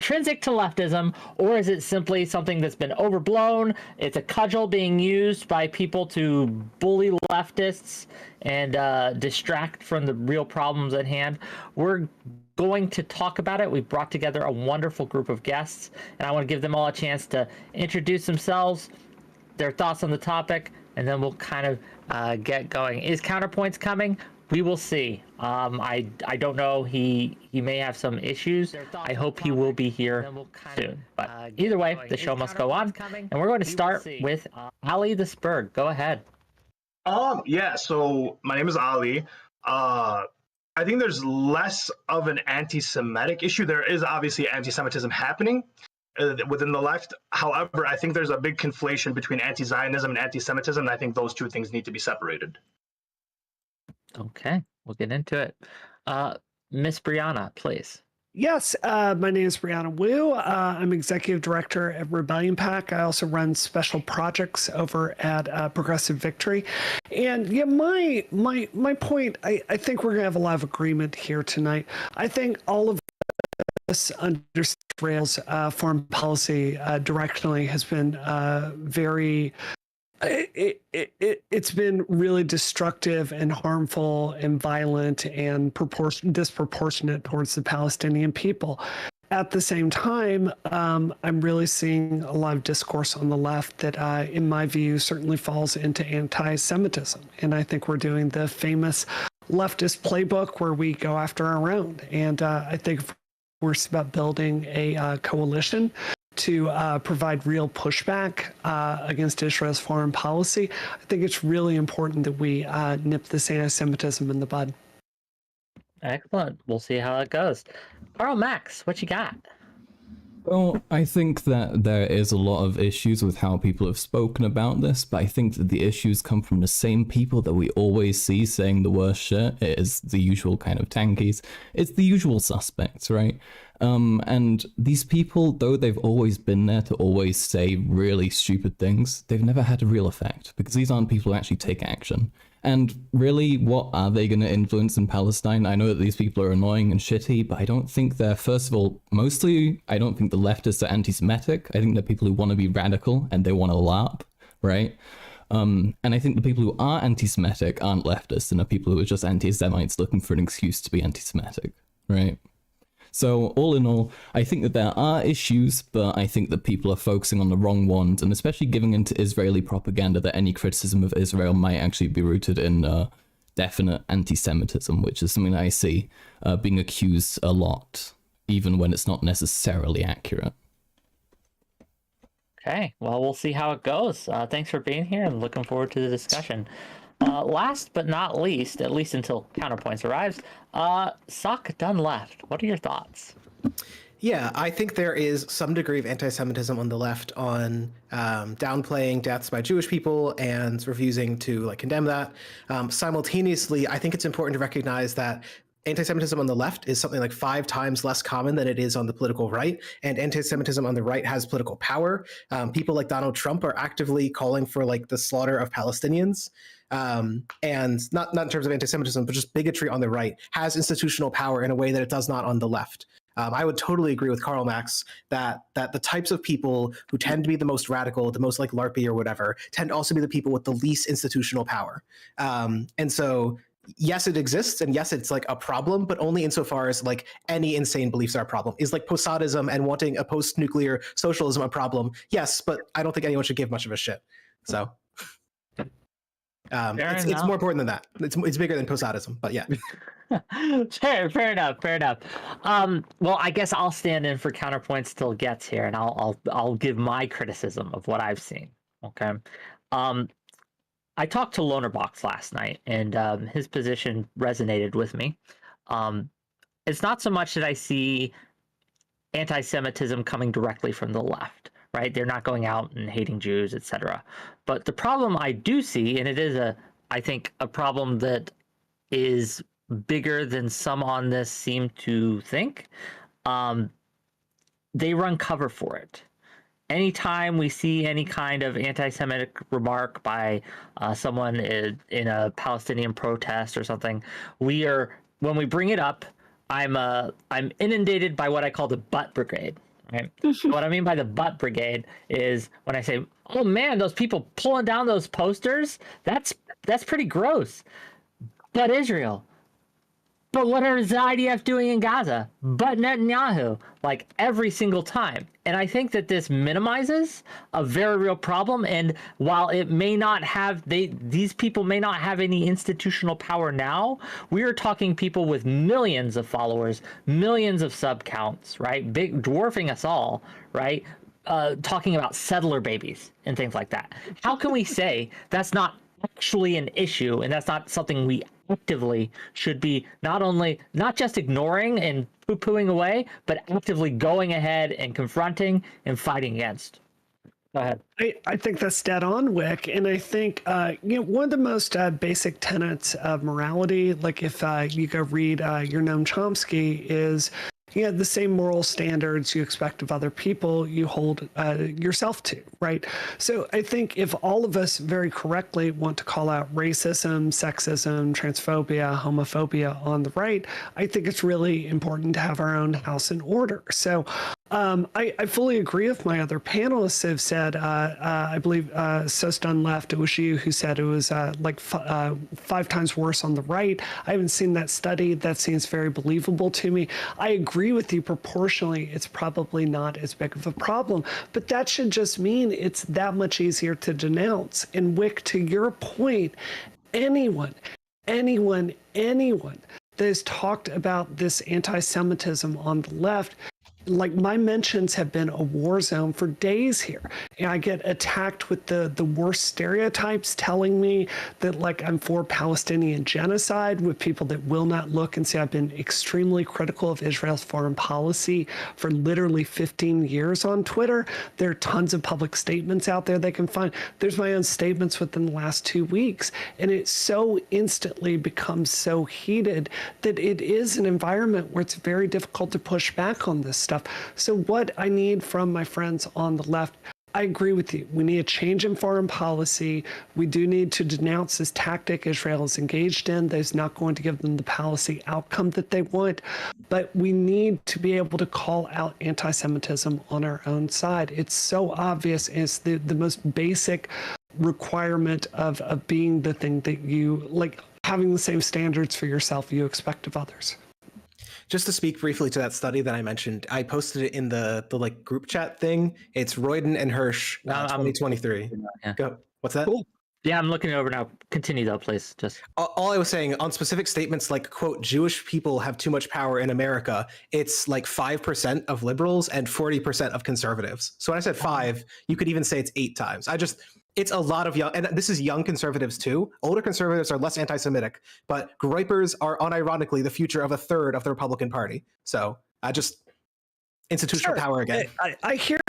intrinsic to leftism, or is it simply something that's been overblown? It's a cudgel being used by people to bully leftists and distract from the real problems at hand. We're going to talk about it. We've brought together a wonderful group of guests, and I want to give them all a chance to introduce themselves, their thoughts on the topic, and then we'll kind of get going. Is CounterPoints coming? We will see. I don't know. He may have some issues. I hope he will be here soon. But either way, the show must go on. And we're going to start with Ali the Spurg. Go ahead. Yeah, so my name is Ali. I think there's less of an anti-Semitic issue. There is obviously anti-Semitism happening within the left. However, I think there's a big conflation between anti-Zionism and anti-Semitism, and I think those two things need to be separated. Okay, we'll get into it. Miss Brianna, please. Yes, my name is Brianna Wu. I'm executive director at Rebellion PAC. I also run special projects over at Progressive Victory. And yeah, my point, I think we're gonna have a lot of agreement here tonight. I think all of us understands Israel's foreign policy directionally has been very. It's been really destructive and harmful and violent and disproportionate towards the Palestinian people. At the same time, I'm really seeing a lot of discourse on the left that, in my view, certainly falls into anti-Semitism. And I think we're doing the famous leftist playbook where we go after our own. And I think we're about building a coalition to provide real pushback against Israel's foreign policy. I think it's really important that we nip this anti-Semitism in the bud. Excellent. We'll see how it goes. Carl Max, what you got? Well, I think that there is a lot of issues with how people have spoken about this, but I think that the issues come from the same people that we always see saying the worst shit. It is the usual kind of tankies. It's the usual suspects, right? And these people, though they've always been there to always say really stupid things, they've never had a real effect because these aren't people who actually take action. And really, what are they going to influence in Palestine? I know that these people are annoying and shitty, but I don't think they're, first of all, mostly, I don't think the leftists are anti-Semitic. I think they're people who want to be radical and they want to LARP, right? And I think the people who are anti-Semitic aren't leftists and are people who are just anti-Semites looking for an excuse to be anti-Semitic, right? So all in all, I think that there are issues, but I think that people are focusing on the wrong ones, and especially giving into Israeli propaganda that any criticism of Israel might actually be rooted in definite anti-Semitism, which is something that I see being accused a lot, even when it's not necessarily accurate. Okay, well, we'll see how it goes. Thanks for being here and looking forward to the discussion. Last but not least, at least until CounterPoints arrives, Sock Done Left. What are your thoughts? Yeah, I think there is some degree of anti-Semitism on the left on downplaying deaths by Jewish people and refusing to condemn that. Simultaneously, I think it's important to recognize that anti-Semitism on the left is something like 5 times less common than it is on the political right, and anti-Semitism on the right has political power. People like Donald Trump are actively calling for the slaughter of Palestinians. And not in terms of anti-Semitism, but just bigotry on the right has institutional power in a way that it does not on the left. I would totally agree with Karl Marx that the types of people who tend to be the most radical, the most LARPy or whatever, tend to also be the people with the least institutional power. And so, yes, it exists, and yes, it's a problem, but only insofar as any insane beliefs are a problem. Is Possadism and wanting a post-nuclear socialism a problem? Yes, but I don't think anyone should give much of a shit. So. It's more important than that. It's bigger than Possadism, but yeah. Fair enough. Well, I guess I'll stand in for CounterPoints till it gets here, and I'll give my criticism of what I've seen. Okay. I talked to Lonerbox last night, and his position resonated with me. It's not so much that I see anti-Semitism coming directly from the left. Right? They're not going out and hating Jews, etc. But the problem I do see, and it is I think a problem that is bigger than some on this seem to think, they run cover for it. Anytime we see any kind of anti-Semitic remark by someone in a Palestinian protest or something, when we bring it up, I'm inundated by what I call the butt brigade. Right. So what I mean by the butt brigade is when I say, "Oh man, those people pulling down those posters, that's pretty gross." But Israel. But what is the IDF doing in Gaza? But Netanyahu, like every single time. And I think that this minimizes a very real problem. And while it may not have, these people may not have any institutional power now, we are talking people with millions of followers, millions of sub counts, right? Big dwarfing us all, right? Talking about settler babies and things like that. How can we say that's not actually an issue and that's not something we actively should be not just ignoring and poo-pooing away, but actively going ahead and confronting and fighting against? Go ahead. I think that's dead on, Wick. And I think one of the most basic tenets of morality, like if you go read your Noam Chomsky, is the same moral standards you expect of other people, you hold yourself to, right? So I think if all of us very correctly want to call out racism, sexism, transphobia, homophobia on the right, I think it's really important to have our own house in order. So I fully agree with my other panelists have said, I believe Sostan Left, it was you who said it was like 5 times worse on the right. I haven't seen that study. That seems very believable to me. I agree with you proportionally. It's probably not as big of a problem, but that should just mean it's that much easier to denounce. And Wick, to your point, anyone that has talked about this anti-Semitism on the left, like my mentions have been a war zone for days here. And I get attacked with the worst stereotypes telling me that like I'm for Palestinian genocide, with people that will not look and say I've been extremely critical of Israel's foreign policy for literally 15 years on Twitter. There are tons of public statements out there they can find. There's my own statements within the last 2 weeks. And it so instantly becomes so heated that it is an environment where it's very difficult to push back on this stuff. So what I need from my friends on the left, I agree with you. We need a change in foreign policy. We do need to denounce this tactic Israel is engaged in that is not going to give them the policy outcome that they want. But we need to be able to call out anti-Semitism on our own side. It's so obvious. It's the most basic requirement of being the thing that you, like having the same standards for yourself you expect of others. Just to speak briefly to that study that I mentioned, I posted it in the like group chat thing. It's Royden and Hirsch, 2023. Yeah. Go. What's that? Cool. Yeah, I'm looking it over now. Continue though, please. Just all I was saying on specific statements like, quote, Jewish people have too much power in America. It's like 5% of liberals and 40% of conservatives. So when I said 5, you could even say it's 8 times. It's a lot of young, and this is young conservatives too. Older conservatives are less anti-Semitic, but Groypers are unironically the future of a third of the Republican Party. So institutional power again. I hear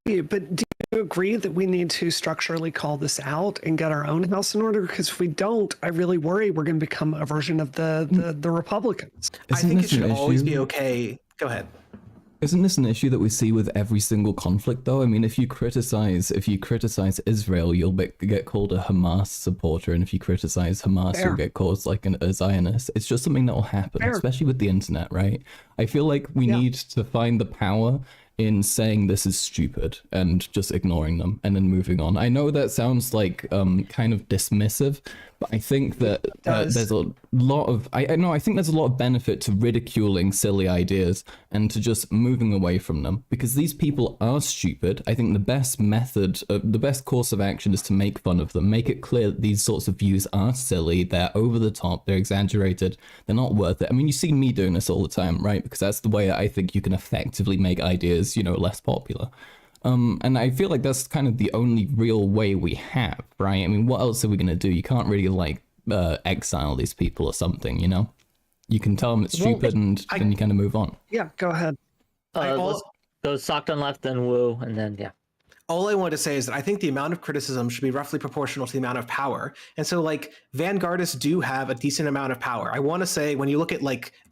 you, but do you agree that we need to structurally call this out and get our own house in order? Because if we don't, I really worry we're going to become a version of the Republicans. I think it should always be okay. Go ahead. Isn't this an issue that we see with every single conflict, though? I mean, if you criticize Israel, you'll get called a Hamas supporter, and if you criticize Hamas, you'll get called like a Zionist. It's just something that will happen, especially with the internet, right? I feel like we need to find the power in saying this is stupid and just ignoring them and then moving on. I know that sounds like kind of dismissive, but I think that there's a lot of I think there's a lot of benefit to ridiculing silly ideas and to just moving away from them, because these people are stupid. I think the best method, the best course of action is to make fun of them, make it clear that these sorts of views are silly, they're over the top, they're exaggerated, they're not worth it. I mean, you see me doing this all the time, right? Because that's the way I think you can effectively make ideas, less popular. And I feel like that's kind of the only real way we have, right? I mean, what else are we going to do? You can't really exile these people or something, You can tell them it's stupid and then you kind of move on. Yeah, go ahead. Let's go Sockton Left, then Woo, and then, yeah. All I wanted to say is that I think the amount of criticism should be roughly proportional to the amount of power. And so vanguardists do have a decent amount of power. I want to say when you look at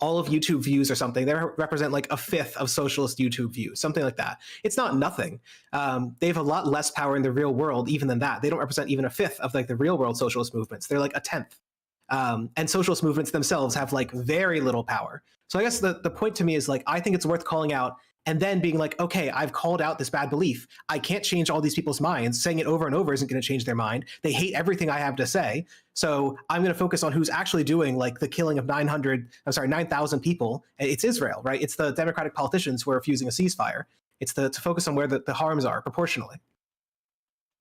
all of YouTube views or something, they represent a fifth of socialist YouTube views, something like that. It's not nothing. They have a lot less power in the real world even than that. They don't represent even a fifth of the real world socialist movements. They're a tenth. And socialist movements themselves have very little power. So I guess the point to me is I think it's worth calling out and then being like, okay, I've called out this bad belief. I can't change all these people's minds. Saying it over and over isn't going to change their mind. They hate everything I have to say. So I'm going to focus on who's actually doing like the killing of 9,000 people. It's Israel, right? It's the Democratic politicians who are refusing a ceasefire. It's to focus on where the harms are proportionally.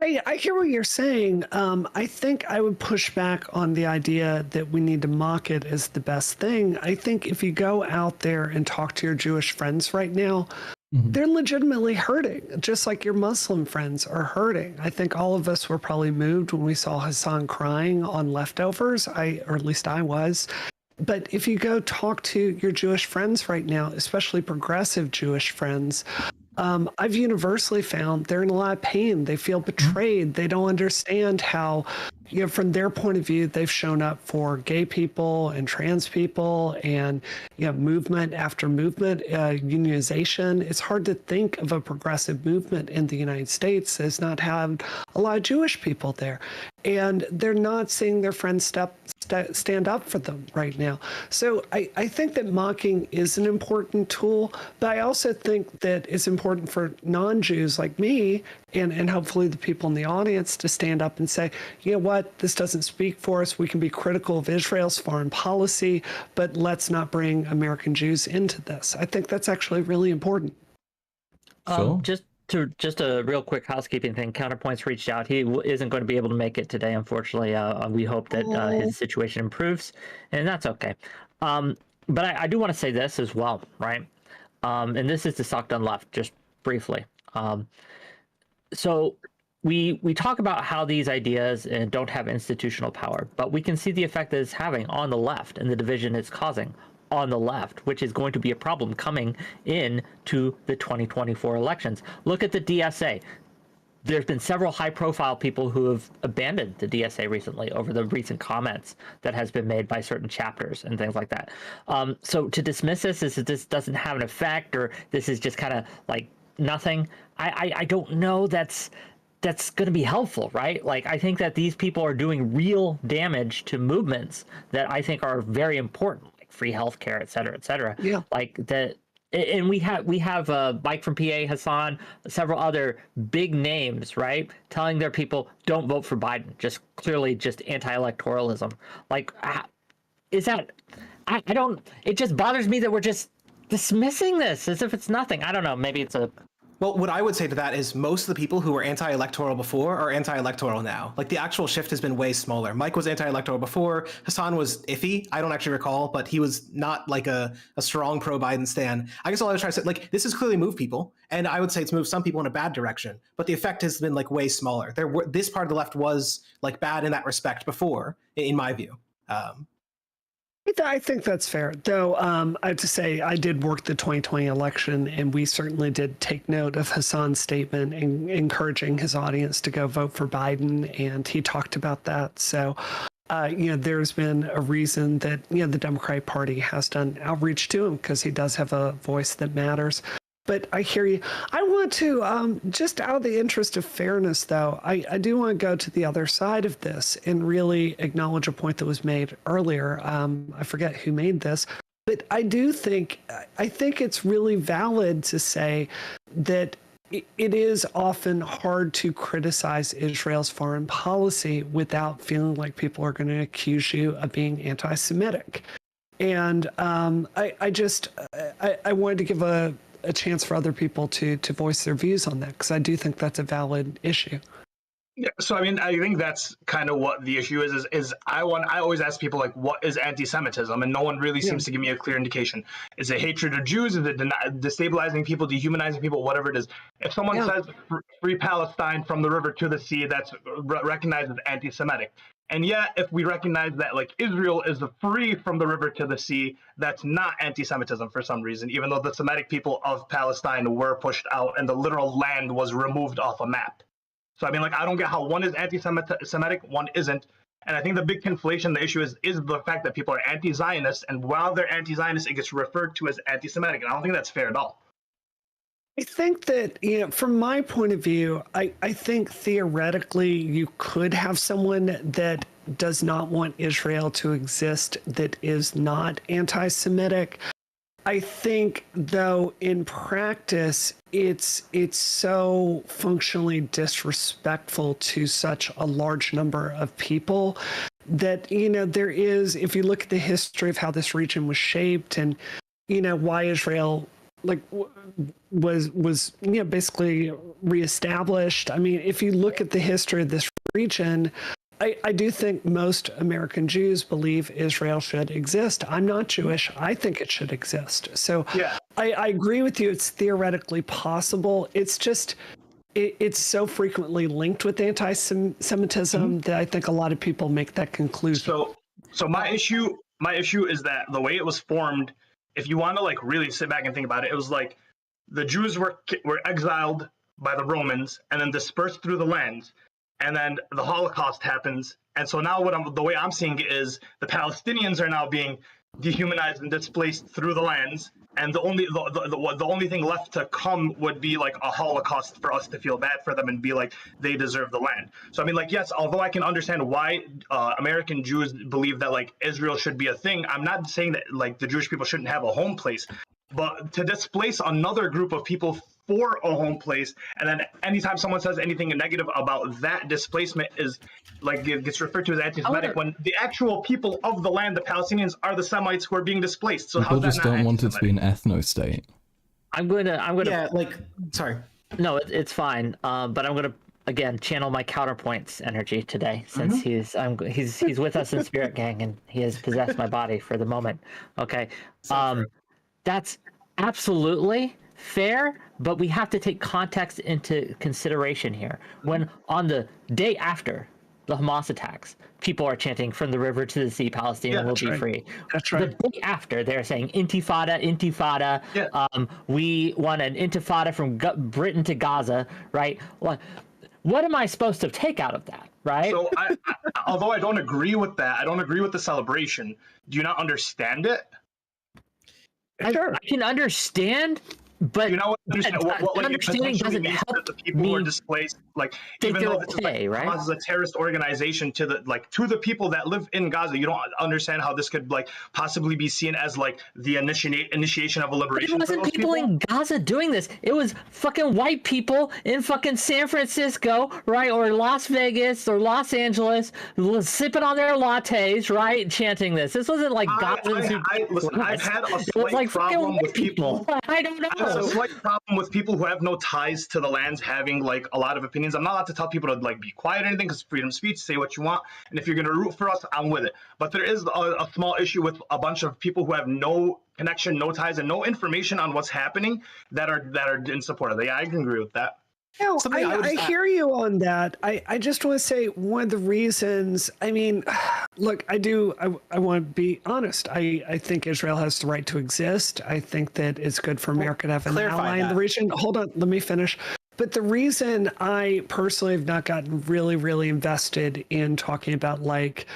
I hear what you're saying. I think I would push back on the idea that we need to mock it as the best thing. I think if you go out there and talk to your Jewish friends right now, they're legitimately hurting, just like your Muslim friends are hurting. I think all of us were probably moved when we saw Hassan crying on Leftovers, or at least I was. But if you go talk to your Jewish friends right now, especially progressive Jewish friends, I've universally found they're in a lot of pain. They feel betrayed. They don't understand how, from their point of view, they've shown up for gay people and trans people and, movement after movement, unionization. It's hard to think of a progressive movement in the United States as not having a lot of Jewish people there. And they're not seeing their friends stand up for them right now. So I think that mocking is an important tool, but I also think that it's important for non-Jews like me and hopefully the people in the audience to stand up and say, you know what, this doesn't speak for us. We can be critical of Israel's foreign policy, but let's not bring American Jews into this. I think that's actually really important. Sure. Just a real quick housekeeping thing. CounterPoints reached out. He isn't going to be able to make it today, unfortunately. We hope that his situation improves, and that's okay. But I do want to say this as well, right? And this is the Sucked on Left, just briefly. So we talk about how these ideas don't have institutional power, but we can see the effect that it's having on the left and the division it's causing on the left, which is going to be a problem coming in to the 2024 elections. Look at the DSA. There's been several high-profile people who have abandoned the DSA recently over the recent comments that has been made by certain chapters and things like that. So to dismiss this as this doesn't have an effect or this is just kind of like nothing, I don't know that's going to be helpful, right? Like, I think that these people are doing real damage to movements that I think are very important, like free healthcare, et cetera, et cetera. Yeah. Like that. And we have Mike from PA, Hassan, several other big names, right? Telling their people, don't vote for Biden. Just clearly just anti-electoralism. Like, is that, I don't, it just bothers me that we're just dismissing this as if it's nothing. I don't know. Maybe it's a, Well, what I would say to that is most of the people who were anti-electoral before are anti-electoral now. Like, the actual shift has been way smaller. Mike was anti-electoral before. Hassan was iffy. I don't actually recall, but he was not like a strong pro-Biden stan. I guess all I was trying to say, like, this has clearly moved people, and I would say it's moved some people in a bad direction, but the effect has been like way smaller. This part of the left was like bad in that respect before, in my view. I think that's fair, though. I have to say I did work the 2020 election, and we certainly did take note of Hassan's statement and encouraging his audience to go vote for Biden, and he talked about that. So, there's been a reason that the Democratic Party has done outreach to him because he does have a voice that matters. But I hear you. I want to, just out of the interest of fairness, though, I do want to go to the other side of this and really acknowledge a point that was made earlier. I forget who made this, but I think it's really valid to say that it is often hard to criticize Israel's foreign policy without feeling like people are going to accuse you of being anti-Semitic. And I wanted to give a chance for other people to voice their views on that, because I do think that's a valid issue. Yeah, so I mean, I think that's kind of what the issue is I always ask people, like, what is anti-Semitism? And no one really seems to give me a clear indication. Is it hatred of Jews? Is it destabilizing people, dehumanizing people, whatever it is? If someone says free Palestine from the river to the sea, that's recognized as anti-Semitic. And yet, if we recognize that, like, Israel is free from the river to the sea, that's not anti-Semitism for some reason, even though the Semitic people of Palestine were pushed out and the literal land was removed off a map. So, I mean, like, I don't get how one is anti-Semitic, one isn't. And I think the big conflation, the issue is the fact that people are anti-Zionist, and while they're anti-Zionist, it gets referred to as anti-Semitic. And I don't think that's fair at all. I think that, from my point of view, I think theoretically you could have someone that does not want Israel to exist that is not anti-Semitic. I think, though, in practice, it's so functionally disrespectful to such a large number of people that, there is, if you look at the history of how this region was shaped and, why Israel was basically reestablished. I mean, if you look at the history of this region, I do think most American Jews believe Israel should exist. I'm not Jewish. I think it should exist. So Yeah. I agree with you. It's theoretically possible. It's just, it's so frequently linked with anti-Semitism that I think a lot of people make that conclusion. So my issue is that the way it was formed, if you want to like really sit back and think about it, it was like the Jews were exiled by the Romans and then dispersed through the lands. And then the Holocaust happens, and so now the way I'm seeing it is the Palestinians are now being dehumanized and displaced through the lands, and the only thing left to come would be like a Holocaust for us to feel bad for them and be like they deserve the land. So I mean, like, yes, although I can understand why American Jews believe that like Israel should be a thing, I'm not saying that like the Jewish people shouldn't have a home place, but to displace another group of people for a home place, and then anytime someone says anything negative about that displacement is like it gets referred to as anti-Semitic, when the actual people of the land, the Palestinians, are the Semites who are being displaced. So People how's that just not don't want it to be an anti-Semitic? ethno-state. I'm gonna. Yeah, sorry. No, it's fine. But I'm gonna again channel my counterpoints energy today, since he's with us in Spirit Gang and he has possessed my body for the moment. Okay, that's absolutely fair, but we have to take context into consideration here. When on the day after the Hamas attacks, people are chanting "From the river to the sea, Palestine will be free." That's right. The day after, they're saying "Intifada, Intifada." Yeah. We want an Intifada from Britain to Gaza, right? What am I supposed to take out of that, right? So although I don't agree with that, I don't agree with the celebration. Do you not understand it? Sure. I can understand, but You know what understanding doesn't help the people who are displaced, like think even though they're this okay, is right? Hamas is a terrorist organization to the people that live in Gaza, you don't understand how this could like possibly be seen as like the initiation of a liberation. It wasn't for those people in Gaza doing this. It was fucking white people in fucking San Francisco, right, or Las Vegas or Los Angeles, sipping on their lattes, right, chanting this. This wasn't like Gazans. Listen, I've had a It was like slight problem fucking with people. I don't know. I have a slight problem with people who have no ties to the lands having like a lot of opinions. I'm not allowed to tell people to like be quiet or anything because freedom of speech, say what you want, and if you're gonna root for us, I'm with it. But there is a small issue with a bunch of people who have no connection, no ties, and no information on what's happening that are in support of it. Yeah, I can agree with that. No, I hear you on that. I just want to say one of the reasons, I mean, look, I want to be honest. I think Israel has the right to exist. I think that it's good for America to have an ally in the region. Hold on, let me finish. But the reason I personally have not gotten really, really invested in talking about like,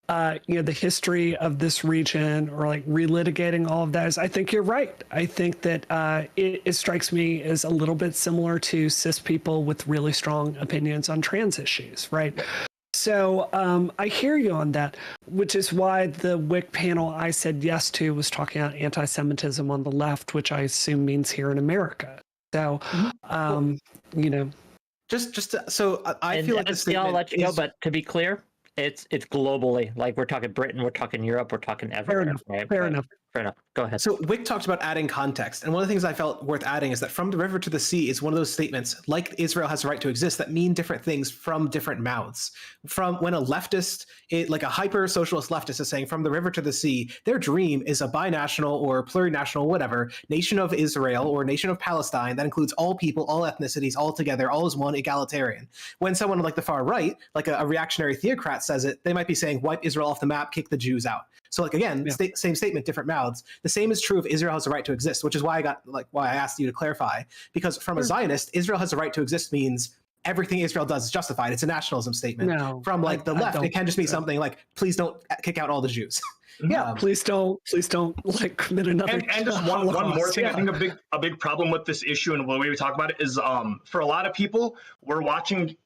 the history of this region or like relitigating all of that is I think you're right. I think that it strikes me as a little bit similar to cis people with really strong opinions on trans issues, right? So I hear you on that, which is why the WIC panel I said yes to was talking about anti-Semitism on the left, which I assume means here in America. So, So I feel like this I'll let you go, but to be clear, it's globally. Like we're talking Britain, we're talking Europe, we're talking everywhere. Fair enough. Fair enough. Go ahead. So Wick talked about adding context, and one of the things I felt worth adding is that from the river to the sea is one of those statements, like Israel has a right to exist, that mean different things from different mouths. From when a leftist, like a hyper-socialist leftist is saying from the river to the sea, their dream is a binational or plurinational, whatever, nation of Israel or nation of Palestine that includes all people, all ethnicities, all together, all as one, egalitarian. When someone like the far right, like a reactionary theocrat says it, they might be saying wipe Israel off the map, kick the Jews out. So like again, same statement, different mouths. The same is true if Israel has a right to exist, which is why I asked you to clarify. Because from a Zionist, Israel has a right to exist means everything Israel does is justified. It's a nationalism statement. No, from like the left, it can just be something like, please don't kick out all the Jews. Yeah, please don't like commit another. And just one more thing, I think a big problem with this issue and the way we talk about it is for a lot of people, we're watching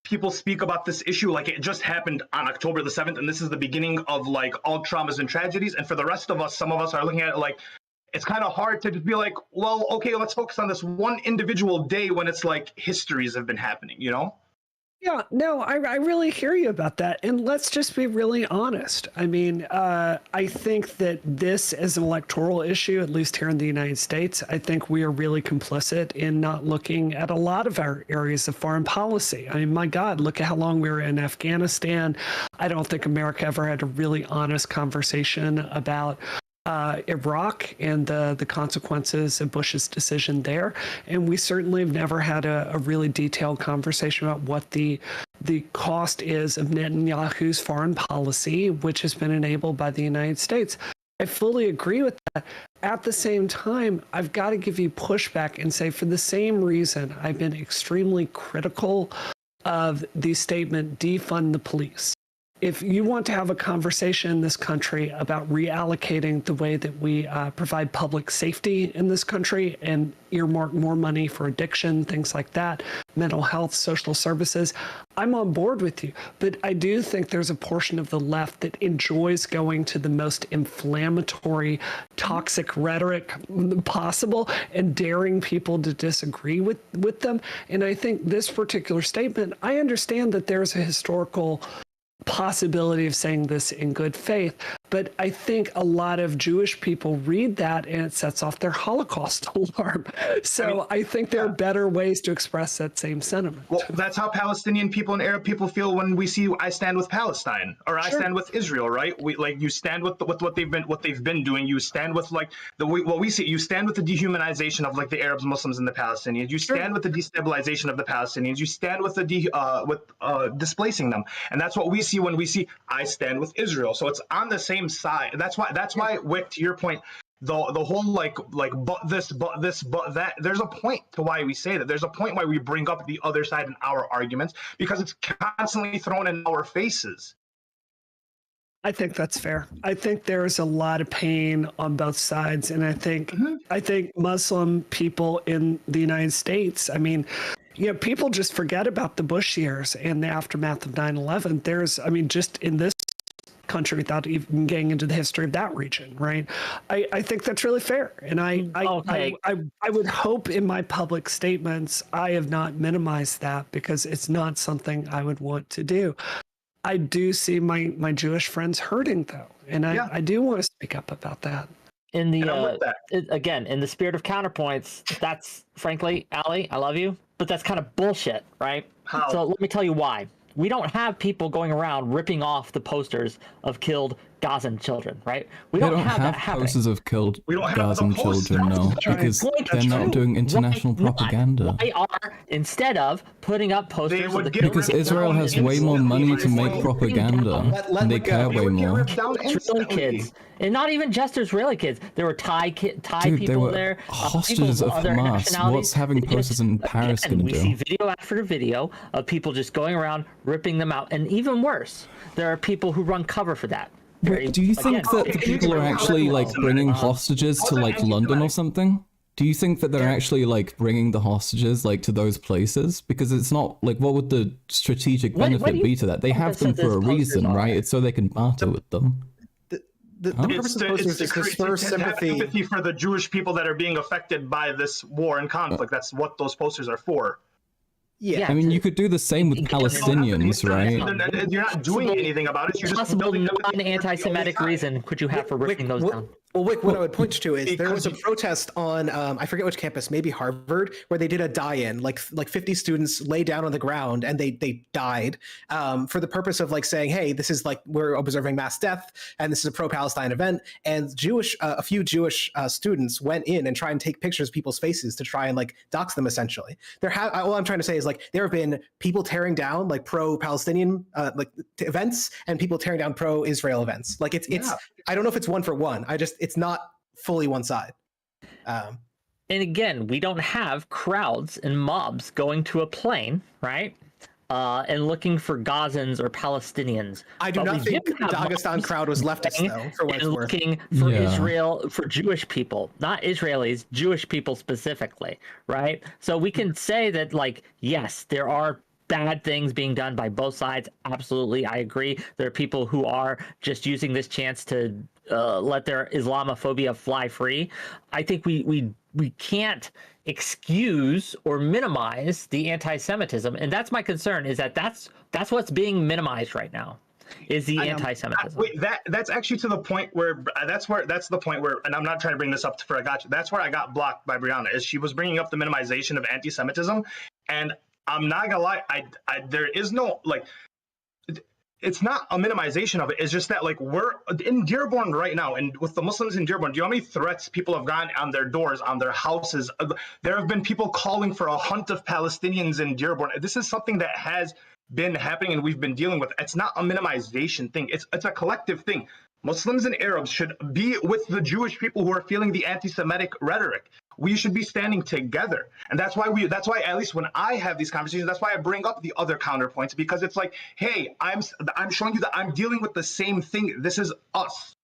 people speak about this issue like it just happened on October the 7th, and this is the beginning of like all traumas and tragedies. And for the rest of us, some of us are looking at it like it's kind of hard to just be like, well, okay, let's focus on this one individual day when it's like histories have been happening, you know? Yeah, no, I really hear you about that. And let's just be really honest. I mean, I think that this is an electoral issue, at least here in the United States. I think we are really complicit in not looking at a lot of our areas of foreign policy. I mean, my God, look at how long we were in Afghanistan. I don't think America ever had a really honest conversation about Iraq and the consequences of Bush's decision there. And we certainly have never had a really detailed conversation about what the cost is of Netanyahu's foreign policy, which has been enabled by the United States. I fully agree with that. At the same time, I've got to give you pushback and say, for the same reason, I've been extremely critical of the statement, defund the police. If you want to have a conversation in this country about reallocating the way that we provide public safety in this country and earmark more money for addiction, things like that, mental health, social services, I'm on board with you. But I do think there's a portion of the left that enjoys going to the most inflammatory, toxic rhetoric possible and daring people to disagree with them. And I think this particular statement, I understand that there's a historical possibility of saying this in good faith, but I think a lot of Jewish people read that and it sets off their Holocaust alarm. So I think there are better ways to express that same sentiment. Well, that's how Palestinian people and Arab people feel when we see I stand with Palestine or I stand with Israel, right? We like you stand with what they've been doing. You stand with like what we see. You stand with the dehumanization of like the Arabs, Muslims, and the Palestinians. You stand with the destabilization of the Palestinians. You stand with the displacing them, and that's what we see when we see I stand with Israel. So it's on the same side. That's why Wick, to your point, the whole like but this but that, there's a point to why we say that. There's a point why we bring up the other side in our arguments, because it's constantly thrown in our faces. I think that's fair. I think there's a lot of pain on both sides, and I think Muslim people in the United States, I mean, you know, people just forget about the Bush years and the aftermath of 9/11. There's, I mean, just in this country, without even getting into the history of that region, right? I think that's really fair, and I would hope in my public statements I have not minimized that, because it's not something I would want to do. I do see my Jewish friends hurting though, and I do want to speak up about that. In the again, in the spirit of counterpoints, that's frankly, Ali, I love you, but that's kind of bullshit, right? How? So let me tell you why. We don't have people going around ripping off the posters of killed Gazan children, right? We They don't have that happening. posters of killed We don't have Gazan the posters. children, no, because they're not doing international propaganda. They are, instead of putting up posters of the Because Israel has way more money to make propaganda, and they care way more. Israeli kids, and not even just Israeli kids. There were Thai Dude, people they were there, hostages of other Hamas. nationalities. What's having posters in Paris Again, going we to see do? video after video of people just going around ripping them out, and even worse, there are people who run cover for that. Do you think that the people are actually like bringing hostages to like London or something? Do you think that they're actually like bringing the hostages like to those places? Because it's not like, what would the strategic benefit be to that? They have them for a reason, right? It's so they can barter with them. The purpose of posters is to spur sympathy for the Jewish people that are being affected by this war and conflict. That's what those posters are for. Yeah, I mean, you could do the same with Palestinians, right? You're not doing anything about it. You're just Possible building non-anti-Semitic reason could you have for ripping those down? Well, Wick, what I would point to is there was a protest on, I forget which campus, maybe Harvard, where they did a die-in, like 50 students lay down on the ground and they died for the purpose of like saying, hey, this is like, we're observing mass death and this is a pro-Palestine event. And a few Jewish students went in and tried and take pictures of people's faces to try and like dox them essentially. All I'm trying to say is like, there have been people tearing down like pro-Palestinian events and people tearing down pro-Israel events. Like it's I don't know if it's one for one. It's not fully one side. And again, we don't have crowds and mobs going to a plane, right? And looking for Gazans or Palestinians. I do not think the Dagestan crowd was leftist, though, for what it's worth. Looking for Israel, for Jewish people, not Israelis, Jewish people specifically, right? So we can say that, like, yes, there are bad things being done by both sides. Absolutely, I agree. There are people who are just using this chance to let their Islamophobia fly free. I think we can't excuse or minimize the anti-Semitism, and that's my concern. Is that's what's being minimized right now, is the anti-Semitism. Wait, that's actually to the point where that's the point where, and I'm not trying to bring this up for I got you. That's where I got blocked by Brianna. Is she was bringing up the minimization of anti-Semitism, and I'm not gonna lie, there is no like. It's not a minimization of it. It's just that, like, we're in Dearborn right now, and with the Muslims in Dearborn, do you know how many threats people have gotten on their doors, on their houses? There have been people calling for a hunt of Palestinians in Dearborn. This is something that has been happening and we've been dealing with. It's not a minimization thing. It's a collective thing. Muslims and Arabs should be with the Jewish people who are feeling the anti-Semitic rhetoric. We should be standing together. And that's why at least when I have these conversations, that's why I bring up the other counterpoints, because it's like, hey, I'm showing you that I'm dealing with the same thing. This is us.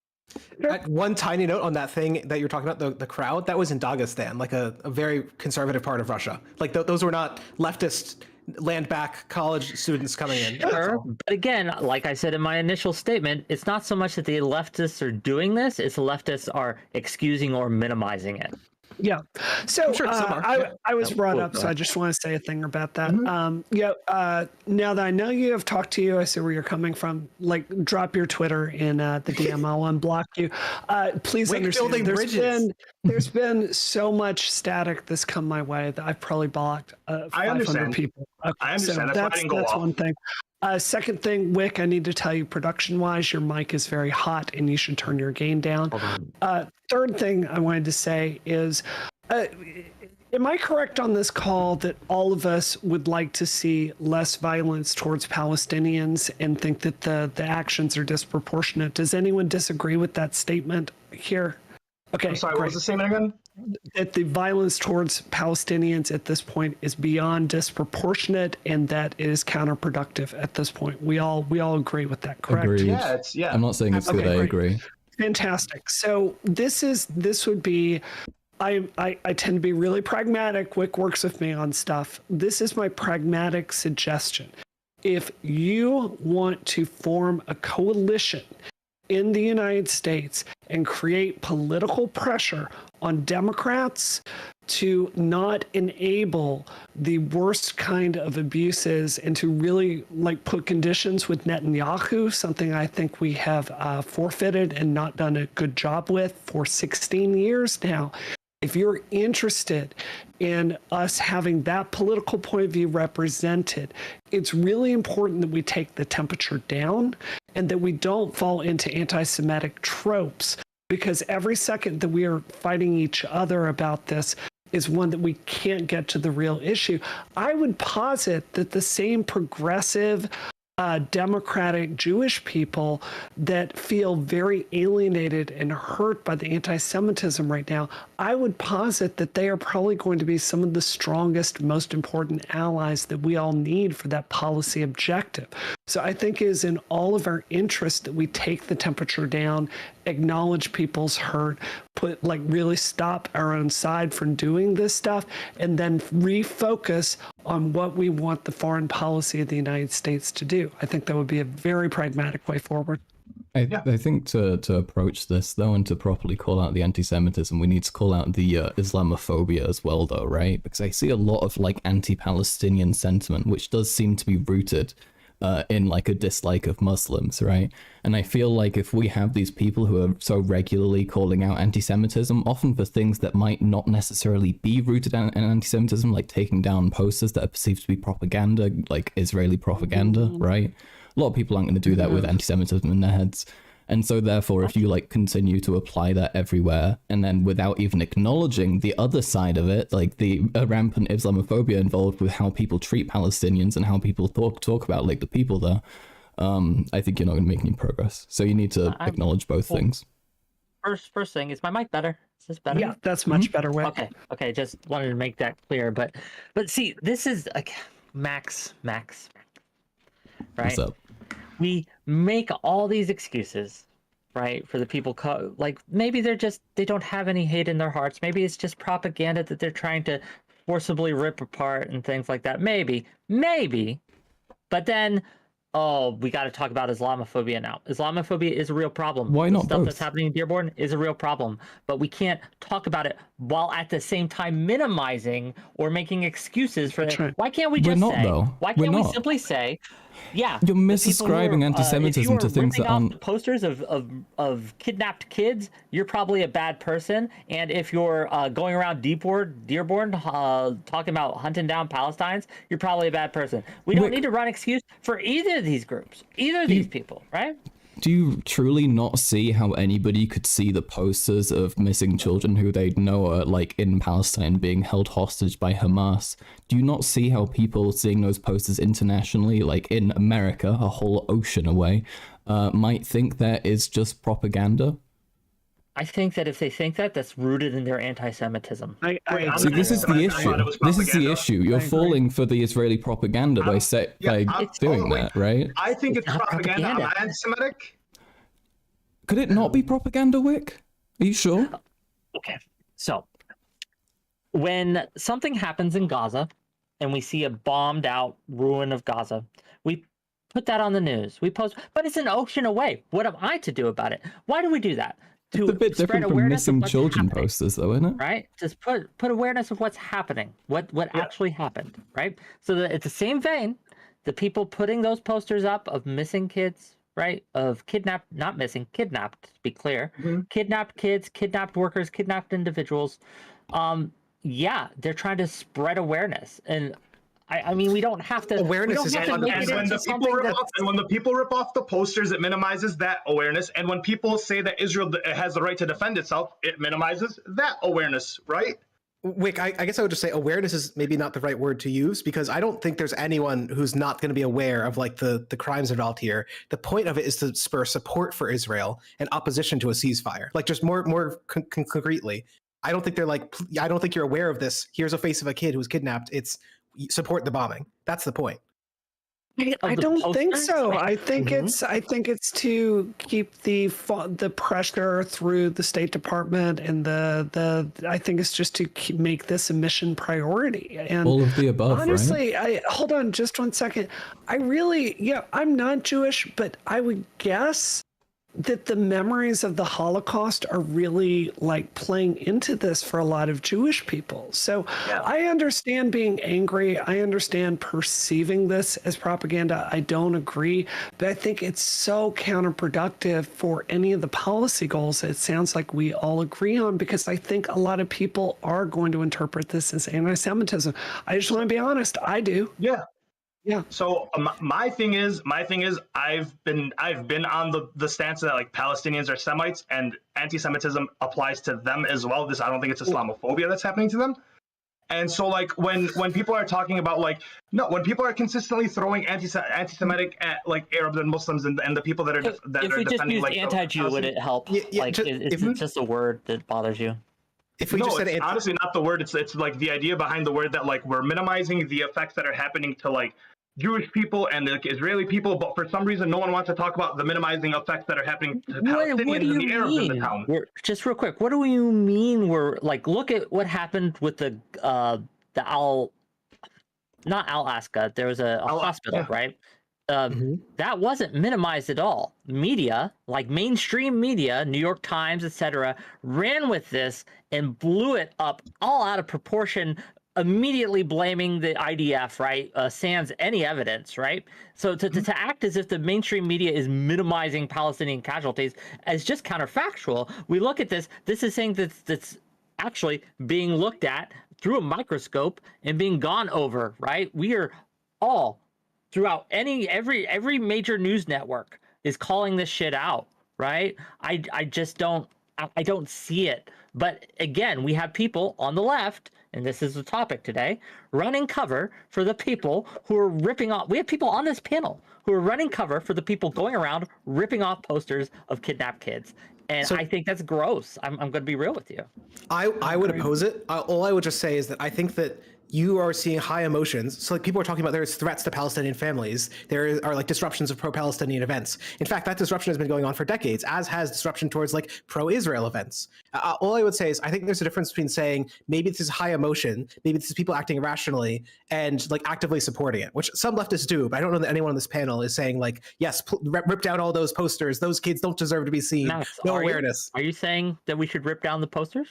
One tiny note on that thing that you're talking about, the crowd, that was in Dagestan, like a very conservative part of Russia. Like those were not leftist land back college students coming in. Sure, but again, like I said in my initial statement, it's not so much that the leftists are doing this, it's the leftists are excusing or minimizing it. Yeah. So sure I was brought up, so I just want to say a thing about that. Now that I know you, have talked to you, I see where you're coming from. Like, drop your Twitter in the DM. I'll unblock you. Please understand, there's been so much static that's come my way that I've probably blocked 500 people. Okay, I understand. So that's one thing. Second thing, Wick, I need to tell you, production-wise, your mic is very hot, and you should turn your gain down. Third thing I wanted to say is, am I correct on this call that all of us would like to see less violence towards Palestinians and think that the actions are disproportionate? Does anyone disagree with that statement here? Okay, I'm sorry, great. what was the statement again? That the violence towards Palestinians at this point is beyond disproportionate, and that it is counterproductive at this point. We all agree with that, correct? Agreed. Yeah. I'm not saying it's good. I agree. Fantastic. So this would be. I tend to be really pragmatic. Wick works with me on stuff. This is my pragmatic suggestion. If you want to form a coalition in the United States and create political pressure on Democrats to not enable the worst kind of abuses and to really put conditions with Netanyahu, something I think we have forfeited and not done a good job with for 16 years now. If you're interested in us having that political point of view represented, it's really important that we take the temperature down and that we don't fall into anti-Semitic tropes, because every second that we are fighting each other about this is one that we can't get to the real issue. I would posit that the same progressive democratic Jewish people that feel very alienated and hurt by the anti-Semitism right now, I would posit that they are probably going to be some of the strongest, most important allies that we all need for that policy objective. So I think it is in all of our interest that we take the temperature down, acknowledge people's hurt, really stop our own side from doing this stuff, and then refocus on what we want the foreign policy of the United States to do. I think that would be a very pragmatic way forward. I think to approach this, though, and to properly call out the anti-Semitism, we need to call out the Islamophobia as well, though, right? Because I see a lot of anti-Palestinian sentiment, which does seem to be rooted in a dislike of Muslims, right? And I feel like if we have these people who are so regularly calling out anti-Semitism, often for things that might not necessarily be rooted in anti-Semitism, like taking down posters that are perceived to be propaganda, like Israeli propaganda, right? A lot of people aren't going to do that with anti-Semitism in their heads. And so therefore, if you continue to apply that everywhere, and then without even acknowledging the other side of it, like the rampant Islamophobia involved with how people treat Palestinians and how people talk about the people there, I think you're not going to make any progress. So you need to acknowledge both things. First thing, is my mic better? Is this better? Yeah, that's much better way. Okay, just wanted to make that clear. But see, this is Max, right? What's up? We make all these excuses, right, for the people. Maybe they don't have any hate in their hearts. Maybe it's just propaganda that they're trying to forcibly rip apart and things like that. Maybe. But then oh, we got to talk about Islamophobia now. Islamophobia is a real problem. Why the not stuff both? that's happening in Dearborn is a real problem, but we can't talk about it while at the same time minimizing or making excuses for it. right. Why can't we We're just not, say? though. Why We're can't we not. simply say, yeah, You're the people who misascribing antisemitism if you are to things that ripping off aren't. the posters of kidnapped kids, you're probably a bad person. And if you're going around Dearborn talking about hunting down Palestinians, you're probably a bad person. We don't Rick- need to run excuse for either of these groups, either of these people, right? Do you truly not see how anybody could see the posters of missing children who they know are like in Palestine being held hostage by Hamas? Do you not see how people seeing those posters internationally, like in America, a whole ocean away, might think that is just propaganda? I think that if they think that, that's rooted in their anti-Semitism. Wait, See, this is the I issue. thought it was This is the propaganda. issue. You're falling for the Israeli propaganda by doing that, right? I think it's not propaganda. propaganda. I'm anti-Semitic. Could it not be propaganda, Wick? Are you sure? Okay, so when something happens in Gaza and we see a bombed out ruin of Gaza, we put that on the news. We post, but it's an ocean away. What am I to do about it? Why do we do that? To It's a bit spread different from awareness of missing what's children happening, posters, though, isn't it? right? Just put awareness of what's happening, what actually happened, right? So that it's the same vein. The people putting those posters up of missing kids, right? Of kidnapped, not missing, kidnapped, to be clear. Kidnapped kids, kidnapped workers, kidnapped individuals. Yeah, they're trying to spread awareness. And I mean, we don't have to. Awareness is we don't have to make it when into the people something rip that's off, and when the people rip off the posters, it minimizes that awareness. And when people say that Israel has the right to defend itself, it minimizes that awareness, right? Wick, I guess I would just say awareness is maybe not the right word to use, because I don't think there's anyone who's not going to be aware of like the crimes involved here. The point of it is to spur support for Israel and opposition to a ceasefire. Like just more concretely, I don't think they're like, I don't think you're aware of this. Here's a face of a kid who was kidnapped. It's support the bombing. That's the point. I the don't think posters? so. I think it's to keep the pressure through the State Department and the I think it's just to make this a mission priority. And All of the above, honestly, hold on just 1 second. I'm not Jewish, but I would guess that the memories of the Holocaust are really like playing into this for a lot of Jewish people. So I understand being angry. I understand perceiving this as propaganda. I don't agree, but I think it's so counterproductive for any of the policy goals that it sounds like we all agree on, because I think a lot of people are going to interpret this as anti-Semitism. I just want to be honest. I do. Yeah. Yeah. So my thing is I've been on the stance that like Palestinians are Semites and anti-Semitism applies to them as well. I don't think it's Islamophobia that's happening to them. And so like when people are talking about when people are consistently throwing anti-Semitic at like Arabs and Muslims and the people that are if we just defending used like anti-Jew, would it help? Is it just a word that bothers you? If we no, just said it's honestly not the word. It's like the idea behind the word that like we're minimizing the effects that are happening to like Jewish people and like Israeli people, but for some reason no one wants to talk about the minimizing effects that are happening to Palestinians and the Arabs in the town. Just real quick, what do you mean? We're like, look at what happened with the not Al-Aqsa. There was a hospital, right? That wasn't minimized at all. Media, like mainstream media, New York Times, etc., ran with this and blew it up all out of proportion, immediately blaming the IDF, right? Sans any evidence, right? So to act as if the mainstream media is minimizing Palestinian casualties as just counterfactual. We look at this is saying that's actually being looked at through a microscope and being gone over, right? We are all throughout every major news network is calling this shit out, right? I just don't see it. But again, we have people on the left, and this is the topic today, running cover for the people who are ripping off. We have people on this panel who are running cover for the people going around ripping off posters of kidnapped kids. And I think that's gross. I'm going to be real with you. I would oppose it. All I would just say is that I think that you are seeing high emotions. So like people are talking about there's threats to Palestinian families. There are like disruptions of pro-Palestinian events. In fact, that disruption has been going on for decades, as has disruption towards like pro-Israel events. All I would say is I think there's a difference between saying maybe this is high emotion, maybe this is people acting irrationally, and like actively supporting it, which some leftists do. But I don't know that anyone on this panel is saying like, yes, rip down all those posters. Those kids don't deserve to be seen. Max, No awareness. Are you saying that we should rip down the posters?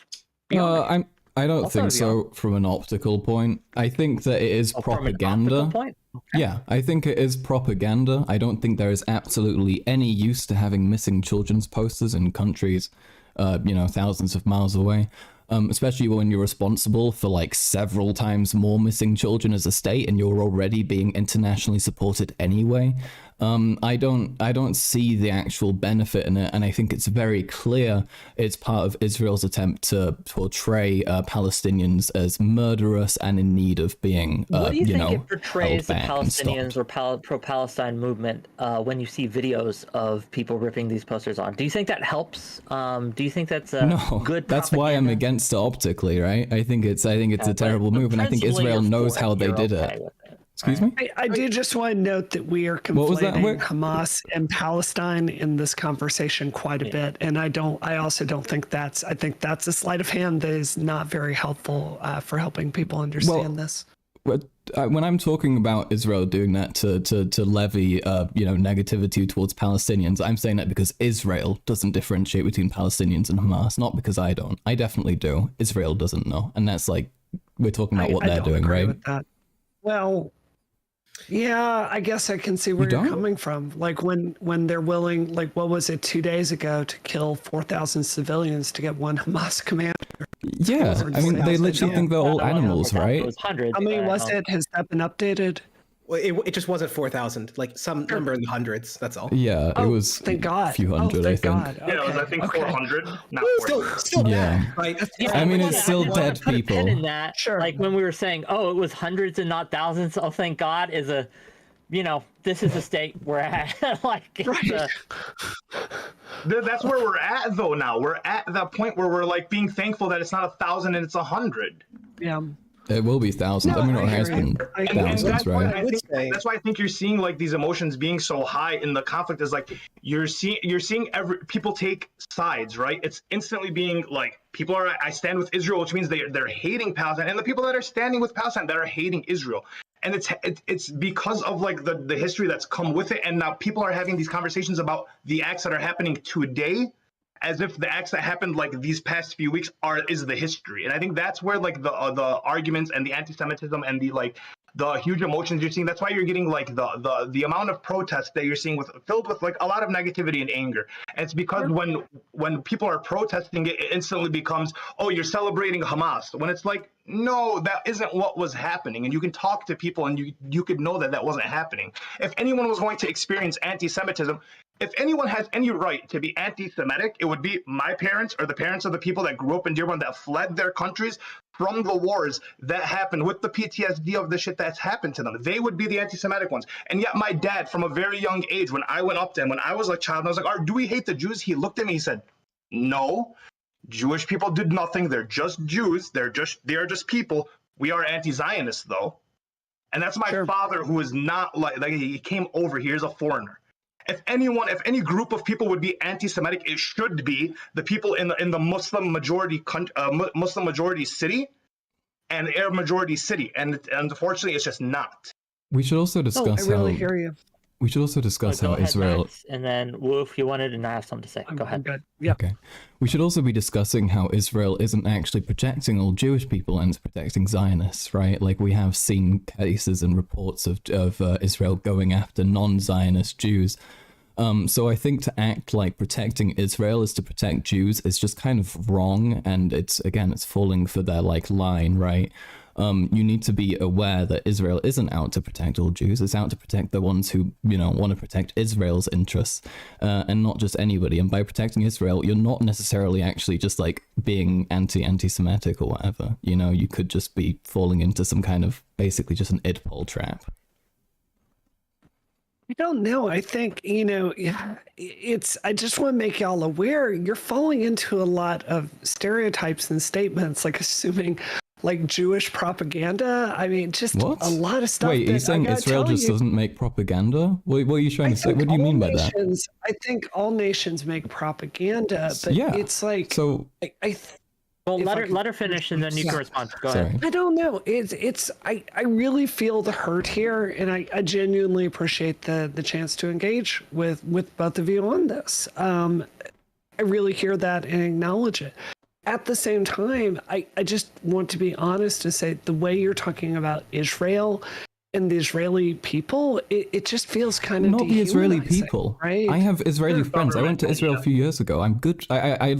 I don't think so from an optical point. I think that it is propaganda. Okay. Yeah, I think it is propaganda. I don't think there is absolutely any use to having missing children's posters in countries, thousands of miles away. Especially when you're responsible for like several times more missing children as a state and you're already being internationally supported anyway. I don't see the actual benefit in it, and I think it's very clear it's part of Israel's attempt to portray Palestinians as murderous and in need of being, what do you think it portrays the held back and Palestinians or pro-Palestine movement when you see videos of people ripping these posters on? Do you think that helps? Do you think that's a good propaganda? That's why I'm against it optically, right? I think it's a terrible move, and I think Israel knows how they did it. Excuse me? I do just want to note that we are conflating Hamas and Palestine in this conversation quite a bit. And I also don't think I think that's a sleight of hand that is not very helpful for helping people understand this. When I'm talking about Israel doing that to levy, negativity towards Palestinians, I'm saying that because Israel doesn't differentiate between Palestinians and Hamas, not because I don't. I definitely do. Israel doesn't know. And that's like, we're talking about what they're doing, right? With that. Well, yeah, I guess I can see where you're coming from. Like when they're willing, like what was it 2 days ago, to kill 4,000 civilians to get one Hamas commander? Yeah, I mean, they literally think they're all animals, right? How many was it? Has that been updated? Well, it just wasn't 4,000, like some number in the hundreds. That's all. Yeah, it was thank God. a few hundred, I think. God. Yeah, it was, I think, 400. Not 400. Still bad, right? I mean, it's still dead people. In that, sure. Like when we were saying, oh, it was hundreds and not thousands. Oh, thank God, is a, this is a state we're at. That's where we're at, though. Now we're at that point where we're like being thankful that it's not 1,000 and it's 100. Yeah. It will be thousands. No, I mean, it has been thousands, right? That's why I think you're seeing like these emotions being so high in the conflict. Is like you're seeing people take sides, right? It's instantly being like people are. I stand with Israel, which means they're hating Palestine, and the people that are standing with Palestine that are hating Israel. And it's because of like the history that's come with it, and now people are having these conversations about the acts that are happening today, as if the acts that happened like these past few weeks is the history. And I think that's where like the arguments and the anti-Semitism and the huge emotions you're seeing. That's why you're getting like the amount of protests that you're seeing filled with like a lot of negativity and anger. And it's because when people are protesting, it instantly becomes, oh, you're celebrating Hamas, when it's like, no, that isn't what was happening. And you can talk to people and you could know that wasn't happening. If anyone was going to experience anti-Semitism, if anyone has any right to be anti-Semitic, it would be my parents or the parents of the people that grew up in Dearborn that fled their countries from the wars that happened, with the PTSD of the shit that's happened to them. They would be the anti-Semitic ones. And yet my dad, from a very young age, when I went up to him, when I was a child, and I was like, do we hate the Jews? He looked at me, he said, no, Jewish people did nothing. They're just Jews. They are just people. We are anti-Zionists, though. And that's my father, who is not like he came over here as a foreigner. If any group of people would be anti-Semitic, it should be the people in the Muslim majority city and Arab majority city, and unfortunately, it's just not. We should also discuss I really hear you. We should also discuss how Israel. Max, and then Wolf, you wanted, and I have something to say. Go ahead. Good. Yeah. Okay. We should also be discussing how Israel isn't actually protecting all Jewish people and it's protecting Zionists, right? Like we have seen cases and reports of Israel going after non-Zionist Jews. So I think to act like protecting Israel is to protect Jews is just kind of wrong, and it's falling for their like line, right? You need to be aware that Israel isn't out to protect all Jews. It's out to protect the ones who, want to protect Israel's interests, and not just anybody. And by protecting Israel, you're not necessarily actually just like being anti-Semitic or whatever. You could just be falling into some kind of basically just an idpol trap. I don't know. I think, I just want to make y'all aware, you're falling into a lot of stereotypes and statements, like assuming, like Jewish propaganda. I mean, just What? a lot of stuff. Wait, that you're saying I gotta Israel tell just you, doesn't make propaganda? What are you trying I to say? think What do you all mean by that? nations, I think all nations make propaganda, but Yeah. it's like So, Well, if I let her finish, and then you can respond. Go sorry. ahead. I don't know. I really feel the hurt here, and I genuinely appreciate the chance to engage with both of you on this. I really hear that and acknowledge it. At the same time, I just want to be honest and say the way you're talking about Israel and the Israeli people, it just feels kind of Not the Israeli dehumanizing, people. right? I have Israeli Sure. friends. I went to Israel a few years ago. I'm good. I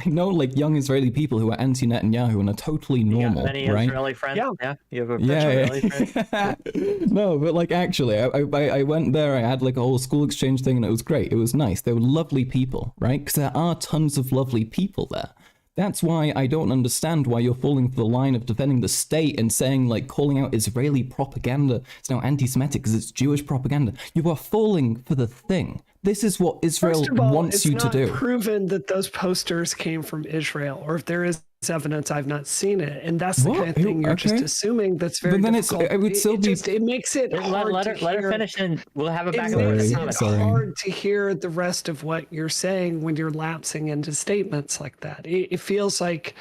know like young Israeli people who are anti-Netanyahu and are totally You got normal, many right? Israeli friends? Yeah. You have a Yeah. Israeli friend? No, but like actually, I went there. I had like a whole school exchange thing, and it was great. It was nice. They were lovely people, right? Because there are tons of lovely people there. That's why I don't understand why you're falling for the line of defending the state and saying, like, calling out Israeli propaganda. It's now anti-Semitic because it's Jewish propaganda. You are falling for the thing. This is what Israel First of all, wants it's you to not do. proven that those posters came from Israel, or if there is evidence, I've not seen it, and that's the What? kind of thing you're just Okay. assuming. That's very But then difficult. it would still be. It makes it hard Let to her hear. finish, and we'll have it It back in the makes Sorry, it comments. sorry. hard to hear the rest of what you're saying when you're lapsing into statements like that. It feels like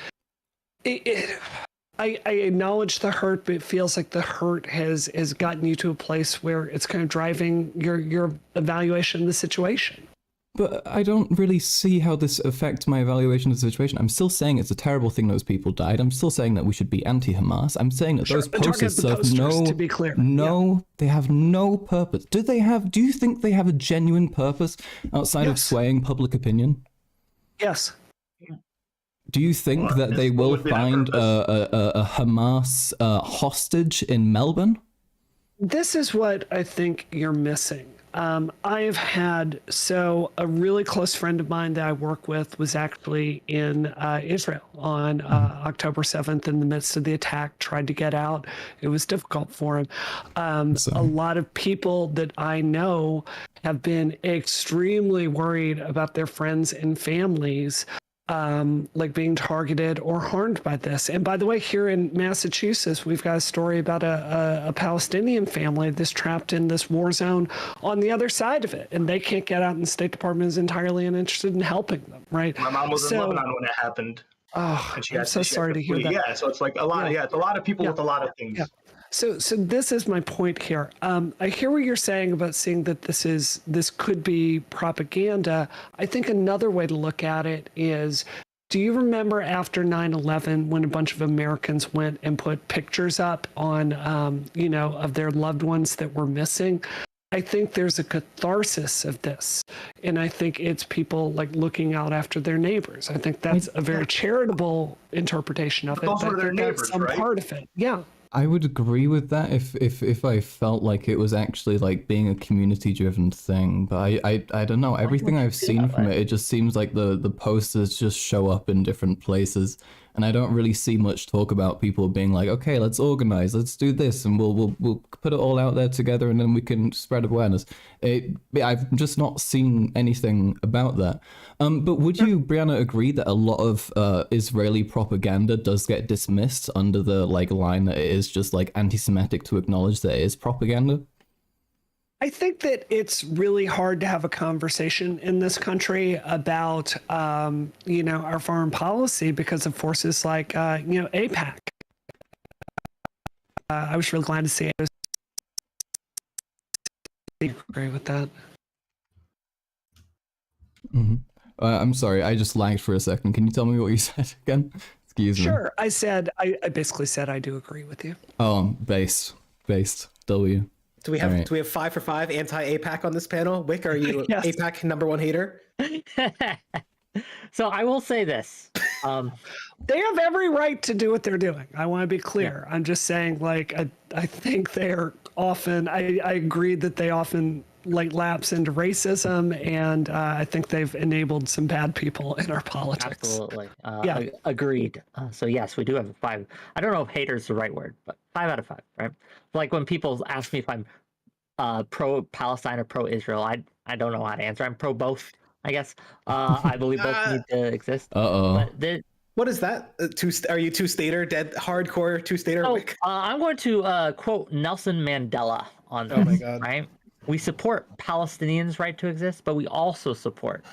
I acknowledge the hurt, but it feels like the hurt has gotten you to a place where it's kind of driving your evaluation of the situation. But I don't really see how this affects my evaluation of the situation. I'm still saying it's a terrible thing those people died. I'm still saying that we should be anti-Hamas. I'm saying that those I'm talking posters about the serve posters, to be clear. they have no purpose. Do you think they have a genuine purpose outside of Yes. swaying public opinion? Yes. Do you think Well, that they what will would be their find purpose? a Hamas hostage in Melbourne? This is what I think you're missing. I have had, a really close friend of mine that I work with was actually in Israel on October 7th in the midst of the attack, tried to get out. It was difficult for him. A lot of people that I know have been extremely worried about their friends and families like being targeted or harmed by this. And by the way, here in Massachusetts, we've got a story about a Palestinian family that's trapped in this war zone on the other side of it, and they can't get out, and the State Department is entirely uninterested in helping them, right? My mom was in Lebanon when it happened. Oh, And I'm so sorry to hear flee. that. Yeah, so it's like a lot. Yeah, it's a lot of people with a lot of things. Yeah. So this is my point here. I hear what you're saying about seeing that this could be propaganda. I think another way to look at it is, do you remember after 9/11 when a bunch of Americans went and put pictures up on, of their loved ones that were missing? I think there's a catharsis of this, and I think it's people like looking out after their neighbors. I think that's a very charitable interpretation of it. Those were I their think that's neighbors, some right? part of it. Yeah. I would agree with that if I felt like it was actually like being a community driven thing, but I don't know. Everything I've seen from it just seems like the posters just show up in different places, and I don't really see much talk about people being like, okay, let's organize, let's do this, and we'll put it all out there together, and then we can spread awareness. I've just not seen anything about that. But would you, Brianna, agree that a lot of Israeli propaganda does get dismissed under the like line that it is just like anti-Semitic to acknowledge that it is propaganda? I think that it's really hard to have a conversation in this country about, our foreign policy because of forces like, AIPAC. I was really glad to see it. I agree with that. Mm-hmm. I'm sorry, I just lagged for a second. Can you tell me what you said again? Excuse me. Sure. I basically said I do agree with you. Oh, based. W. Do we have 5 for 5 anti-APAC on this panel? Wick, are you Yes. APAC #1 hater? So I will say this. They have every right to do what they're doing. I want to be clear. I'm just saying, like, I think they're often, I agree that they often like lapse into racism, and I think they've enabled some bad people in our politics. Absolutely. Yeah. Agreed. So yes, we do have a 5. I don't know if hater is the right word, but 5 out of 5, right? Like when people ask me if I'm pro-Palestine or pro-Israel, I don't know how to answer. I'm pro both, I guess. I believe both need to exist. Uh-oh. But What is that? Are you two-stater, dead hardcore two-stater? So I'm going to quote Nelson Mandela on this. Oh my God. Right? We support Palestinians' right to exist, but we also support.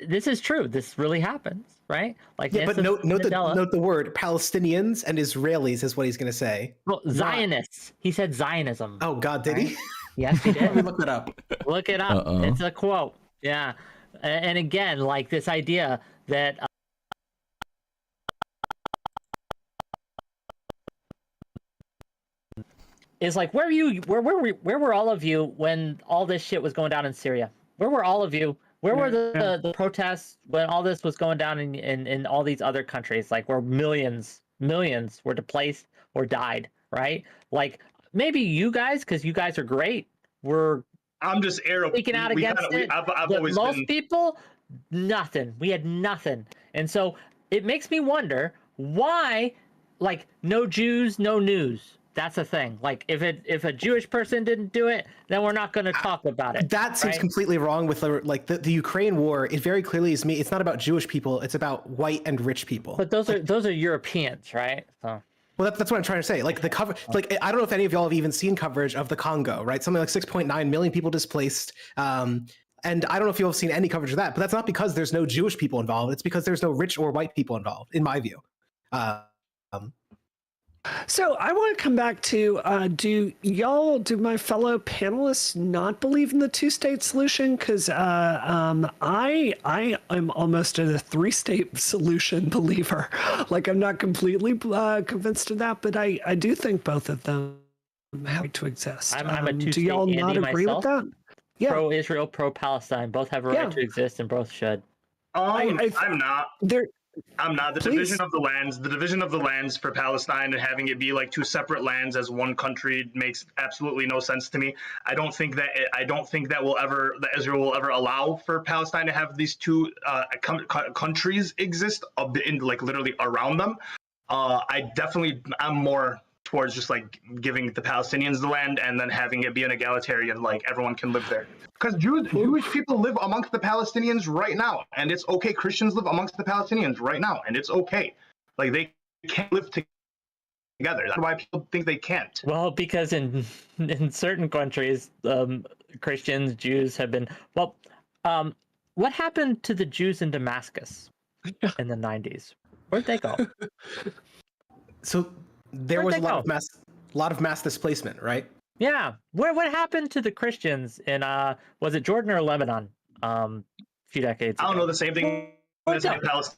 This is true. This really happens, right? Like, Yeah, but Nelson note Mandela. the word Palestinians and Israelis is what he's going to say. Well, Zionists. He said Zionism. Oh God, did he? Yes, he Let me did. look that up. Look it up. Uh-oh. It's a quote. Yeah. And again, like this idea that is like, where were all of you when all this shit was going down in Syria? Where were all of you? Where were the protests when all this was going down in all these other countries, like where millions were displaced or died, right? Like, maybe you guys, because you guys are great, were I'm just speaking out against it. I've But always most been. people, nothing. We had nothing. And so it makes me wonder why, like, no Jews, no news. That's a thing. Like, if a Jewish person didn't do it, then we're not going to talk about it. That seems right? completely wrong with the Ukraine war. It very clearly is me. It's not about Jewish people. It's about white and rich people. But those are Europeans, right? So. Well, that's what I'm trying to say. Like the cover, like I don't know if any of y'all have even seen coverage of the Congo, right? Something like 6.9 million people displaced. And I don't know if you'll have seen any coverage of that, but that's not because there's no Jewish people involved. It's because there's no rich or white people involved, in my view. So I want to come back to do my fellow panelists not believe in the two-state solution? Because I am almost a three-state solution believer. Like, I'm not completely convinced of that, but I do think both of them have to exist. I'm a two-state do y'all not Andy agree myself. with that? Yeah, Pro-Israel, pro-Palestine, both have a right to exist, and both should. I'm not. I'm not. The Please. division of the lands for Palestine and having it be like two separate lands as one country makes absolutely no sense to me. I don't think that Israel will ever allow for Palestine to have these two countries exist in like literally around them. I'm more towards just like giving the Palestinians the land and then having it be an egalitarian, like everyone can live there. Because Jewish people live amongst the Palestinians right now, and it's okay. Christians live amongst the Palestinians right now, and it's okay. Like, they can't live together. That's why people think they can't. Well, because in certain countries, Christians, Jews have been. Well, what happened to the Jews in Damascus in the 90s? Where'd they go? So there Where'd was they a go? lot of mass displacement, right? Yeah. What happened to the Christians in was it Jordan or Lebanon? A few decades ago. I don't know, the same thing as in Palestine.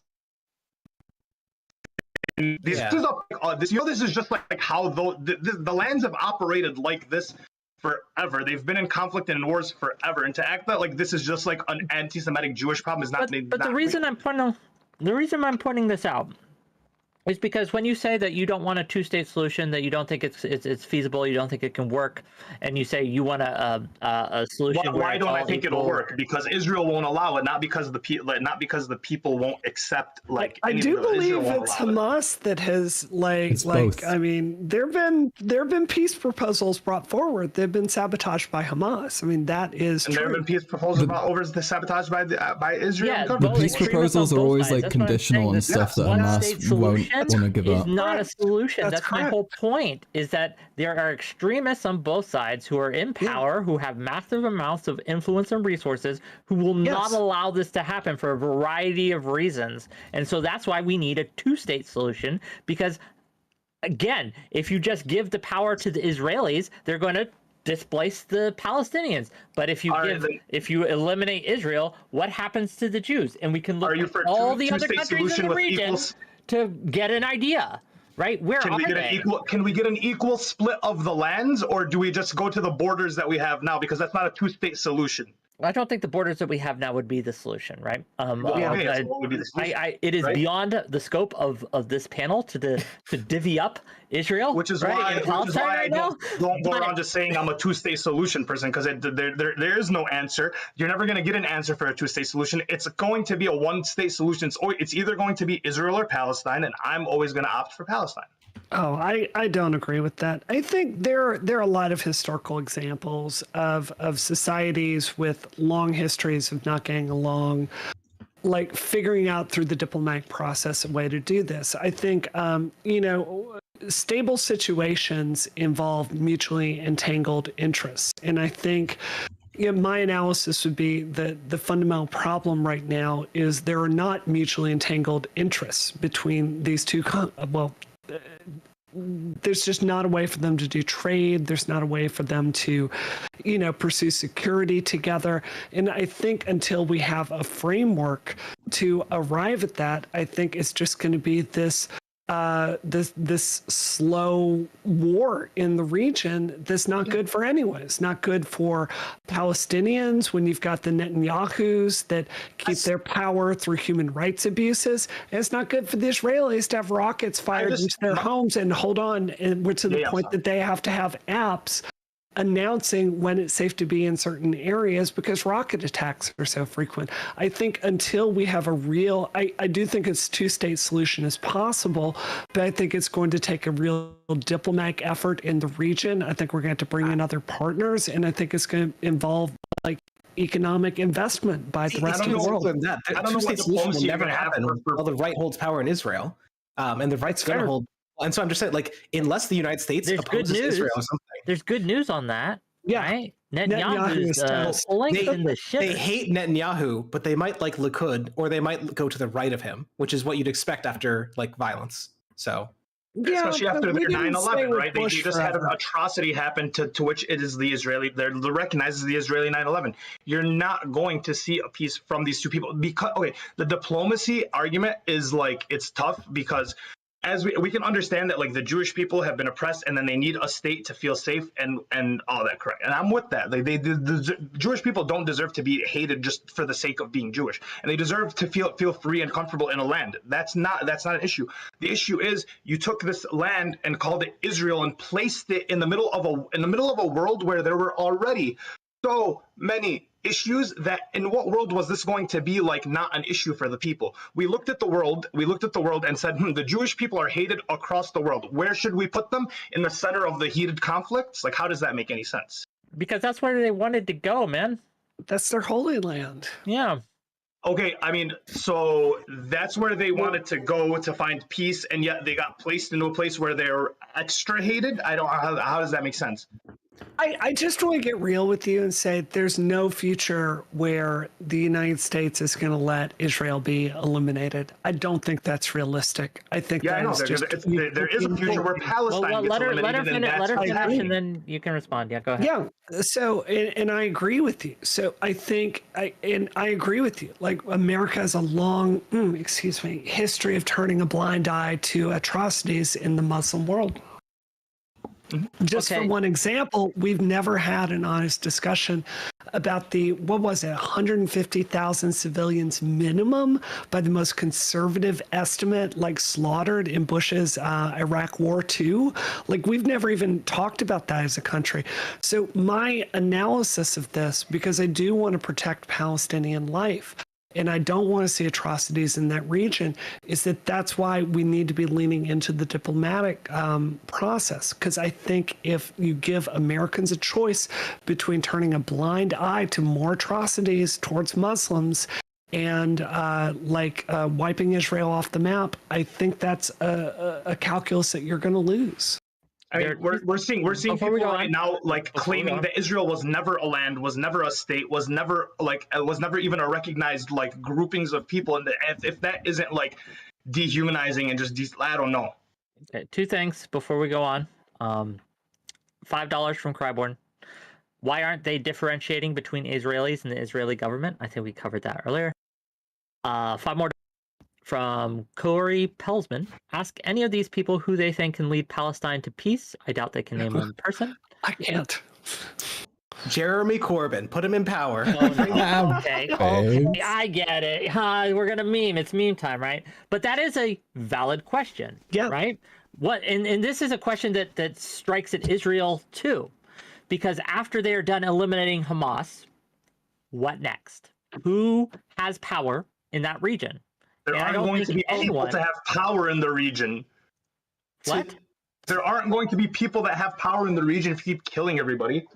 This is just like how the lands have operated like this forever. They've been in conflict and in wars forever, and to act that like this is just like an anti-Semitic Jewish problem is not. But the reason I'm pointing this out is because when you say that you don't want a two-state solution, that you don't think it's feasible, you don't think it can work, and you say you want a solution. Why don't I think it'll work? Because Israel won't allow it, not because the people won't accept like. I do believe it's Hamas that has both. I mean, there have been peace proposals brought forward. They've been sabotaged by Hamas. I mean, that is and true. there have been peace proposals sabotaged by Israel. Yeah, government. The peace proposals are always like conditional and stuff that Hamas won't want to give is up. not a solution. That's my correct. whole point, is that there are extremists on both sides who are in power, who have massive amounts of influence and resources, who will not allow this to happen for a variety of reasons. And so that's why we need a two-state solution, because, again, if you just give the power to the Israelis, they're going to displace the Palestinians. But if you eliminate Israel, what happens to the Jews? And we can look at all the other countries in the region to get an idea, right? Can we get an equal split of the lands, or do we just go to the borders that we have now? Because that's not a two-state solution. I don't think the borders that we have now would be the solution, right? It is right? beyond the scope of this panel to divvy up Israel, which is right? why I don't go around just saying I'm a two-state solution person, because there is no answer. You're never going to get an answer for a two-state solution. It's going to be a one-state solution. It's either going to be Israel or Palestine, and I'm always going to opt for Palestine. Oh, I don't agree with that. I think there are a lot of historical examples of societies with long histories of not getting along, like figuring out through the diplomatic process a way to do this. I think, you know, stable situations involve mutually entangled interests. And I think, you know, my analysis would be that the fundamental problem right now is there are not mutually entangled interests between these two. There's just not a way for them to do trade. There's not a way for them to, you know, pursue security together. And I think until we have a framework to arrive at that, I think it's just going to be this this slow war in the region that's not good for anyone. It's not good for Palestinians when you've got the Netanyahus that keep their power through human rights abuses. And it's not good for the Israelis to have rockets fired into their homes and hold on. And we're to the point that they have to have apps announcing when it's safe to be in certain areas because rocket attacks are so frequent. I think until we have a real, I do think a two-state solution is possible, but I think it's going to take a real diplomatic effort in the region. I think we're going to have to bring in other partners, and I think it's going to involve like economic investment by the rest of the world. I don't know what solution will never happen while the right holds power in Israel, and the right's going to hold. And so I'm just saying, like, unless the United States opposes Israel or something. There's good news on that. Yeah. Right? Netanyahu's pulling in the shit. They hate Netanyahu, but they might like Likud, or they might go to the right of him, which is what you'd expect after like violence. So yeah, especially after their 9/11, right? They just had an atrocity happen to which it is the Israeli. They're recognized as the Israeli 9/11. You're not going to see a peace from these two people because the diplomacy argument is like it's tough because. As we can understand that like the Jewish people have been oppressed and then they need a state to feel safe and all that, correct? And I'm with that. Like the Jewish people don't deserve to be hated just for the sake of being Jewish, and they deserve to feel free and comfortable in a land. That's not an issue. The issue is you took this land and called it Israel and placed it in the middle of a world where there were already so many issues that in what world was this going to be like not an issue for the people? We looked at the world and said, the Jewish people are hated across the world. Where should we put them? In the center of the heated conflicts? Like, how does that make any sense? Because that's where they wanted to go, man. That's their holy land. Yeah. Okay, I mean, so that's where they wanted to go to find peace, and yet they got placed into a place where they're extra hated? I don't how does that make sense? I just want to get real with you and say there's no future where the United States is going to let Israel be eliminated. I don't think that's realistic. I think there is a future where Palestine gets eliminated. Let her finish, and then you can respond. Yeah, go ahead. Yeah. So, and I agree with you. So I think I agree with you. Like America has a long, history of turning a blind eye to atrocities in the Muslim world. Just for one example, we've never had an honest discussion about the, 150,000 civilians minimum by the most conservative estimate, like slaughtered in Bush's Iraq War II. Like we've never even talked about that as a country. So my analysis of this, because I do want to protect Palestinian life, and I don't want to see atrocities in that region, is that's why we need to be leaning into the diplomatic process. Because I think if you give Americans a choice between turning a blind eye to more atrocities towards Muslims and wiping Israel off the map, I think that's a calculus that you're going to lose. I mean, we're seeing people right now like claiming that Israel was never a land, was never a state, was never even a recognized like groupings of people, and if that isn't like dehumanizing and just I don't know. Okay, two things before we go on. $5 from Cryborn. Why aren't they differentiating between Israelis and the Israeli government? I think we covered that earlier. 5 more. From Corey Pelsman, ask any of these people who they think can lead Palestine to peace. I doubt they can name one person. I can't. Jeremy Corbyn, put him in power. Oh, no. Okay, I get it. We're gonna meme. It's meme time, right? But that is a valid question. Yeah. Right. What? And this is a question that strikes at Israel too, because after they are done eliminating Hamas, what next? Who has power in that region? There aren't going to be people to have power in the region. What? There aren't going to be people that have power in the region if you keep killing everybody.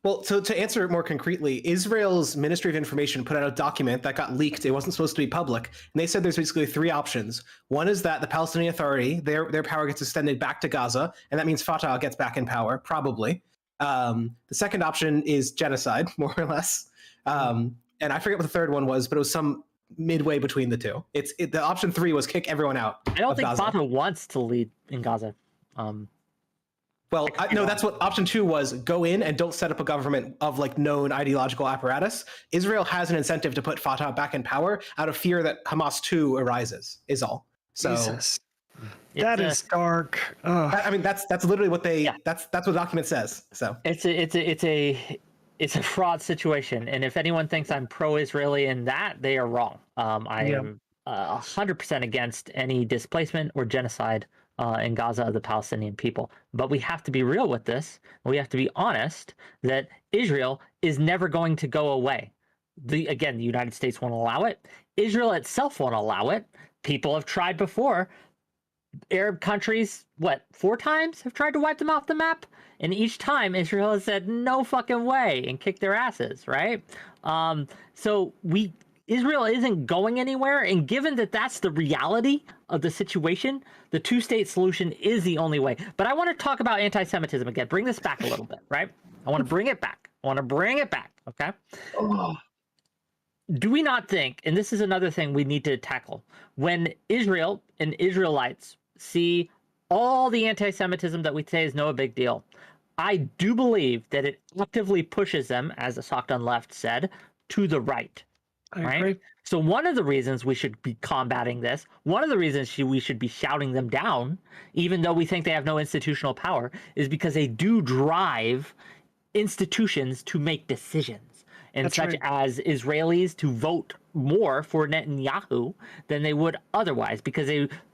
Well, so to answer it more concretely, Israel's Ministry of Information put out a document that got leaked. It wasn't supposed to be public. And they said there's basically three options. One is that the Palestinian Authority, their power gets extended back to Gaza, and that means Fatah gets back in power, probably. The second option is genocide, more or less. And I forget what the third one was, but it was some midway between the two. The option 3 was kick everyone out. I don't think Gaza. Fatah wants to lead in Gaza. Well, no, that's what option 2 was. Go in and don't set up a government of like known ideological apparatus. Israel has an incentive to put Fatah back in power out of fear that Hamas 2 arises, is all. So Jesus. That is dark. I mean, that's literally what that's what the document says. So it's a fraud situation, and if anyone thinks I'm pro-Israeli in that, they are wrong. I am 100% against any displacement or genocide in Gaza of the Palestinian people. But we have to be real with this. We have to be honest that Israel is never going to go away. The United States won't allow it. Israel itself won't allow it. People have tried before. Arab countries, 4 times have tried to wipe them off the map? And each time Israel has said, no fucking way, and kicked their asses, right? Israel isn't going anywhere, and given that that's the reality of the situation, the two-state solution is the only way. But I want to talk about anti-Semitism again. Bring this back a little bit, right? I want to bring it back. Okay? Do we not think, and this is another thing we need to tackle, when Israel and Israelites see all the anti-Semitism that we say is no big deal, I do believe that it actively pushes them, as the Sockdon Left said, to the right. I agree. So one of the reasons we should be combating this, one of the reasons we should be shouting them down, even though we think they have no institutional power, is because they do drive institutions to make decisions. And such as Israelis to vote more for Netanyahu than they would otherwise, because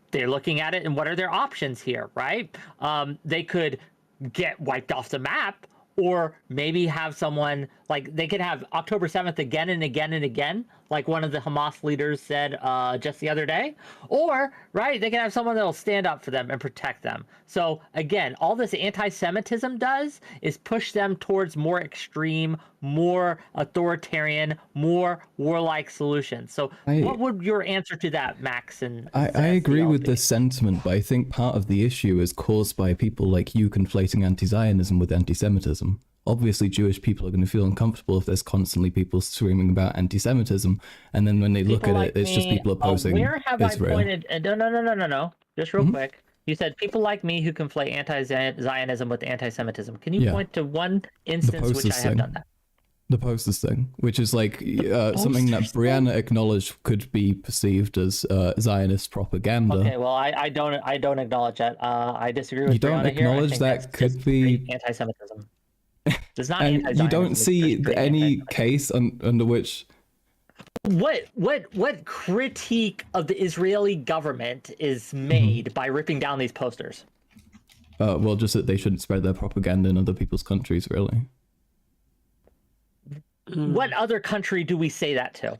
they're looking at it and what are their options here, right? They could get wiped off the map, or maybe have someone like they could have October 7th again and again and again, like one of the Hamas leaders said just the other day, or they can have someone that will stand up for them and protect them. So again, all this anti-Semitism does is push them towards more extreme, more authoritarian, more warlike solutions. So what would your answer to that, Max? And I agree with this sentiment, but I think part of the issue is caused by people like you conflating anti-Zionism with anti-Semitism. Obviously, Jewish people are going to feel uncomfortable if there's constantly people screaming about anti-Semitism, and then when they look at it, it's just people opposing Israel. Where have I pointed? No. Just real quick. You said people like me who conflate anti-Zionism with anti-Semitism. Can you point to one instance which I have done that? The posters thing, which is like something that Brianna acknowledged could be perceived as Zionist propaganda. Okay, well, I don't acknowledge that. I disagree with you don't Brianna acknowledge here. that could be anti-Semitism. It's not and anti-Zionism. You don't see any case under which. What critique of the Israeli government is made by ripping down these posters? Well, just that they shouldn't spread their propaganda in other people's countries, really. What other country do we say that to?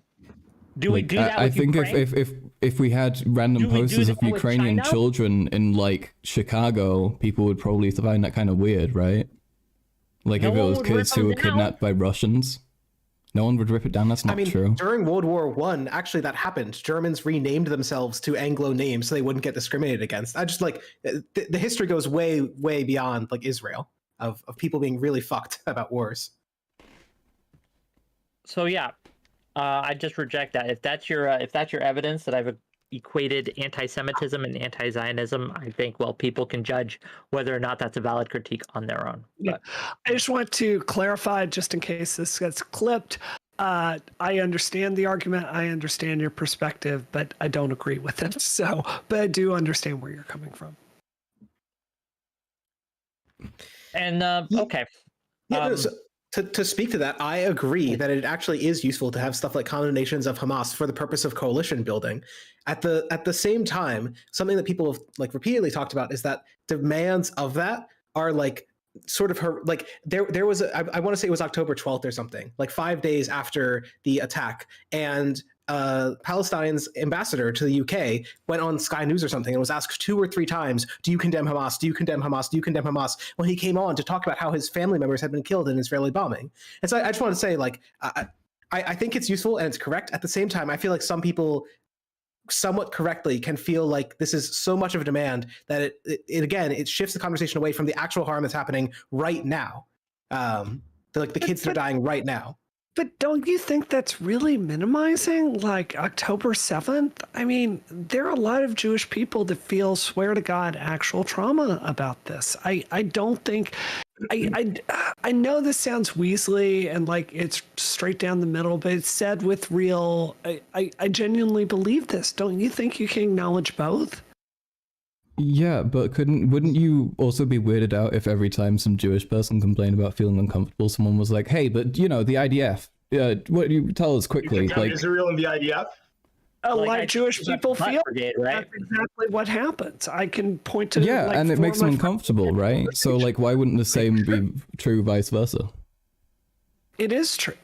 Do we do that with I think Ukraine? if we had random posters of Ukrainian children in like Chicago, people would probably find that kind of weird, right? Like if it was kids who were kidnapped by Russians. No one would rip it down. That's not true. During World War I, actually that happened. Germans renamed themselves to Anglo names so they wouldn't get discriminated against. I just like the history goes way, way beyond like Israel of people being really fucked about wars. So yeah, I just reject that. If that's your evidence that I've equated anti-Semitism and anti-Zionism, I think people can judge whether or not that's a valid critique on their own. Yeah. I just want to clarify, just in case this gets clipped. I understand the argument. I understand your perspective, but I don't agree with it. So, but I do understand where you're coming from. And okay. To speak to that, I agree that it actually is useful to have stuff like condemnations of Hamas for the purpose of coalition building. At the same time, something that people have like repeatedly talked about is that demands of that are like sort of her like there was I want to say it was October 12th or something, like 5 days after the attack, and Palestine's ambassador to the UK went on Sky News or something and was asked 2 or 3 times, do you condemn Hamas? Do you condemn Hamas? Do you condemn Hamas? When he came on to talk about how his family members had been killed in Israeli bombing. And so I just want to say, like, I think it's useful and it's correct. At the same time, I feel like some people somewhat correctly can feel like this is so much of a demand that it shifts the conversation away from the actual harm that's happening right now. The kids that are dying right now. But don't you think that's really minimizing, like, October 7th? I mean, there are a lot of Jewish people that feel, swear to God, actual trauma about this. I don't think... I know this sounds Weasley and like it's straight down the middle, but it's said with real... I genuinely believe this. Don't you think you can acknowledge both? Yeah, but wouldn't you also be weirded out if every time some Jewish person complained about feeling uncomfortable, someone was like, "Hey, but you know the IDF. What do you tell us quickly?" Like Israel and the IDF. A lot of Jewish people feel brigade, right? That's exactly what happens. I can point to and it makes them uncomfortable, right? So like, why wouldn't the same be true vice versa? It is true.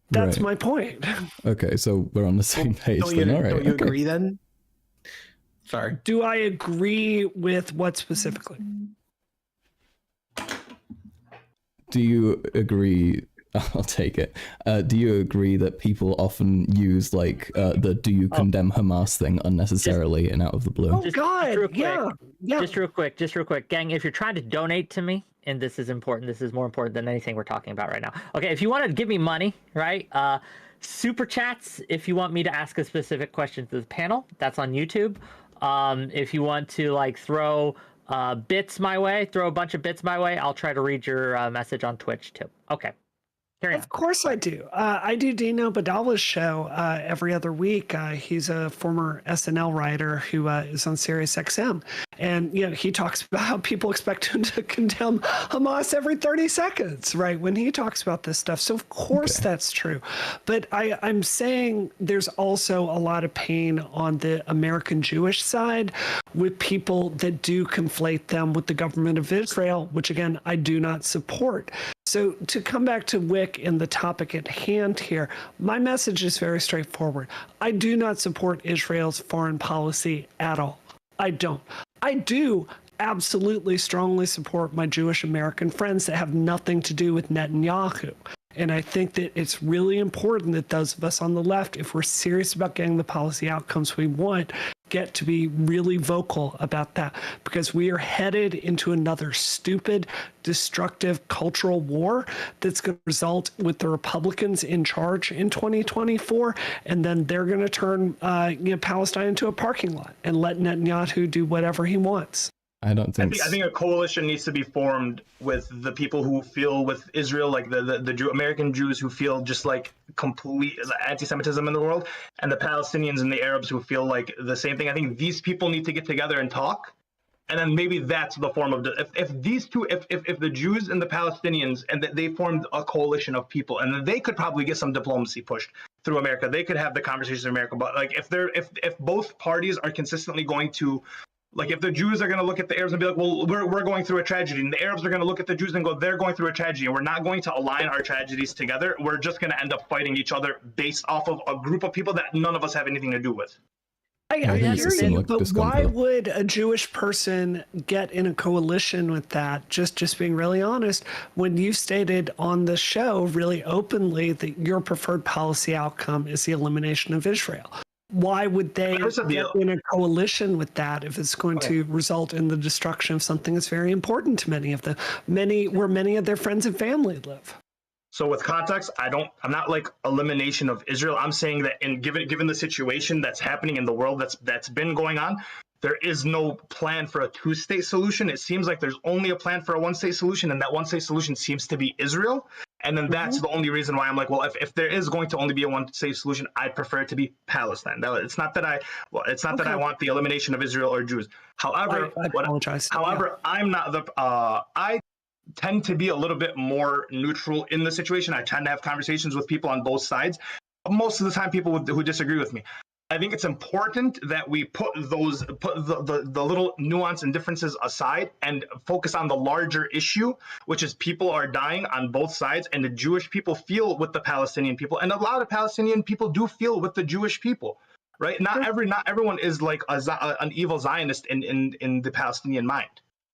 That's my point. Okay, so we're on the same page then. All right, don't you agree then? Sorry. Do I agree with what specifically? Do you agree? I'll take it. Do you agree that people often use like the "Do you condemn Hamas" thing unnecessarily and out of the blue? Oh God! Yeah. Just real quick, gang. If you're trying to donate to me, and this is important, this is more important than anything we're talking about right now. Okay, if you want to give me money, right? Super chats. If you want me to ask a specific question to the panel, that's on YouTube. If you want to like throw bits my way, throw a bunch of bits my way, I'll try to read your message on Twitch too. Okay. Of course I do. I do Dino Badala's show every other week. He's a former SNL writer who is on Sirius XM. And, you know, he talks about how people expect him to condemn Hamas every 30 seconds, right? When he talks about this stuff. So, of course, that's true. But I'm saying there's also a lot of pain on the American Jewish side with people that do conflate them with the government of Israel, which, again, I do not support. So to come back to Wick and the topic at hand here, my message is very straightforward. I do not support Israel's foreign policy at all. I don't. I do absolutely strongly support my Jewish American friends that have nothing to do with Netanyahu. And I think that it's really important that those of us on the left, if we're serious about getting the policy outcomes we want, get to be really vocal about that, because we are headed into another stupid, destructive cultural war that's going to result with the Republicans in charge in 2024, and then they're going to turn Palestine into a parking lot and let Netanyahu do whatever he wants. I don't think. I think a coalition needs to be formed with the people who feel with Israel, like the American Jews who feel just like complete anti-Semitism in the world, and the Palestinians and the Arabs who feel like the same thing. I think these people need to get together and talk, and then maybe that's the form of if the Jews and the Palestinians and they formed a coalition of people, and then they could probably get some diplomacy pushed through America. They could have the conversations in America, but like if both parties are consistently going to. Like if the Jews are going to look at the Arabs and be like, well, we're going through a tragedy, and the Arabs are going to look at the Jews and go, they're going through a tragedy, and we're not going to align our tragedies together. We're just going to end up fighting each other based off of a group of people that none of us have anything to do with. I hear you, but why would a Jewish person get in a coalition with that? Just being really honest, when you stated on the show really openly that your preferred policy outcome is the elimination of Israel. Why would they get in a coalition with that if it's going to result in the destruction of something that's very important to many of them, where many of their friends and family live? So with context, I'm not like elimination of Israel. I'm saying that given the situation that's happening in the world that's been going on, there is no plan for a two-state solution. It seems like there's only a plan for a one-state solution, and that one-state solution seems to be Israel. And then that's the only reason why I'm like, well, if there is going to only be a one-state solution, I'd prefer it to be Palestine. It's not that I want the elimination of Israel or Jews. However, I apologize. However, I'm not I tend to be a little bit more neutral in the situation. I tend to have conversations with people on both sides. Most of the time, people who disagree with me. I think it's important that we put the little nuance and differences aside and focus on the larger issue, which is people are dying on both sides, and the Jewish people feel with the Palestinian people, and a lot of Palestinian people do feel with the Jewish people, right? Not everyone is like an evil Zionist in the Palestinian mind,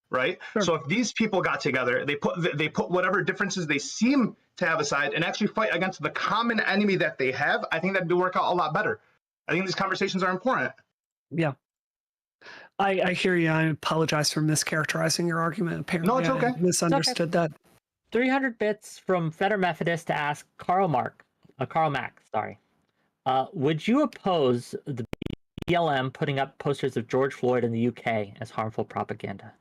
right? Sure. So if these people got together, they put whatever differences they seem to have aside and actually fight against the common enemy that they have, I think that'd work out a lot better. I think these conversations are important. Yeah. I hear you. I apologize for mischaracterizing your argument. Apparently, No, it's okay. I misunderstood that. 300 bits from Feder Methodist to ask Karl Max, would you oppose the BLM putting up posters of George Floyd in the UK as harmful propaganda?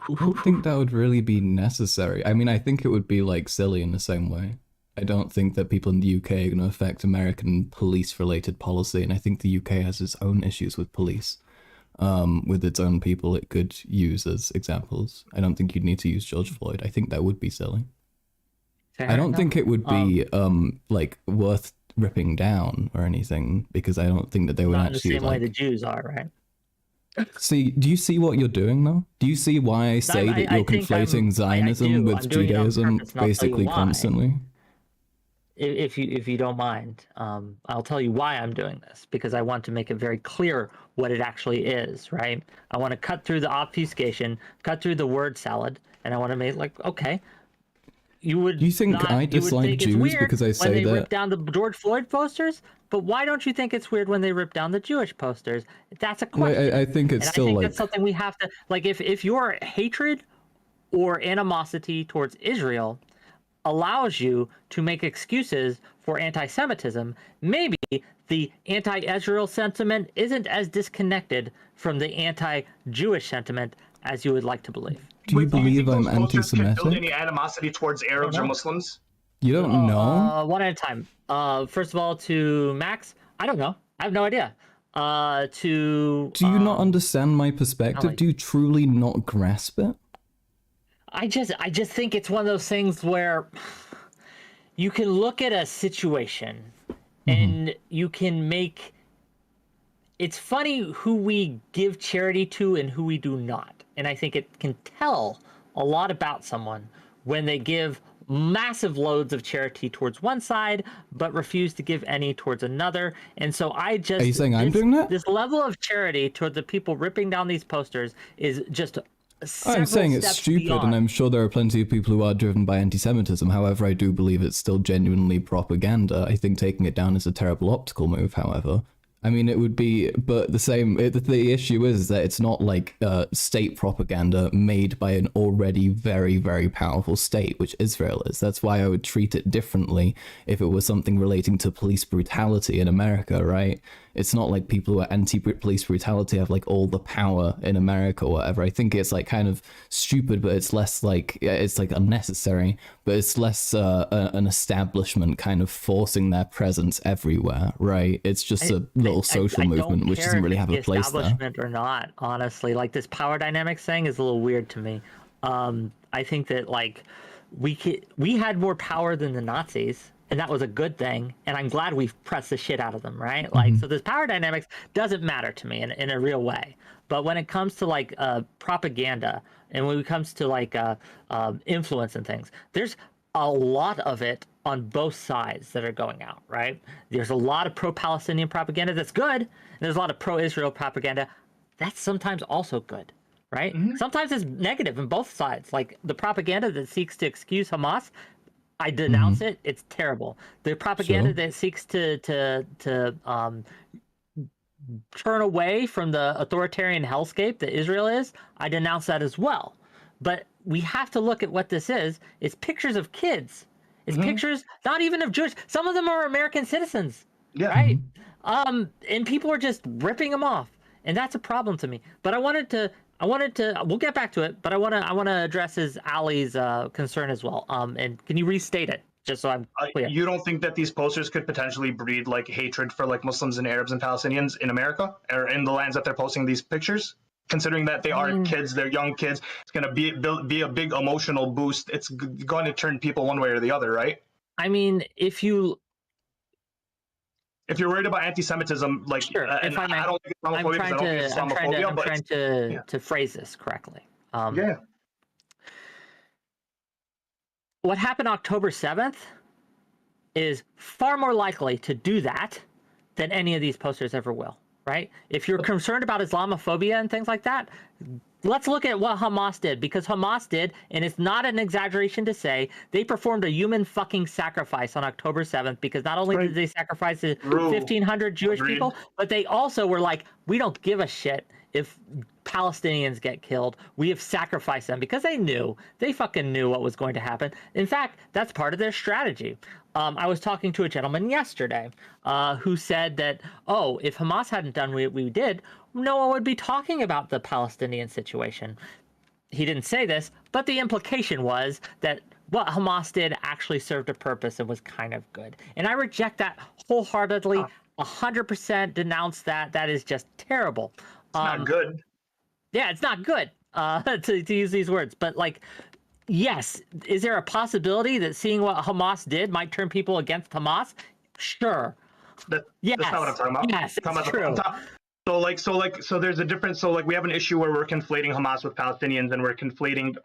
I don't think that would really be necessary. I mean, I think it would be like silly in the same way. I don't think that people in the UK are going to affect American police-related policy, and I think the UK has its own issues with police, with its own people it could use as examples. I don't think you'd need to use George Floyd. I think that would be silly. I don't think it would be like worth ripping down or anything, because I don't think that they would Not actually in the same way the Jews are, right? See, do you see what you're doing though? Do you see why I say that you're conflating Zionism with Judaism basically constantly? If you don't mind, I'll tell you why I'm doing this, because I want to make it very clear what it actually is, right? I want to cut through the obfuscation, cut through the word salad, and I want to make like, okay, do you think I dislike Jews because I say when they that? rip down the George Floyd posters? But why don't you think it's weird when they rip down the Jewish posters? That's a question. I think it's still like that's something we have to like. If your hatred or animosity towards Israel allows you to make excuses for anti-Semitism, maybe the anti-Israel sentiment isn't as disconnected from the anti-Jewish sentiment as you would like to believe. Do you believe I'm anti-Semitic? Build any animosity towards Arabs or Muslims? You don't know? One at a time. First of all, to Max, I don't know. I have no idea. Do you not understand my perspective? Do you truly not grasp it? I just think it's one of those things where you can look at a situation and you can make. It's funny who we give charity to and who we do not. And I think it can tell a lot about someone when they give massive loads of charity towards one side, but refuse to give any towards another. And so I just... Are you saying I'm doing that? This level of charity toward the people ripping down these posters is just... I'm saying it's stupid, beyond. and I'm sure there are plenty of people who are driven by anti-Semitism. However, I do believe it's still genuinely propaganda. I think taking it down is a terrible optical move, however. I mean, it would be, but the issue is that it's not like state propaganda made by an already very, very powerful state, which Israel is. That's why I would treat it differently if it was something relating to police brutality in America, right? It's not like people who are anti-police brutality have like all the power in America or whatever. I think it's like kind of stupid, but it's less like, it's like unnecessary, but it's less an establishment kind of forcing their presence everywhere, right? It's just a little social movement which doesn't really have a place there. Establishment or not, honestly, like this power dynamics thing is a little weird to me. I think that like we had more power than the Nazis, and that was a good thing, and I'm glad we've pressed the shit out of them, right? Like, so this power dynamics doesn't matter to me in a real way. But when it comes to like propaganda, and when it comes to like influence and things, there's a lot of it on both sides that are going out, right? There's a lot of pro-Palestinian propaganda that's good, and there's a lot of pro-Israel propaganda that's sometimes also good, right? Sometimes it's negative on both sides. Like the propaganda that seeks to excuse Hamas, I denounce it. It's terrible. The propaganda that seeks to turn away from the authoritarian hellscape that Israel is, I denounce that as well. But we have to look at what this is. It's pictures of kids. It's pictures, not even of Jewish. Some of them are American citizens, right? And people are just ripping them off, and that's a problem to me. But I wanted to. We'll get back to it, but I want to address Ali's concern as well. And can you restate it just so I'm clear? You don't think that these posters could potentially breed like hatred for like Muslims and Arabs and Palestinians in America or in the lands that they're posting these pictures? Considering that they are kids, they're young kids, it's going to be a big emotional boost. It's going to turn people one way or the other, right? I mean, if you If you're worried about anti-Semitism, like, Sure, and if I may, I don't think it's I'm Islamophobia because I don't think it's Islamophobia, I'm but trying yeah. to phrase this correctly. Yeah. What happened October 7th is far more likely to do that than any of these posters ever will, right? If you're concerned about Islamophobia and things like that, let's look at what Hamas did, because Hamas did, and it's not an exaggeration to say, they performed a human fucking sacrifice on October 7th, because not only did they sacrifice 1,500 Jewish people, but they also were like, we don't give a shit if Palestinians get killed. We have sacrificed them, because they fucking knew what was going to happen. In fact, that's part of their strategy. I was talking to a gentleman yesterday who said that, oh, if Hamas hadn't done what we did, no one would be talking about the Palestinian situation. He didn't say this, but the implication was that what Hamas did actually served a purpose and was kind of good. And I reject that wholeheartedly, 100% denounce that. That is just terrible. It's not good. Yeah, it's not good to use these words. But, like, yes, is there a possibility that seeing what Hamas did might turn people against Hamas? Sure. That's not what I'm talking about. Yes, it's true. So there's a difference. So, like, we have an issue where we're conflating Hamas with Palestinians, and we're conflating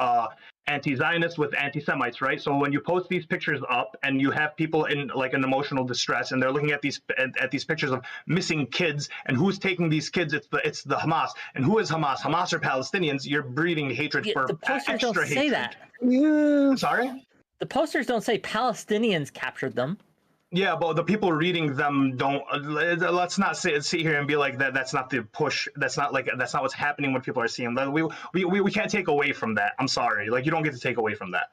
anti-Zionists with anti-Semites, right? So when you post these pictures up and you have people in like an emotional distress, and they're looking at these pictures of missing kids, and who's taking these kids? It's the Hamas. And who is Hamas? Hamas or Palestinians? You're breeding hatred for the posters extra don't say hatred. that. Yeah. Sorry? The posters don't say Palestinians captured them. Yeah, but the people reading them don't. Let's not sit here and be like that. That's not the push. That's not what's happening when people are seeing. We can't take away from that. I'm sorry. Like, you don't get to take away from that.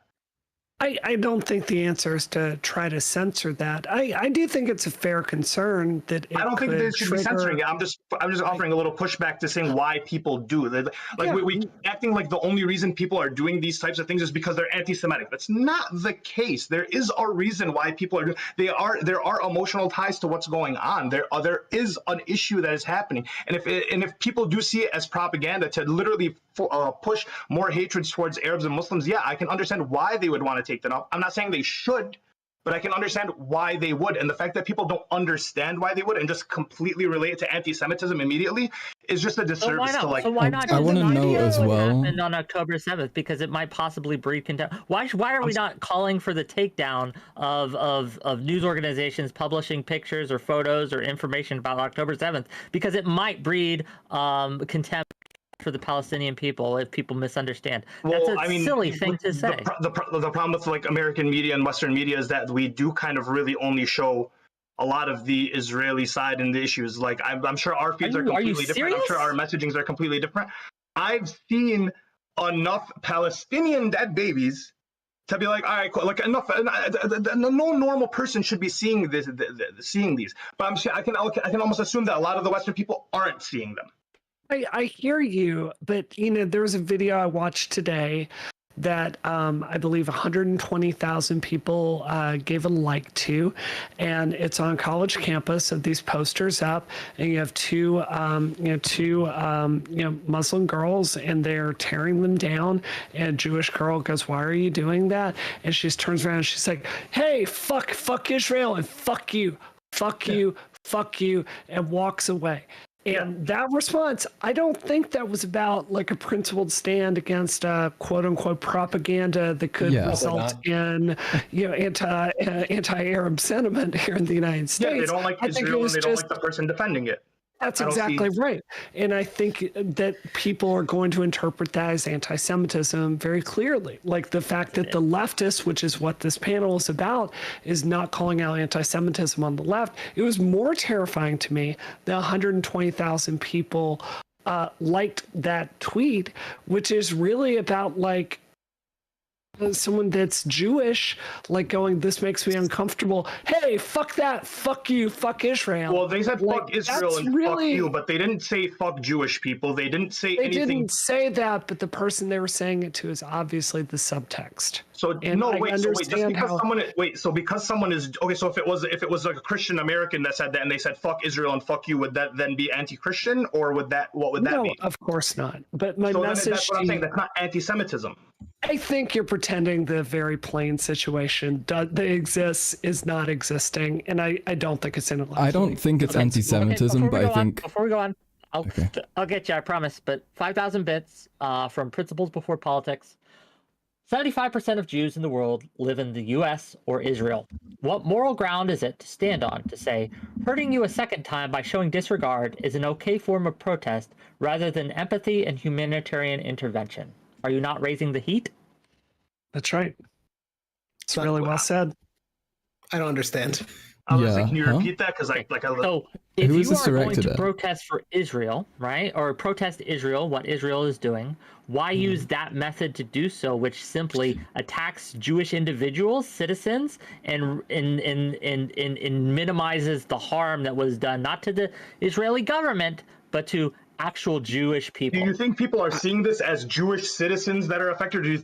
I don't think the answer is to try to censor that. I do think it's a fair concern that it I don't think they should be censoring it. I'm just offering a little pushback to saying why people do. We acting like the only reason people are doing these types of things is because they're anti-Semitic. That's not the case. There is a reason why people are doing. There are emotional ties to what's going on. There is an issue that is happening, and if people do see it as propaganda to literally push more hatred towards Arabs and Muslims, yeah, I can understand why they would want to take that up. I'm not saying they should, but I can understand why they would. And the fact that people don't understand why they would and just completely relate it to anti-Semitism immediately is just a disservice to, like. So why not? I want to know as well. Happened on October 7th, because it might possibly breed contempt. Why are we not calling for the takedown of news organizations publishing pictures or photos or information about October 7th? Because it might breed contempt for the Palestinian people if people misunderstand. That's a silly thing to say. The problem with, like, American media and Western media is that we do kind of really only show a lot of the Israeli side in the issues. Like, I'm sure our feeds are completely different. I'm sure our messagings are completely different. I've seen enough Palestinian dead babies to be like, all right, cool. Like, enough. No normal person should be seeing these. But I can almost assume that a lot of the Western people aren't seeing them. I hear you, but there was a video I watched today that I believe 120,000 people gave a like to, and it's on college campus of these posters up, and you have two Muslim girls, and they're tearing them down, and a Jewish girl goes, "Why are you doing that?" And she turns around and she's like, "Hey, fuck Israel, and fuck you, and walks away. And that response, I don't think that was about like a principled stand against quote unquote propaganda that could result in anti-Arab sentiment here in the United States. Yeah, they don't like Israel, and they don't like the person defending it. That's exactly right. And I think that people are going to interpret that as anti-Semitism very clearly. Like the fact that the leftists, which is what this panel is about, is not calling out anti-Semitism on the left. It was more terrifying to me that 120,000 people liked that tweet, which is really about like someone that's Jewish, like going, "This makes me uncomfortable. Hey, fuck that. Fuck you. Fuck Israel." Well, they said fuck Israel and fuck you, but they didn't say fuck Jewish people. They didn't say anything. They didn't say that, but the person they were saying it to is obviously the subtext. So because someone is okay. So if it was like a Christian American that said that and they said fuck Israel and fuck you, would that then be anti-Christian, or what would that mean? No, of course not. But my message. That's what I'm saying. That's not anti-Semitism. I think you're pretending the very plain situation that exists is not existing, and I don't think it's intellectually. I don't think it's anti-Semitism, but I think before we go on, Okay. I'll get you, I promise. But 5,000 bits from Principles Before Politics. 75% of Jews in the world live in the U.S. or Israel. What moral ground is it to stand on to say hurting you a second time by showing disregard is an okay form of protest rather than empathy and humanitarian intervention? Are you not raising the heat? That's right. It's really well said. I don't understand. I was like, can you repeat that? Because So if Who is you this are going directed to at? protest for Israel, right, or protest Israel, what Israel is doing, why use that method to do so, which simply attacks Jewish individuals, citizens, and minimizes the harm that was done not to the Israeli government, but to actual Jewish people? do you think people are seeing this as Jewish citizens that are affected, or do you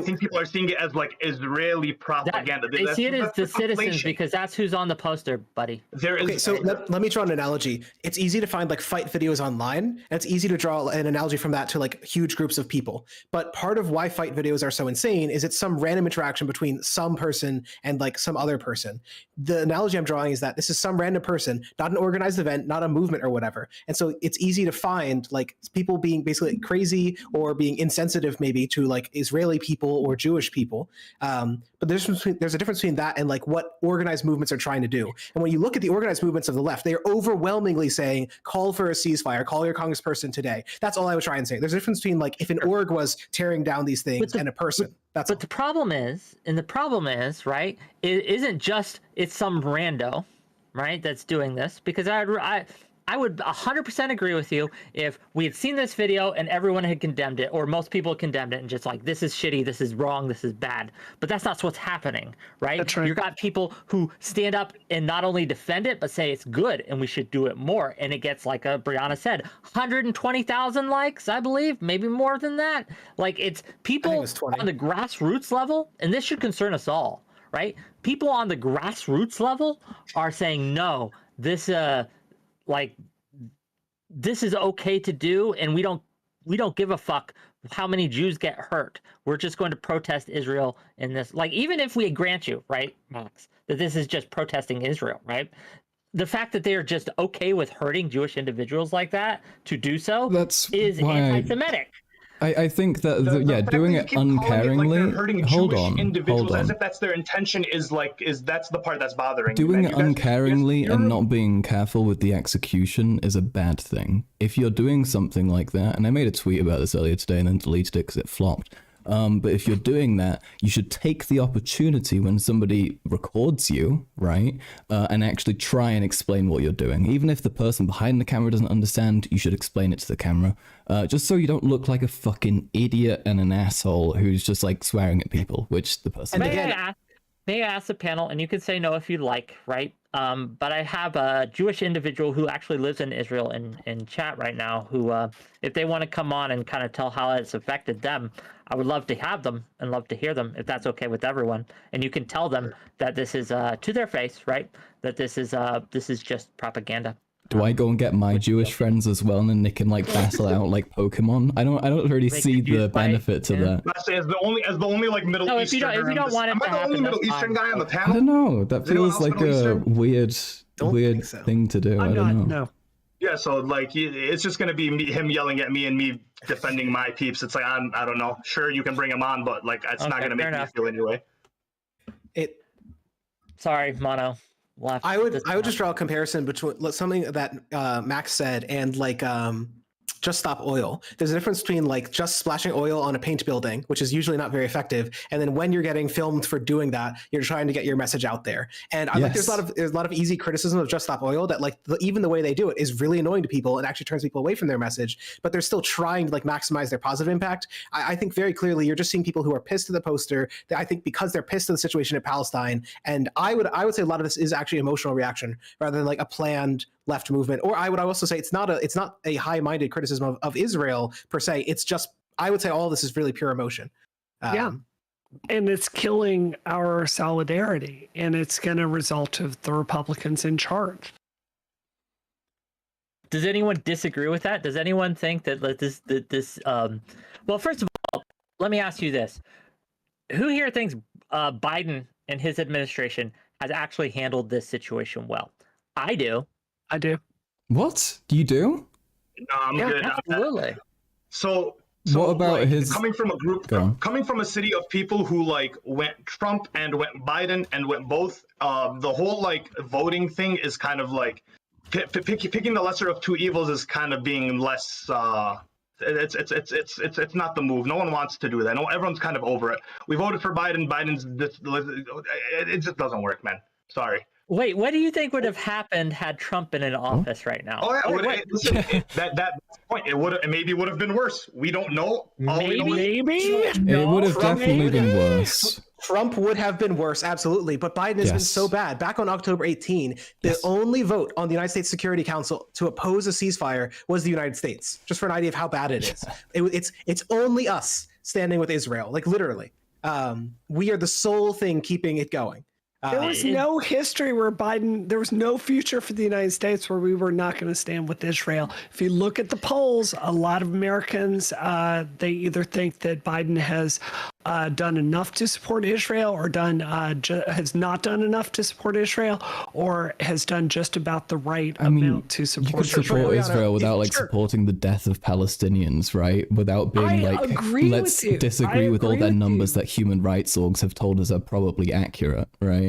think people are seeing it as like Israeli propaganda? They see it as the citizens conflation. because that's who's on the poster, buddy. There is Okay, so let me draw an analogy. It's easy to find like fight videos online, and it's easy to draw an analogy from that to like huge groups of people. But part of why fight videos are so insane is it's some random interaction between some person and like some other person. The analogy I'm drawing is that this is some random person, not an organized event, not a movement or whatever. And so it's easy to find like people being basically crazy or being insensitive maybe to like Israeli people or Jewish people. But there's a difference between that and like what organized movements are trying to do. And when you look at the organized movements of the left, they are overwhelmingly saying, call for a ceasefire, call your congressperson today. That's all I would try and say. There's a difference between like if an org was tearing down these things and a person. That's But the problem is, right, it isn't just it's some rando, right, that's doing this, because I would 100% agree with you if we had seen this video and everyone had condemned it, or most people condemned it and just like, this is shitty, this is wrong, this is bad. But that's not what's happening, right? That's right. You've got people who stand up and not only defend it, but say it's good and we should do it more. And it gets, like Brianna said, 120,000 likes, I believe, maybe more than that. Like, it's people on the grassroots level, and this should concern us all, right? People on the grassroots level are saying, no, this is okay to do, and we don't give a fuck how many Jews get hurt. We're just going to protest Israel in this. Like, even if we grant you, right, Max, that this is just protesting Israel, right? The fact that they are just okay with hurting Jewish individuals like that to do so is anti-Semitic. I think that doing it uncaringly. Hold on. As if that's their intention that's the part that's bothering. Doing it uncaringly and not being careful with the execution is a bad thing. If you're doing something like that, and I made a tweet about this earlier today and then deleted it because it flopped. But if you're doing that, you should take the opportunity when somebody records you, right, and actually try and explain what you're doing. Even if the person behind the camera doesn't understand, you should explain it to the camera, just so you don't look like a fucking idiot and an asshole who's just like swearing at people, which the person did. May I ask the panel, and you can say no if you'd like, right? But I have a Jewish individual who actually lives in Israel in chat right now, who, if they want to come on and kind of tell how it's affected them, I would love to have them and love to hear them, if that's okay with everyone. And you can tell them that this is to their face, right? That this is just propaganda. Do I go and get my Jewish friends as well, and then they can like battle out like Pokemon? I don't really see the benefit to that. As the only like Middle Eastern. If you don't want it to happen, am I the only Middle Eastern guy on the panel? I don't know. That feels like a weird thing to do. I don't know. No. Yeah, so like it's just gonna be him yelling at me and me defending my peeps. It's like I don't know. Sure, you can bring him on, but like it's not gonna make me feel anyway. Sorry, Mono. I would just draw a comparison between something that Max said and like Just Stop Oil. There's a difference between like just splashing oil on a paint building, which is usually not very effective, and then when you're getting filmed for doing that, you're trying to get your message out there. And I like there's a lot of easy criticism of Just Stop Oil that like even the way they do it is really annoying to people and actually turns people away from their message, but they're still trying to like maximize their positive impact. I think very clearly you're just seeing people who are pissed at the poster. I think because they're pissed at the situation in Palestine, and I would say a lot of this is actually emotional reaction rather than like a planned left movement. Or I would also say it's not a high-minded criticism of Israel per se. It's just, I would say all of this is really pure emotion. And it's killing our solidarity, and it's going to result of the Republicans in charge. Does anyone disagree with that? Does anyone think that this well, first of all, let me ask you this: who here thinks Biden and his administration has actually handled this situation well? I do. I do. What? You do? No, I'm Yeah, good. Absolutely. So What about like, his- coming from a group, Go on. coming from a city of people who like went Trump and went Biden and went both, the whole like voting thing is kind of like picking the lesser of two evils is kind of being less. It's not the move. No one wants to do that. No, everyone's kind of over it. We voted for Biden. It just doesn't work, man. Sorry. Wait, what do you think would have happened had Trump been in office right now? Oh yeah, Wait, listen, that point, maybe would have been worse. We don't know. All we know is- Maybe. It would have Trump definitely been worse. Trump would have been worse, absolutely. But Biden has been Yes. so bad. Back on October 18, the Yes. only vote on the United States Security Council to oppose a ceasefire was the United States. Just for an idea of how bad it is. It's only us standing with Israel, like literally. We are the sole thing keeping it going. There was no history where there was no future for the United States where we were not going to stand with Israel. If you look at the polls, a lot of Americans, they either think that Biden has done enough to support Israel or has not done enough to support Israel or has done just about the right amount to You support could support Israel. Israel without like Sure. supporting the death of Palestinians, right? Without being I like, agree let's with you. disagree I with all agree their with numbers you. that human rights orgs have told us are probably accurate, right?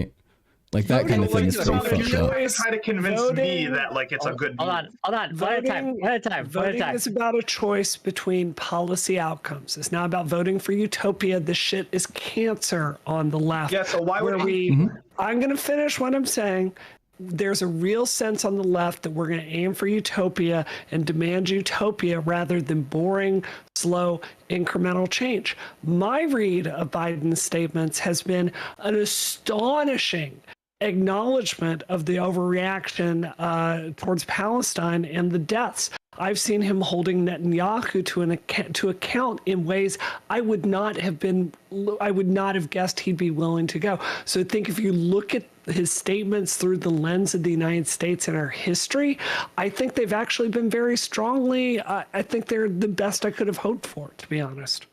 Like that kind of thing is pretty If fucked you're up. trying to try to convince me Voting- that like it's a good Hold on, one at a time. One at a time. Voting is about a choice between policy outcomes. It's not about voting for utopia. This shit is cancer on the left. Yeah, so why would where we? Mm-hmm. I'm going to finish what I'm saying. There's a real sense on the left that we're going to aim for utopia and demand utopia rather than boring, slow, incremental change. My read of Biden's statements has been an astonishing acknowledgement of the overreaction towards Palestine and the deaths. I've seen him holding Netanyahu to account in ways I would not have guessed he'd be willing to go. So I think if you look at his statements through the lens of the United States and our history, I think they've actually been very strongly. I think they're the best I could have hoped for, to be honest.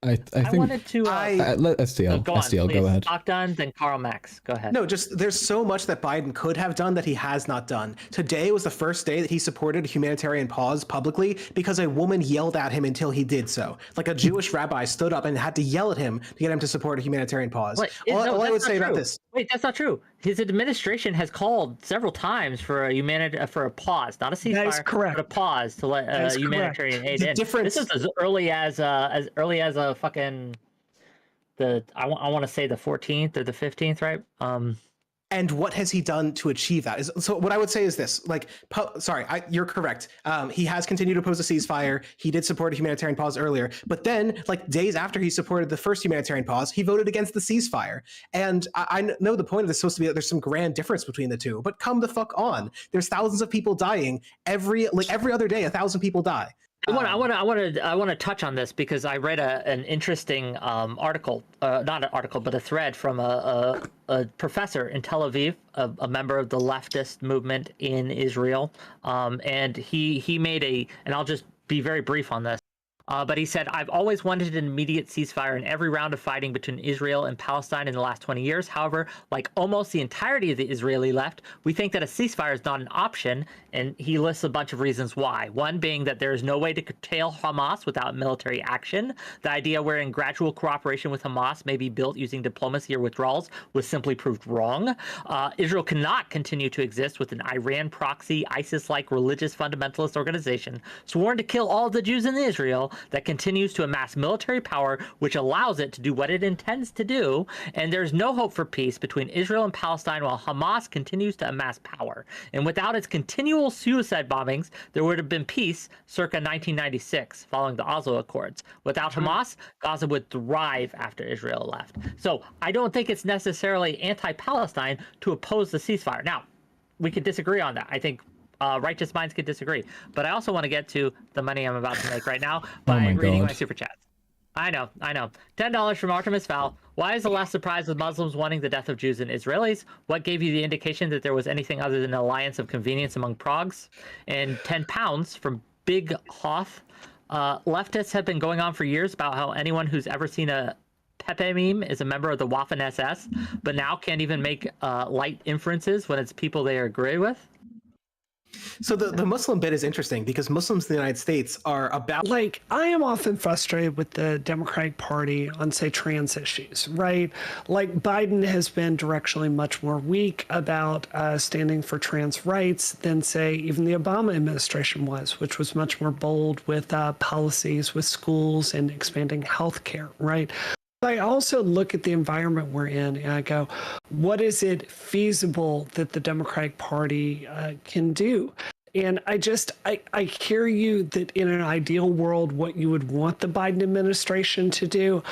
I I think wanted to. let SDL, Go on, SDL, please. go ahead. Lockdown, then Karl Max. Go ahead. No, just there's so much that Biden could have done that he has not done. Today was the first day that he supported a humanitarian pause publicly because a woman yelled at him until he did so. Like a Jewish rabbi stood up and had to yell at him to get him to support a humanitarian pause. Wait, all no, I that's would not say about true. this. Wait, that's not true. His administration has called several times for a pause, not a ceasefire, That is correct. but a pause to let That is humanitarian aid The in. difference- This is as early as a fucking I want to say the 14th or the 15th, right? And what has he done to achieve that? So what I would say is this, like, you're correct. He has continued to oppose a ceasefire. He did support a humanitarian pause earlier, but then like days after he supported the first humanitarian pause, he voted against the ceasefire. And I know the point of this is supposed to be that there's some grand difference between the two, but come the fuck on. There's thousands of people dying every other day. 1,000 people die. I want to touch on this because I read an interesting article, not an article, but a thread from a professor in Tel Aviv, a member of the leftist movement in Israel, and he made and I'll just be very brief on this. But he said, I've always wanted an immediate ceasefire in every round of fighting between Israel and Palestine in the last 20 years. However, like almost the entirety of the Israeli left, we think that a ceasefire is not an option. And he lists a bunch of reasons why. One being that there is no way to curtail Hamas without military action. The idea wherein gradual cooperation with Hamas may be built using diplomacy or withdrawals was simply proved wrong. Israel cannot continue to exist with an Iran proxy, ISIS-like religious fundamentalist organization sworn to kill all the Jews in Israel that continues to amass military power, which allows it to do what it intends to do. And there's no hope for peace between Israel and Palestine while Hamas continues to amass power. And without its continual suicide bombings, there would have been peace circa 1996 following the Oslo Accords. Without Hamas, Gaza would thrive after Israel left. So I don't think it's necessarily anti-Palestine to oppose the ceasefire. Now, we could disagree on that. I think righteous minds could disagree. But I also want to get to the money I'm about to make right now by reading my super chats. I know. $10 from Artemis Fowl. Why is the left surprised with Muslims wanting the death of Jews and Israelis? What gave you the indication that there was anything other than an alliance of convenience among progs? And £10 from Big Hoth. Leftists have been going on for years about how anyone who's ever seen a Pepe meme is a member of the Waffen SS, but now can't even make light inferences when it's people they agree with. So the Muslim bit is interesting because Muslims in the United States are about Like, I am often frustrated with the Democratic Party on, say, trans issues, right? Like, Biden has been directionally much more weak about standing for trans rights than, say, even the Obama administration was, which was much more bold with policies with schools and expanding healthcare, right? I also look at the environment we're in and I go, what is it feasible that the Democratic Party can do? And I hear you that in an ideal world, what you would want the Biden administration to do,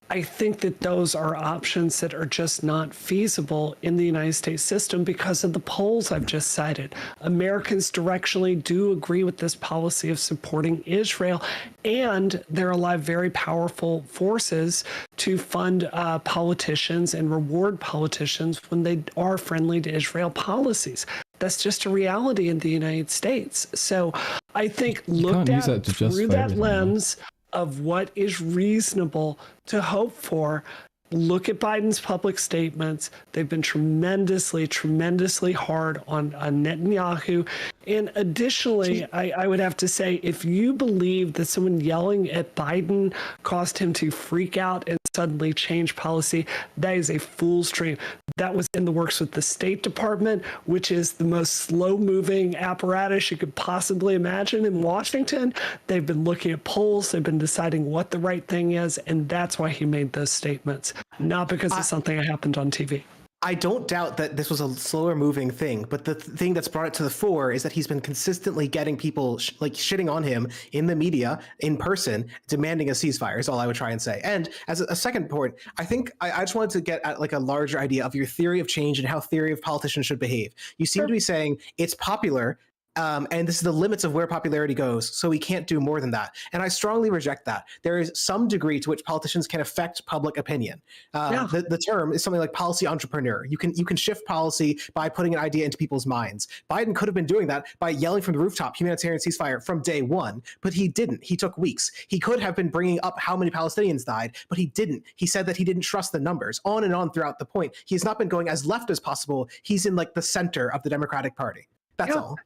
I think that those are options that are just not feasible in the United States system because of the polls I've just cited. Americans directionally do agree with this policy of supporting Israel, and there are a lot of very powerful forces to fund politicians and reward politicians when they are friendly to Israel policies. That's just a reality in the United States. So I think looked at through that lens of what is reasonable to hope for, look at Biden's public statements. They've been tremendously hard on Netanyahu. And additionally, I would have to say, if you believe that someone yelling at Biden caused him to freak out and suddenly change policy, that is a fool's dream. That was in the works with the State Department, which is the most slow-moving apparatus you could possibly imagine in Washington. They've been looking at polls. They've been deciding what the right thing is, and that's why he made those statements, not because of something that happened on TV. I don't doubt that this was a slower moving thing, but the thing that's brought it to the fore is that he's been consistently getting people shitting on him in the media, in person, demanding a ceasefire is all I would try and say. And as a second point, I think I just wanted to get at like a larger idea of your theory of change and how theory of politicians should behave. You seem to be saying it's popular, and this is the limits of where popularity goes, so we can't do more than that. And I strongly reject that. There is some degree to which politicians can affect public opinion. The term is something like policy entrepreneur. You can shift policy by putting an idea into people's minds. Biden could have been doing that by yelling from the rooftop, humanitarian ceasefire from day one, but he didn't. He took weeks. He could have been bringing up how many Palestinians died, but he didn't. He said that he didn't trust the numbers, on and on throughout the point. He has not been going as left as possible. He's in like the center of the Democratic Party. That's all.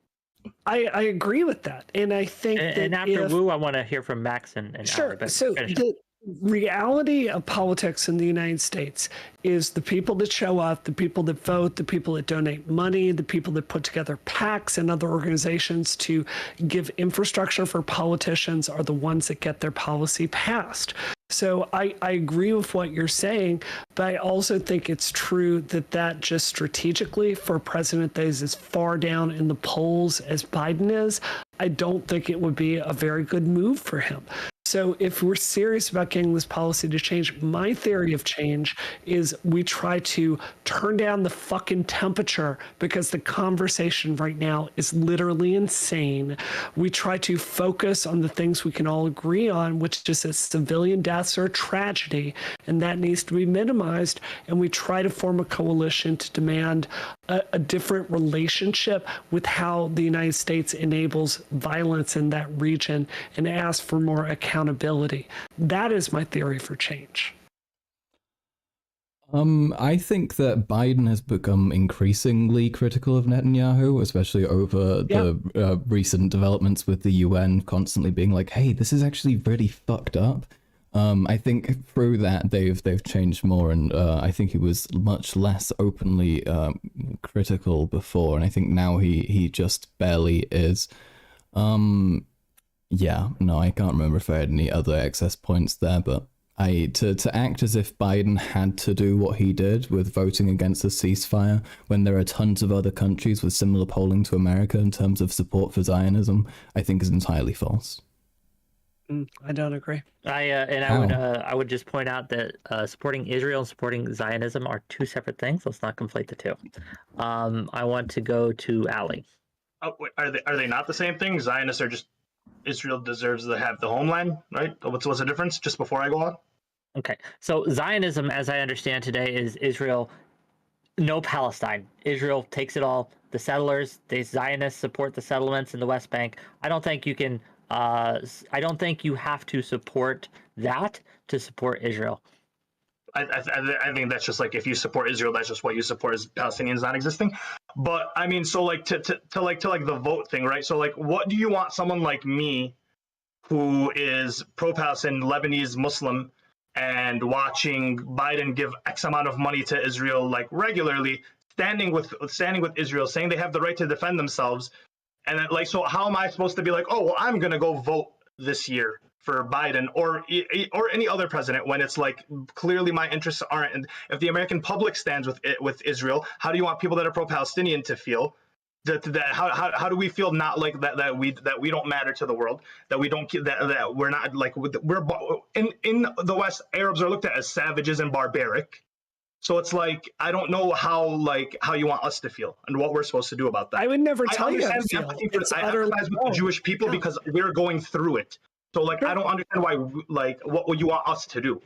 I agree with that, and I think and after Wu, I want to hear from Max and sure. Ali, So the reality of politics in the United States is the people that show up, the people that vote, the people that donate money, the people that put together PACs and other organizations to give infrastructure for politicians are the ones that get their policy passed. So I agree with what you're saying, but I also think it's true that just strategically for a president that is as far down in the polls as Biden is, I don't think it would be a very good move for him. So if we're serious about getting this policy to change, my theory of change is we try to turn down the fucking temperature because the conversation right now is literally insane. We try to focus on the things we can all agree on, which is that civilian deaths are a tragedy and that needs to be minimized. And we try to form a coalition to demand a different relationship with how the United States enables violence in that region and ask for more accountability. That is my theory for change. I think that Biden has become increasingly critical of Netanyahu, especially over the recent developments with the UN constantly being like, hey, this is actually really fucked up. I think through that they've changed more, and I think he was much less openly critical before, and I think now he just barely is. Yeah, no, I can't remember if I had any other excess points there, but to act as if Biden had to do what he did with voting against the ceasefire when there are tons of other countries with similar polling to America in terms of support for Zionism, I think is entirely false. I don't agree. I would just point out that supporting Israel and supporting Zionism are two separate things. Let's not conflate the two. I want to go to Ali. Oh, wait, are they not the same thing? Zionists are just Israel deserves to have the homeland, right? What's the difference? Just before I go on. Okay, so Zionism, as I understand today, is Israel, no Palestine. Israel takes it all. The settlers, the Zionists support the settlements in the West Bank. I don't think you can I don't think you have to support that to support Israel. I think that's just like, if you support Israel, that's just what you support, is Palestinians not existing. But I mean, so like to the vote thing, right? So like, what do you want someone like me, who is pro-Palestinian, Lebanese Muslim, and watching Biden give X amount of money to Israel like regularly, standing with Israel, saying they have the right to defend themselves, and then, like, so how am I supposed to be like, oh well, I'm gonna go vote this year for Biden or any other president, when it's like clearly my interests aren't? And if the American public stands with Israel, how do you want people that are pro-Palestinian to feel? How do we feel not like that we don't matter to the world, that we don't that we're not like, we're in the West, Arabs are looked at as savages and barbaric. So it's like, I don't know how you want us to feel and what we're supposed to do about that. I would never tell you how to I feel. empathize with the Jewish people because we're going through it. So like, I don't understand why, like, what would you want us to do?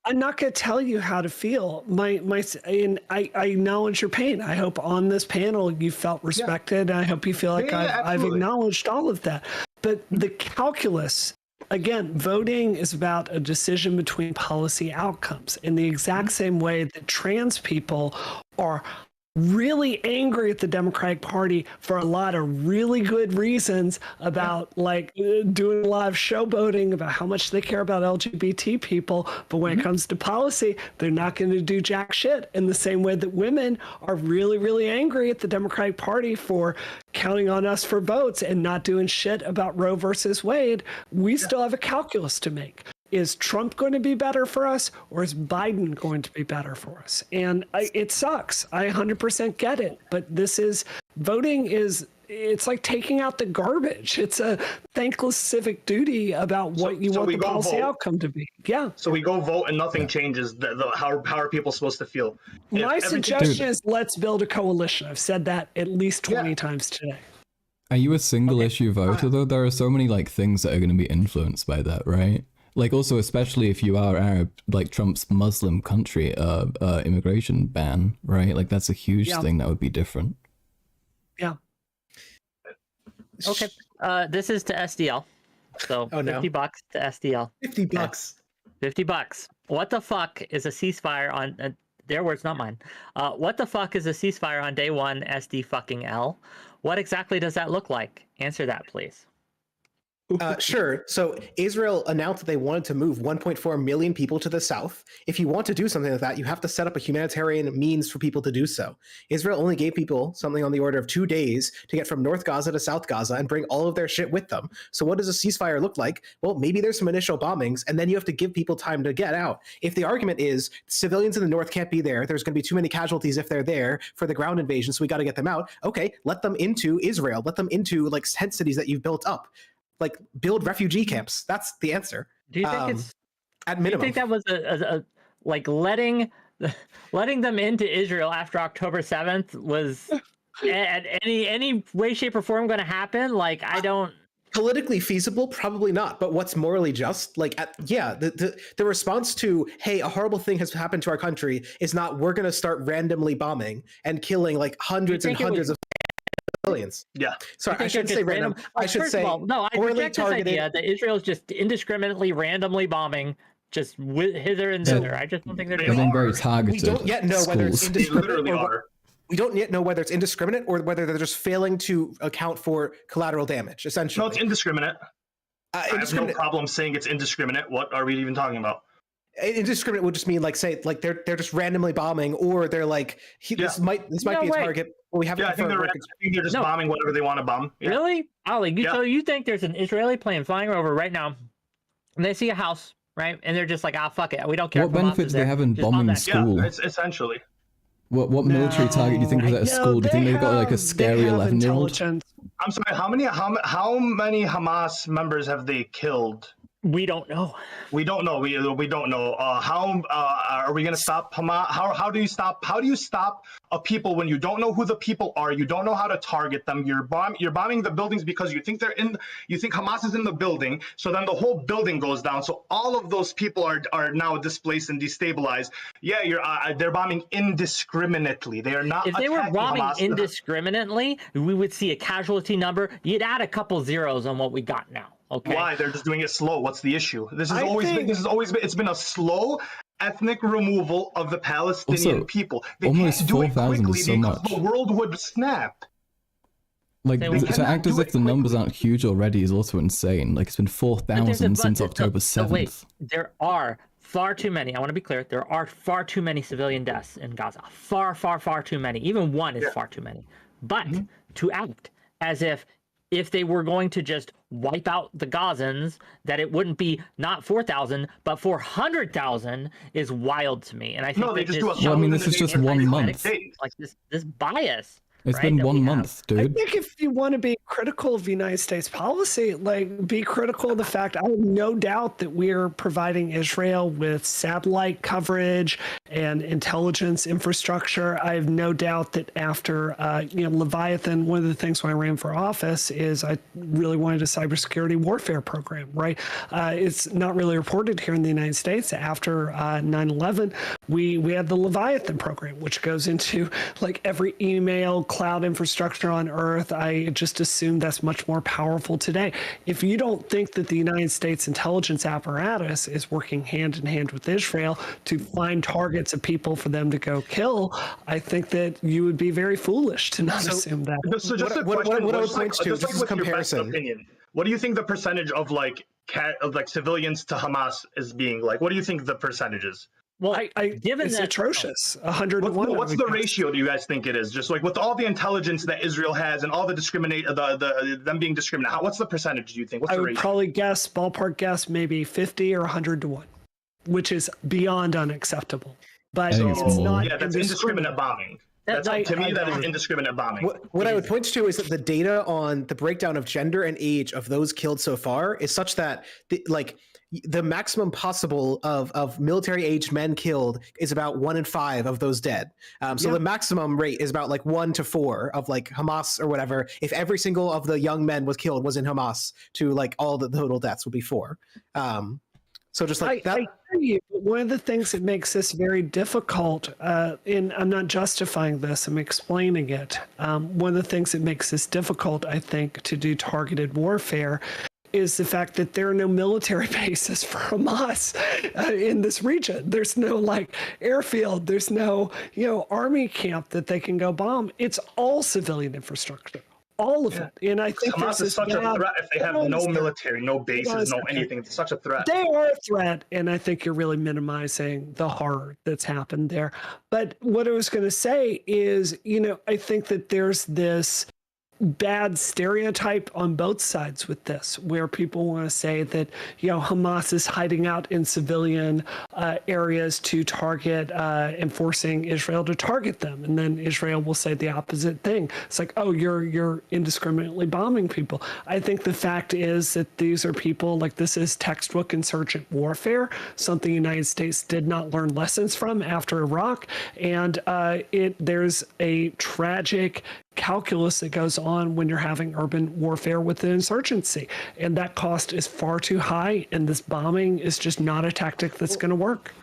I'm not going to tell you how to feel. And I acknowledge your pain. I hope on this panel you felt respected. And I hope you feel like I've acknowledged all of that. But the calculus, again, voting is about a decision between policy outcomes in the exact same way that trans people are really angry at the Democratic Party for a lot of really good reasons about like doing a lot of showboating about how much they care about LGBT people. But when it comes to policy, they're not going to do jack shit, in the same way that women are really, really angry at the Democratic Party for counting on us for votes and not doing shit about Roe versus Wade. We still have a calculus to make. Is Trump going to be better for us, or is Biden going to be better for us? And it sucks. I 100% get it. But voting it's like taking out the garbage. It's a thankless civic duty about what you want the policy outcome to be. Yeah. So we go vote and nothing changes. How are people supposed to feel? My suggestion is let's build a coalition. I've said that at least 20 times today. Are you a single issue voter though? There are so many like things that are going to be influenced by that, right? Like also, especially if you are Arab, like Trump's Muslim country immigration ban, right? Like that's a huge thing that would be different. Yeah. Okay. This is to SDL. So $50 to SDL. $50. $50. What the fuck is a ceasefire on their words, not mine. What the fuck is a ceasefire on day one, SD fucking L? What exactly does that look like? Answer that, please. Sure. So Israel announced that they wanted to move 1.4 million people to the south. If you want to do something like that, you have to set up a humanitarian means for people to do so. Israel only gave people something on the order of 2 days to get from North Gaza to South Gaza and bring all of their shit with them. So what does a ceasefire look like? Well, maybe there's some initial bombings, and then you have to give people time to get out. If the argument is civilians in the north can't be there, there's going to be too many casualties if they're there for the ground invasion, so we got to get them out. Okay, let them into Israel. Let them into like tent cities that you've built up. Like build refugee camps. That's the answer. Do you think it's at minimum? Do you think that was a like letting them into Israel after October 7th was at any way, shape, or form going to happen? Like, I don't. Politically feasible, probably not. But what's morally just? Like, the response to, hey, a horrible thing has happened to our country is not, we're going to start randomly bombing and killing like hundreds and hundreds of millions. Yeah. Sorry, I shouldn't say random. I should say no. I reject this idea that Israel is just indiscriminately, randomly bombing just hither and thither. I just don't think they're being very targeted. We don't yet know whether it's indiscriminate. We don't yet know whether it's indiscriminate or whether they're just failing to account for collateral damage. Essentially, no, it's indiscriminate. I have no problem saying it's indiscriminate. What are we even talking about? Indiscriminate would just mean like say like they're just randomly bombing, or they're like this might be a target. Well, we haven't. I think they're just bombing whatever they want to bomb. Yeah. Really, Ali? So you think there's an Israeli plane flying over right now, and they see a house, right? And they're just like, fuck it, we don't care. What benefits they have in bombing the school? Yeah, it's essentially. What military target do you think was at a school? Do you think they've got like a scary 11-year-old? I'm sorry. How many Hamas members have they killed? We don't know. We don't know. We don't know. How are we going to stop Hamas? How do you stop a people when you don't know who the people are? You don't know how to target them. You're bombing the buildings because you think you think Hamas is in the building. So then the whole building goes down. So all of those people are now displaced and destabilized. Yeah, they're bombing indiscriminately. They are not. If they were bombing Hamas indiscriminately, we would see a casualty number. You'd add a couple zeros on what we got now. Okay. Why? They're just doing it slow. What's the issue? This I has always think- been it's been a slow ethnic removal of the Palestinian Also, people. They almost can't do it 4,000 quickly is so because much. the world would snap. Like, They to cannot act as do if it the numbers quickly. aren't huge already is also insane. Like, it's been 4,000 since October 7th. Wait, there are far too many. I want to be clear. There are far too many civilian deaths in Gaza. Far, far, far too many. Even one is far too many. But to act as if they were going to just wipe out the Gazans, that it wouldn't be not 4,000 but 400,000 is wild to me. And I think No, they that just do a Well, I mean, thousand this is a just day for 1 anti-Semitic month. days. like this bias. It's right, been that 1 we have. month, I dude. think if you want to be critical of the United States policy, like be critical of the fact, I have no doubt that we're providing Israel with satellite coverage and intelligence infrastructure. I have no doubt that after, Leviathan, one of the things when I ran for office is I really wanted a cybersecurity warfare program, right? It's not really reported here in the United States. After 9/11, we had the Leviathan program, which goes into like every email, cloud infrastructure on Earth. I just assume that's much more powerful today. If you don't think that the United States intelligence apparatus is working hand in hand with Israel to find targets of people for them to go kill, I think that you would be very foolish to not assume that. So just a what question, I would just point to, just this is with your best comparison. opinion, what do you think the percentage of like civilians to Hamas is being like? What do you think the percentage is? Well, given it's that atrocious. 100 to 1. What's the ratio do you guys think it is? Just like with all the intelligence that Israel has and all the them being discriminated, what's the percentage do you think? What's I the would ratio? probably guess, ballpark guess, maybe 50 or 100 to 1, which is beyond unacceptable. But I think it's it's more. not Yeah, that's indiscriminate bombing. That's to me that is indiscriminate bombing. What I would point to is that the data on the breakdown of gender and age of those killed so far is such that the maximum possible of military aged men killed is about 1 in 5 of those dead. So the maximum rate is about like 1 to 4 of like Hamas or whatever. If every single of the young men was killed was in Hamas, to like all the total deaths would be 4. So just like that. I hear you, but one of the things that makes this very difficult, and I'm not justifying this, I'm explaining it. One of the things that makes this difficult, I think, to do targeted warfare is the fact that there are no military bases for Hamas in this region. There's no like airfield. There's no, army camp that they can go bomb. It's all civilian infrastructure. All of it. And I think Hamas is such a threat if they have no military, no bases, no anything. It's such a threat. They are a threat, and I think you're really minimizing the horror that's happened there. But what I was going to say is, I think that there's this bad stereotype on both sides with this, where people want to say that Hamas is hiding out in civilian areas to target and forcing Israel to target them, and then Israel will say the opposite thing. It's like, oh, you're indiscriminately bombing people. I think the fact is that these are people, like, this is textbook insurgent warfare, something the United States did not learn lessons from after Iraq, and there's a tragic calculus that goes on when you're having urban warfare with an insurgency, and that cost is far too high, and this bombing is just not a tactic that's going to work.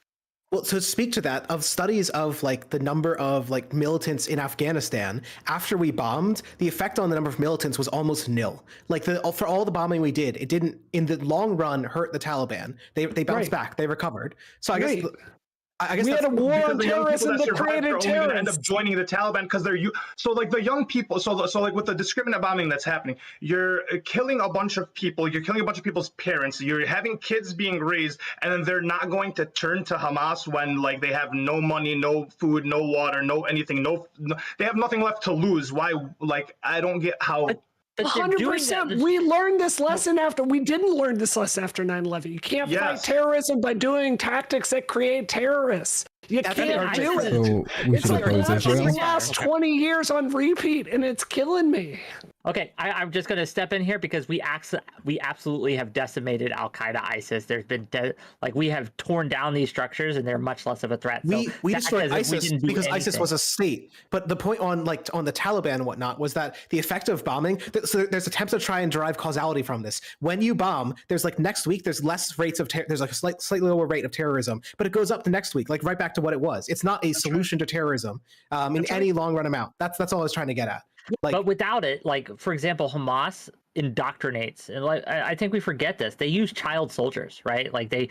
Well, to speak to that, of studies of like the number of like militants in Afghanistan after we bombed, the effect on the number of militants was almost nil. Like for all the bombing we did, it didn't in the long run hurt the Taliban. They bounced back, they recovered. So I guess we had a war on terrorism that created terrorists. Are only going to end up terrorists. joining the Taliban because they're so like the young people. So like with the discriminate bombing that's happening, you're killing a bunch of people. You're killing a bunch of people's parents. You're having kids being raised, and then they're not going to turn to Hamas when like they have no money, no food, no water, no anything. No, they have nothing left to lose. Why? Like I don't get how. 100%. We learned this lesson after. We didn't learn this lesson after 9/11. You can't fight terrorism by doing tactics that create terrorists. You can't do it. So we It's should like oppose watching the Israel. last 20 years on repeat, and it's killing me. Okay, I'm just going to step in here because we absolutely have decimated Al Qaeda, ISIS. There's been we have torn down these structures, and they're much less of a threat. We So destroyed ISIS because ISIS anything. was a state. But the point on the Taliban and whatnot was that the effect of bombing. So there's attempts to try and derive causality from this. When you bomb, there's like next week there's less rates of there's like a slightly lower rate of terrorism, but it goes up the next week, like right back to what it was. It's not a solution to terrorism in any long run amount. That's all I was trying to get at. But without it, like for example, Hamas indoctrinates, and like I think we forget this. They use child soldiers, right? Like they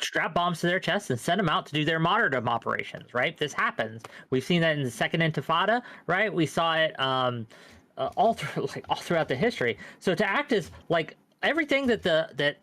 strap bombs to their chests and send them out to do their martyrdom operations, right? This happens. We've seen that in the Second Intifada, right? We saw it all throughout the history. So to act as like everything that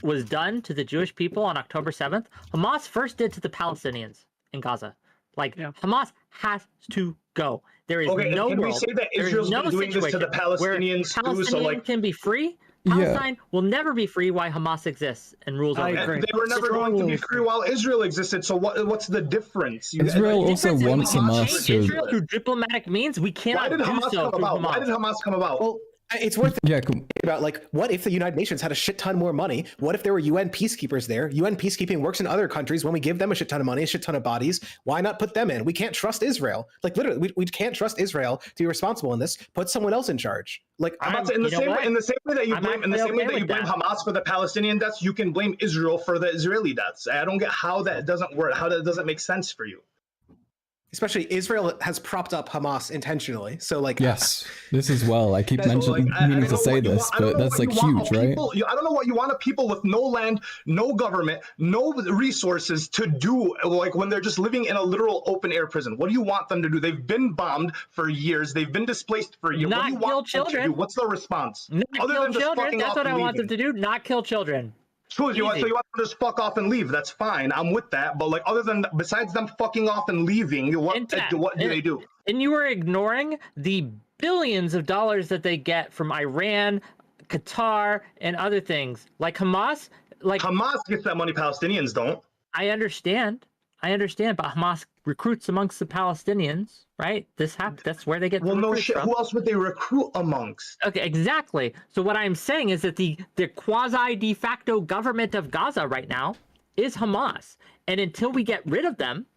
was done to the Jewish people on October 7th, Hamas first did to the Palestinians in Gaza. Like Hamas has to go. There is no can world, we say that Israel's been doing this to the Palestinians too? So like, can be free. Palestine will never be free while Hamas exists and rules over it. They were never going to be free while Israel existed. So what's the difference? Israel also wants Hamas to Israel through diplomatic means. We cannot do so through Hamas. Why did Hamas come about? Well, it's worth thinking about, like, what if the United Nations had a shit ton more money? What if there were UN peacekeepers there? UN peacekeeping works in other countries. When we give them a shit ton of money, a shit ton of bodies, why not put them in? We can't trust Israel. Like, literally, we can't trust Israel to be responsible in this. Put someone else in charge. Like, in the same way that you blame Hamas for the Palestinian deaths, you can blame Israel for the Israeli deaths. I don't get how that doesn't work. How that doesn't make sense for you. Especially Israel has propped up Hamas intentionally. So like, yes, this as well. I keep meaning to say this, but that's like huge, right? I don't know what you want of people with no land, no government, no resources to do, like when they're just living in a literal open air prison. What do you want them to do? They've been bombed for years. They've been displaced for years. What do you want them to do? What's the response? Not kill children. That's what I want them to do. Not kill children. So you want them to just fuck off and leave? That's fine. I'm with that. But like, besides them fucking off and leaving, what do they do? And you were ignoring the billions of dollars that they get from Iran, Qatar, and other things. Like Hamas, Hamas gets that money. Palestinians don't. I understand, but Hamas recruits amongst the Palestinians, right? That's where they get. Well, no shit. From. Who else would they recruit amongst? Okay, exactly. So what I'm saying is that the quasi de facto government of Gaza right now is Hamas, and until we get rid of them,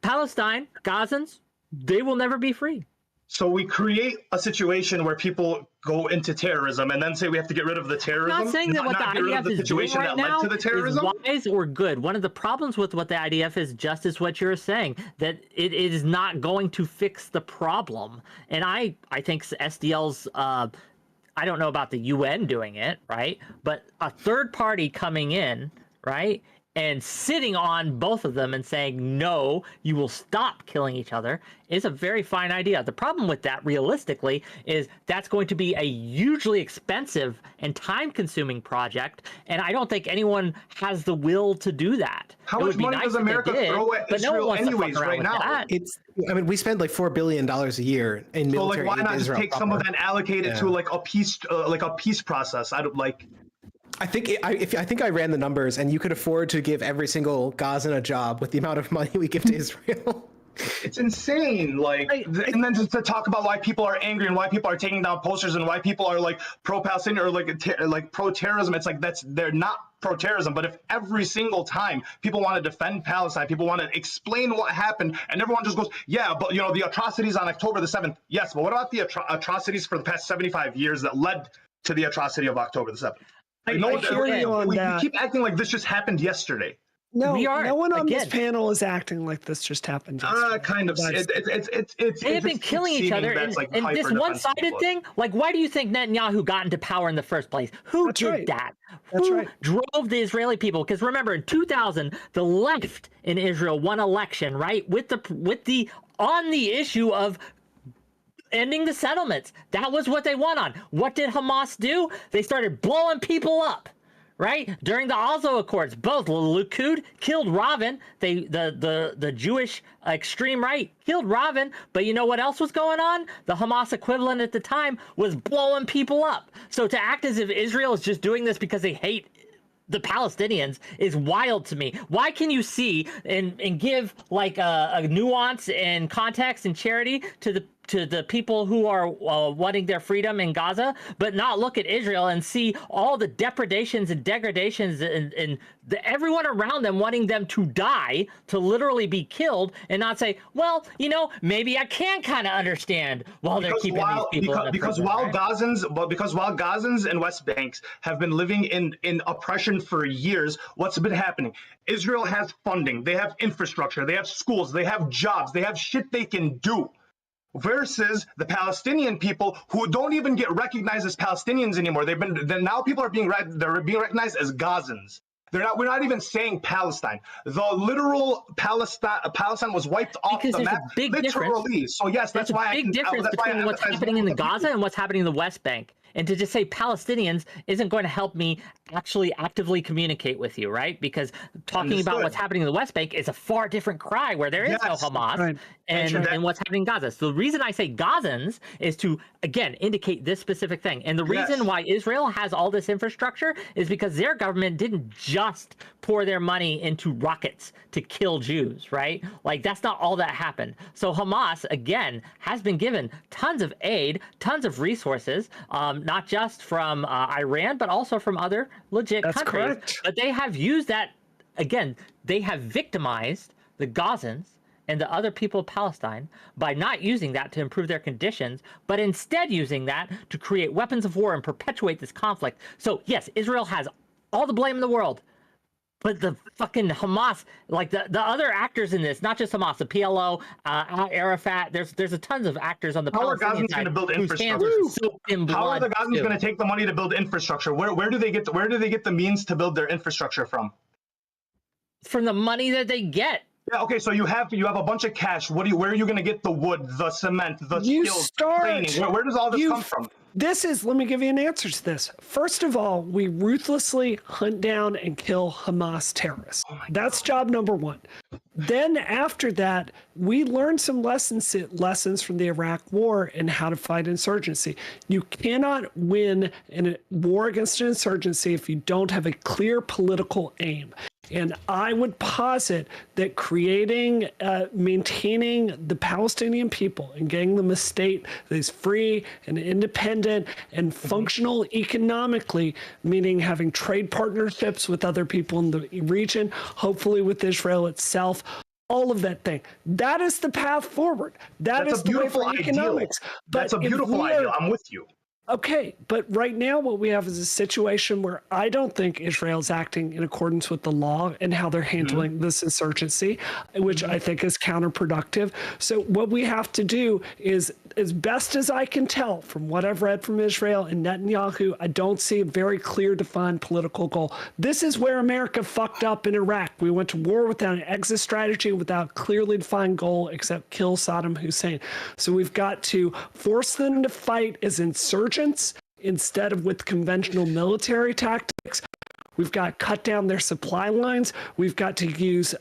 Palestine, Gazans, they will never be free. So we create a situation where people go into terrorism and then say we have to get rid of the terrorism. I'm not saying that what the IDF is doing right now is wise or good. One of the problems with what the IDF is just as what you're saying, that it is not going to fix the problem. And I think SDL's, I don't know about the UN doing it, right? But a third party coming in, right? And sitting on both of them and saying, no, you will stop killing each other is a very fine idea. The problem with that, realistically, is that's going to be a hugely expensive and time-consuming project, and I don't think anyone has the will to do that. How much money does America throw at Israel anyways right now? We spend like $4 billion a year in military. So like, why not just take some of that and allocate it to like a peace process? I think I ran the numbers, and you could afford to give every single Gazan a job with the amount of money we give to Israel. It's insane. And then to talk about why people are angry and why people are taking down posters and why people are like pro-Palestinian or like pro-terrorism. It's like they're not pro-terrorism. But if every single time people want to defend Palestine, people want to explain what happened, and everyone just goes, yeah, but the atrocities on October the 7th. Yes, but what about the atrocities for the past 75 years that led to the atrocity of October the 7th? We keep acting like this just happened yesterday. No one on this panel is acting like this just happened yesterday. Kind of. They have been killing each other, and this one-sided thing. Like, why do you think Netanyahu got into power in the first place? Who did that? Who drove the Israeli people? Because remember, in 2000, the left in Israel won election, right, on the issue of ending the settlements. That was what they won on. What did Hamas do? They started blowing people up, right? During the Oslo Accords, both Likud killed Rabin, the Jewish extreme right killed Rabin, but you know what else was going on? The Hamas equivalent at the time was blowing people up. So to act as if Israel is just doing this because they hate the Palestinians is wild to me. Why can you see and give like a nuance and context and charity to the people who are wanting their freedom in Gaza, but not look at Israel and see all the depredations and degradations and everyone around them wanting them to die, to literally be killed, and not say, well, maybe I can kind of understand while they're keeping these people in the prison, while Gazans and West Banks have been living in oppression for years, what's been happening? Israel has funding, they have infrastructure, they have schools, they have jobs, they have shit they can do. versus the Palestinian people who don't even get recognized as Palestinians anymore. Now people are being recognized as Gazans. We're not even saying Palestine. The literal Palestine was wiped off Because the there's map, a big literally. difference. So yes, There's a big difference between what's happening in the Gaza and what's happening in the West Bank. And to just say Palestinians isn't going to help me actually actively communicate with you, right? Because talking about what's happening in the West Bank is a far different cry where there is no Hamas and what's happening in Gaza. So the reason I say Gazans is to, again, indicate this specific thing. And the reason why Israel has all this infrastructure is because their government didn't just pour their money into rockets to kill Jews, right? Like, that's not all that happened. So Hamas, again, has been given tons of aid, tons of resources, not just from Iran, but also from other legit countries. Correct. But they have used that, again, they have victimized the Gazans and the other people of Palestine by not using that to improve their conditions, but instead using that to create weapons of war and perpetuate this conflict. So yes, Israel has all the blame in the world, but the fucking Hamas, like the other actors in this, not just Hamas, the PLO, Arafat, there's a tons of actors on the Palestinian side whose hands are soaked in blood. How are the Gazans going to take the money to build infrastructure? Where do they get the means to build their infrastructure from? From the money that they get. Yeah, okay, so you have a bunch of cash. Where are you going to get the wood, the cement, the skills, training? Where does all this come from? Let me give you an answer to this. First of all, we ruthlessly hunt down and kill Hamas terrorists. That's job number one. Then after that, we learned some lessons from the Iraq War and how to fight insurgency. You cannot win in a war against an insurgency if you don't have a clear political aim. And I would posit that maintaining the Palestinian people and getting them a state that is free and independent and functional economically, meaning having trade partnerships with other people in the region, hopefully with Israel itself, all of that thing. That is the path forward. That's a beautiful economics. That's a beautiful idea. I'm with you. Okay, but right now what we have is a situation where I don't think Israel's acting in accordance with the law and how they're handling this insurgency, which I think is counterproductive. So what we have to do is, as best as I can tell from what I've read from Israel and Netanyahu, I don't see a very clear defined political goal. This is where America fucked up in Iraq. We went to war without an exit strategy, without a clearly defined goal except kill Saddam Hussein. So we've got to force them to fight as insurgents instead of with conventional military tactics. We've got to cut down their supply lines. We've got to use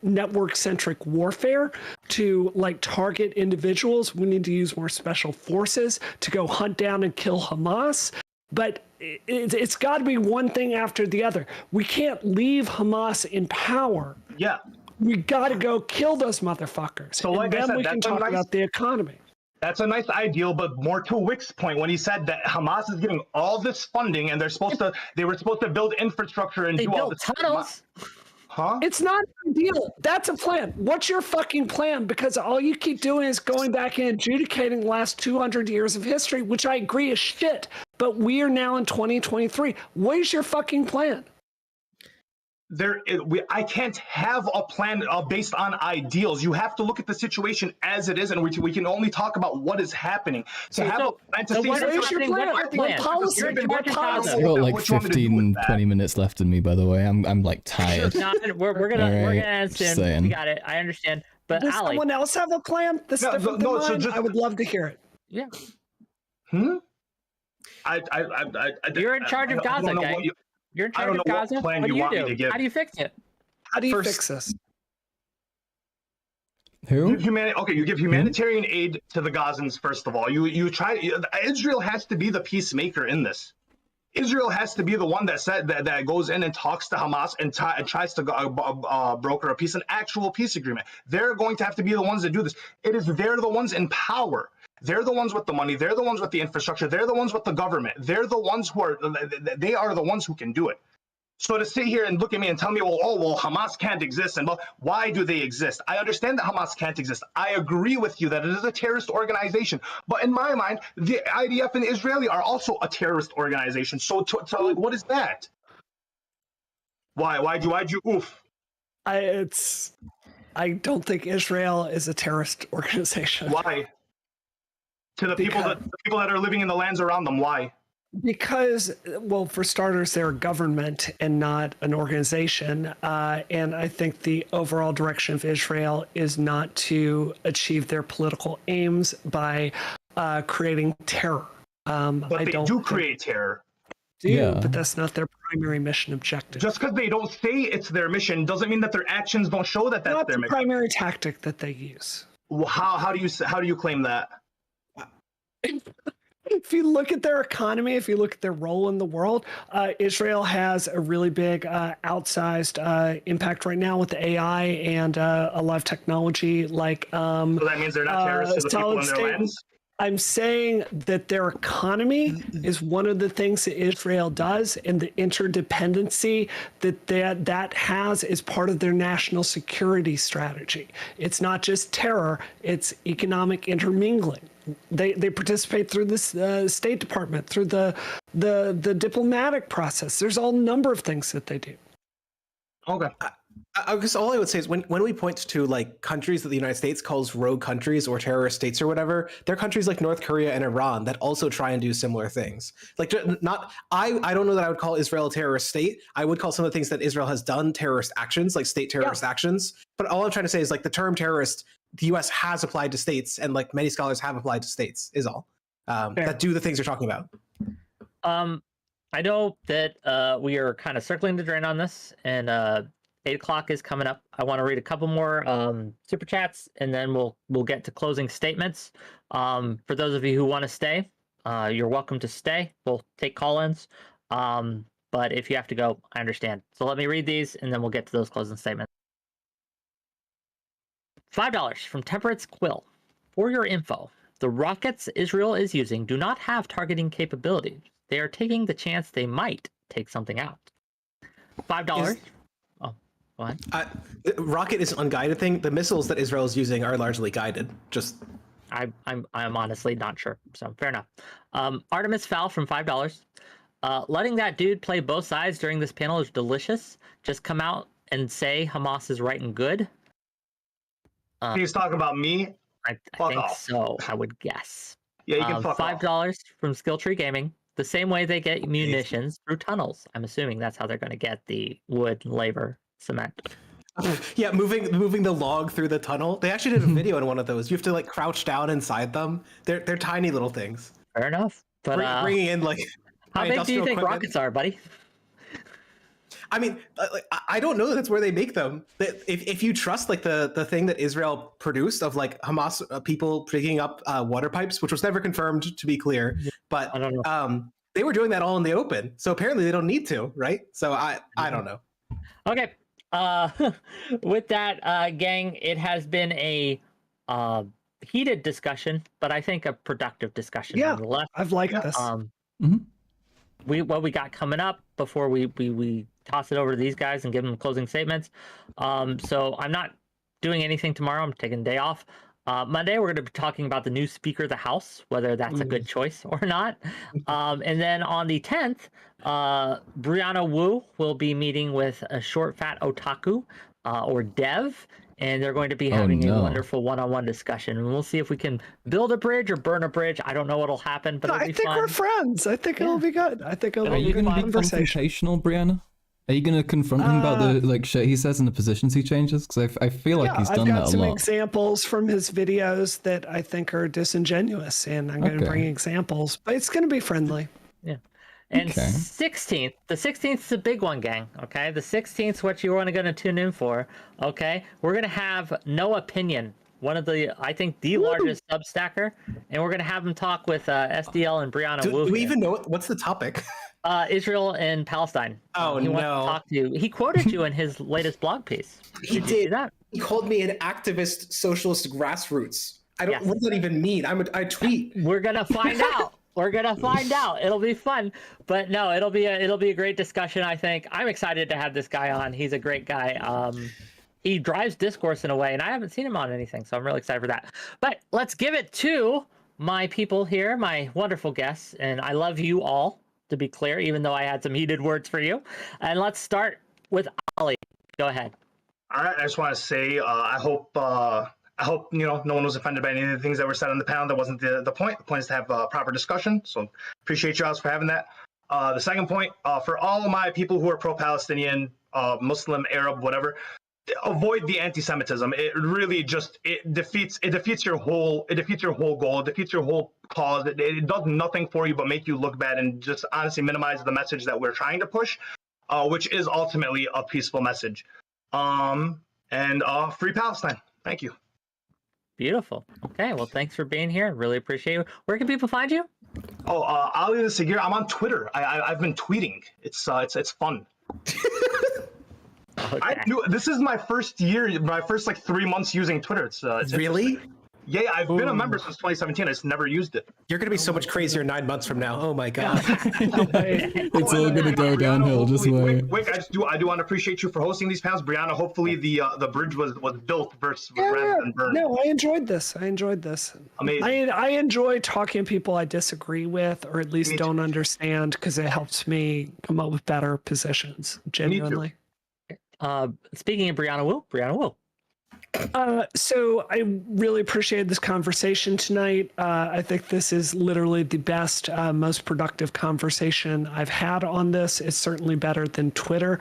network-centric warfare to target individuals. We need to use more special forces to go hunt down and kill Hamas. But it's got to be one thing after the other. We can't leave Hamas in power. Yeah. We got to go kill those motherfuckers. So and then we can talk about the economy. That's a nice ideal, but more to Wick's point when he said that Hamas is getting all this funding and they were supposed to build infrastructure and do all this tunnels. Huh? It's not ideal. That's a plan. What's your fucking plan? Because all you keep doing is going back and adjudicating the last 200 years of history, which I agree is shit. But we are now in 2023. What is your fucking plan? I can't have a plan based on ideals. You have to look at the situation as it is, and we can only talk about what is happening. So what is your plan? What policy? I've got 15, 20 minutes left in me, by the way. I'm tired. No, we're gonna end soon. You got it. I understand. But does Ali, someone else have a plan? I would love to hear it. Yeah. You're in charge of Gaza, guy. You're in charge of Gaza. What do you do? How do you fix it? How do you fix this? Who? You give humanitarian aid to the Gazans first of all. Israel has to be the peacemaker in this. Israel has to be the one that goes in and talks to Hamas and tries to broker a peace, an actual peace agreement. They're going to have to be the ones that do this. They're the ones in power. They're the ones with the money. They're the ones with the infrastructure. They're the ones with the government. They're the ones they are the ones who can do it. So to sit here and look at me and tell me, well, Hamas can't exist, and why do they exist? I understand that Hamas can't exist. I agree with you that it is a terrorist organization. But in my mind, the IDF and the Israeli are also a terrorist organization. So what is that? Why'd you oof? I don't think Israel is a terrorist organization. Why? to the people that are living in the lands around them. Why? Because, well, for starters, they're a government and not an organization. And I think the overall direction of Israel is not to achieve their political aims by creating terror. But they do create terror. But that's not their primary mission objective. Just because they don't say it's their mission doesn't mean that their actions don't show that that's not their the mission. primary tactic that they use. Well, how do you claim that? If you look at their economy, if you look at their role in the world, Israel has a really big outsized impact right now with AI and a lot of technology like so that means they're not terrorists to the people in their lands? I'm saying that their economy is one of the things that Israel does, and the interdependency that has is part of their national security strategy. It's not just terror, it's economic intermingling. They participate through this State Department, through the diplomatic process. There's a number of things that they do. Okay. I guess all I would say is when we point to like countries that the United States calls rogue countries or terrorist states or whatever, there are countries like North Korea and Iran that also try and do similar things. Like I don't know that I would call Israel a terrorist state. I would call some of the things that Israel has done terrorist actions, like state terrorist actions. But all I'm trying to say is like the term terrorist, the U.S. has applied to states, and like many scholars have applied to states, is all that do the things you're talking about. I know that we are kind of circling the drain on this, and 8 o'clock is coming up. I want to read a couple more super chats, and then we'll get to closing statements. For those of you who want to stay, you're welcome to stay. We'll take call-ins, but if you have to go, I understand. So let me read these, and then we'll get to those closing statements. $5 from Temperate's Quill. For your info, the rockets Israel is using do not have targeting capabilities. They are taking the chance they might take something out. $5. Go ahead. Rocket is an unguided thing. The missiles that Israel is using are largely guided. I'm honestly not sure. So fair enough. Artemis Fowl from $5. Letting that dude play both sides during this panel is delicious. Just come out and say Hamas is right and good. He's talking about me. I think so. I would guess. Yeah, you can fuck off. $5 from Skilltree Gaming. The same way they get munitions through tunnels. I'm assuming that's how they're going to get the wood, labor, cement. Yeah, moving the log through the tunnel. They actually did a video on one of those. You have to like crouch down inside them. They're tiny little things. Fair enough. But bringing in like how big do you think rockets are, buddy? I mean, I don't know that that's where they make them. If you trust like the thing that Israel produced of like Hamas people picking up water pipes, which was never confirmed to be clear, but I don't know. They were doing that all in the open. So apparently they don't need to, right? So I don't know. Okay. With that, gang, it has been a heated discussion, but I think a productive discussion. Yeah, on the left. I've liked this. What we got coming up before we toss it over to these guys and give them closing statements. So I'm not doing anything tomorrow. I'm taking a day off. Monday, we're going to be talking about the new Speaker of the House, whether that's a good choice or not. And then on the 10th, Brianna Wu will be meeting with a short fat otaku or dev, and they're going to be having a wonderful one-on-one discussion. And we'll see if we can build a bridge or burn a bridge. I don't know what'll happen, but it'll be fun. I think we're friends. I think it'll be good. I think it'll Are be you a good going to be conversation. confrontational, Brianna? Are you going to confront him about the like shit he says and the positions he changes? Because I feel like he's done that a lot. I've got some examples from his videos that I think are disingenuous, and I'm going to bring examples, but it's going to be friendly. Yeah. And 16th, the 16th is a big one, gang. Okay, the 16th is what you're going to tune in for. Okay, we're going to have No Opinion, one of the, I think, the largest Substacker, and we're going to have him talk with SDL and Brianna Wu. Do we even know what's the topic? Israel and Palestine. Oh, he wants to talk to you. He quoted you in his latest blog piece. He did. You see that? He called me an activist socialist grassroots. I don't. What does that even mean? I tweet. We're gonna find out. We're gonna find out. It'll be fun. But no, it'll be a great discussion. I think I'm excited to have this guy on. He's a great guy. He drives discourse in a way, and I haven't seen him on anything, so I'm really excited for that. But let's give it to my people here, my wonderful guests, and I love you all, to be clear, even though I had some heated words for you. And let's start with Ali. Go ahead. All right, I just want to say I hope I hope no one was offended by any of the things that were said on the panel. That wasn't the point. The point is to have a proper discussion. So appreciate you guys for having that. The second point, for all of my people who are pro-Palestinian, Muslim, Arab, whatever, avoid the anti-Semitism. It really just defeats your whole goal. It defeats your whole cause. It does nothing for you but make you look bad and just honestly minimize the message that we're trying to push, which is ultimately a peaceful message. And free Palestine. Thank you. Beautiful. Okay, well, thanks for being here. Really appreciate you. Where can people find you? Oh, Ali the Sagir. I'm on Twitter. I've been tweeting. It's fun. Okay. This is my first year, my first 3 months using Twitter. It's Really? Yeah, I've been a member since 2017. I just never used it. You're going to be so much crazier 9 months from now. Oh my God. It's all going to go downhill. Just wait. Wait, I do want to appreciate you for hosting these panels, Brianna. Hopefully the bridge was built rather than burned. No, I enjoyed this. Amazing. I enjoy talking to people I disagree with, or at least don't understand, because it helps me come up with better positions. Genuinely. Speaking of Brianna Will. So I really appreciated this conversation tonight. I think this is literally the best, most productive conversation I've had on this. It's certainly better than Twitter.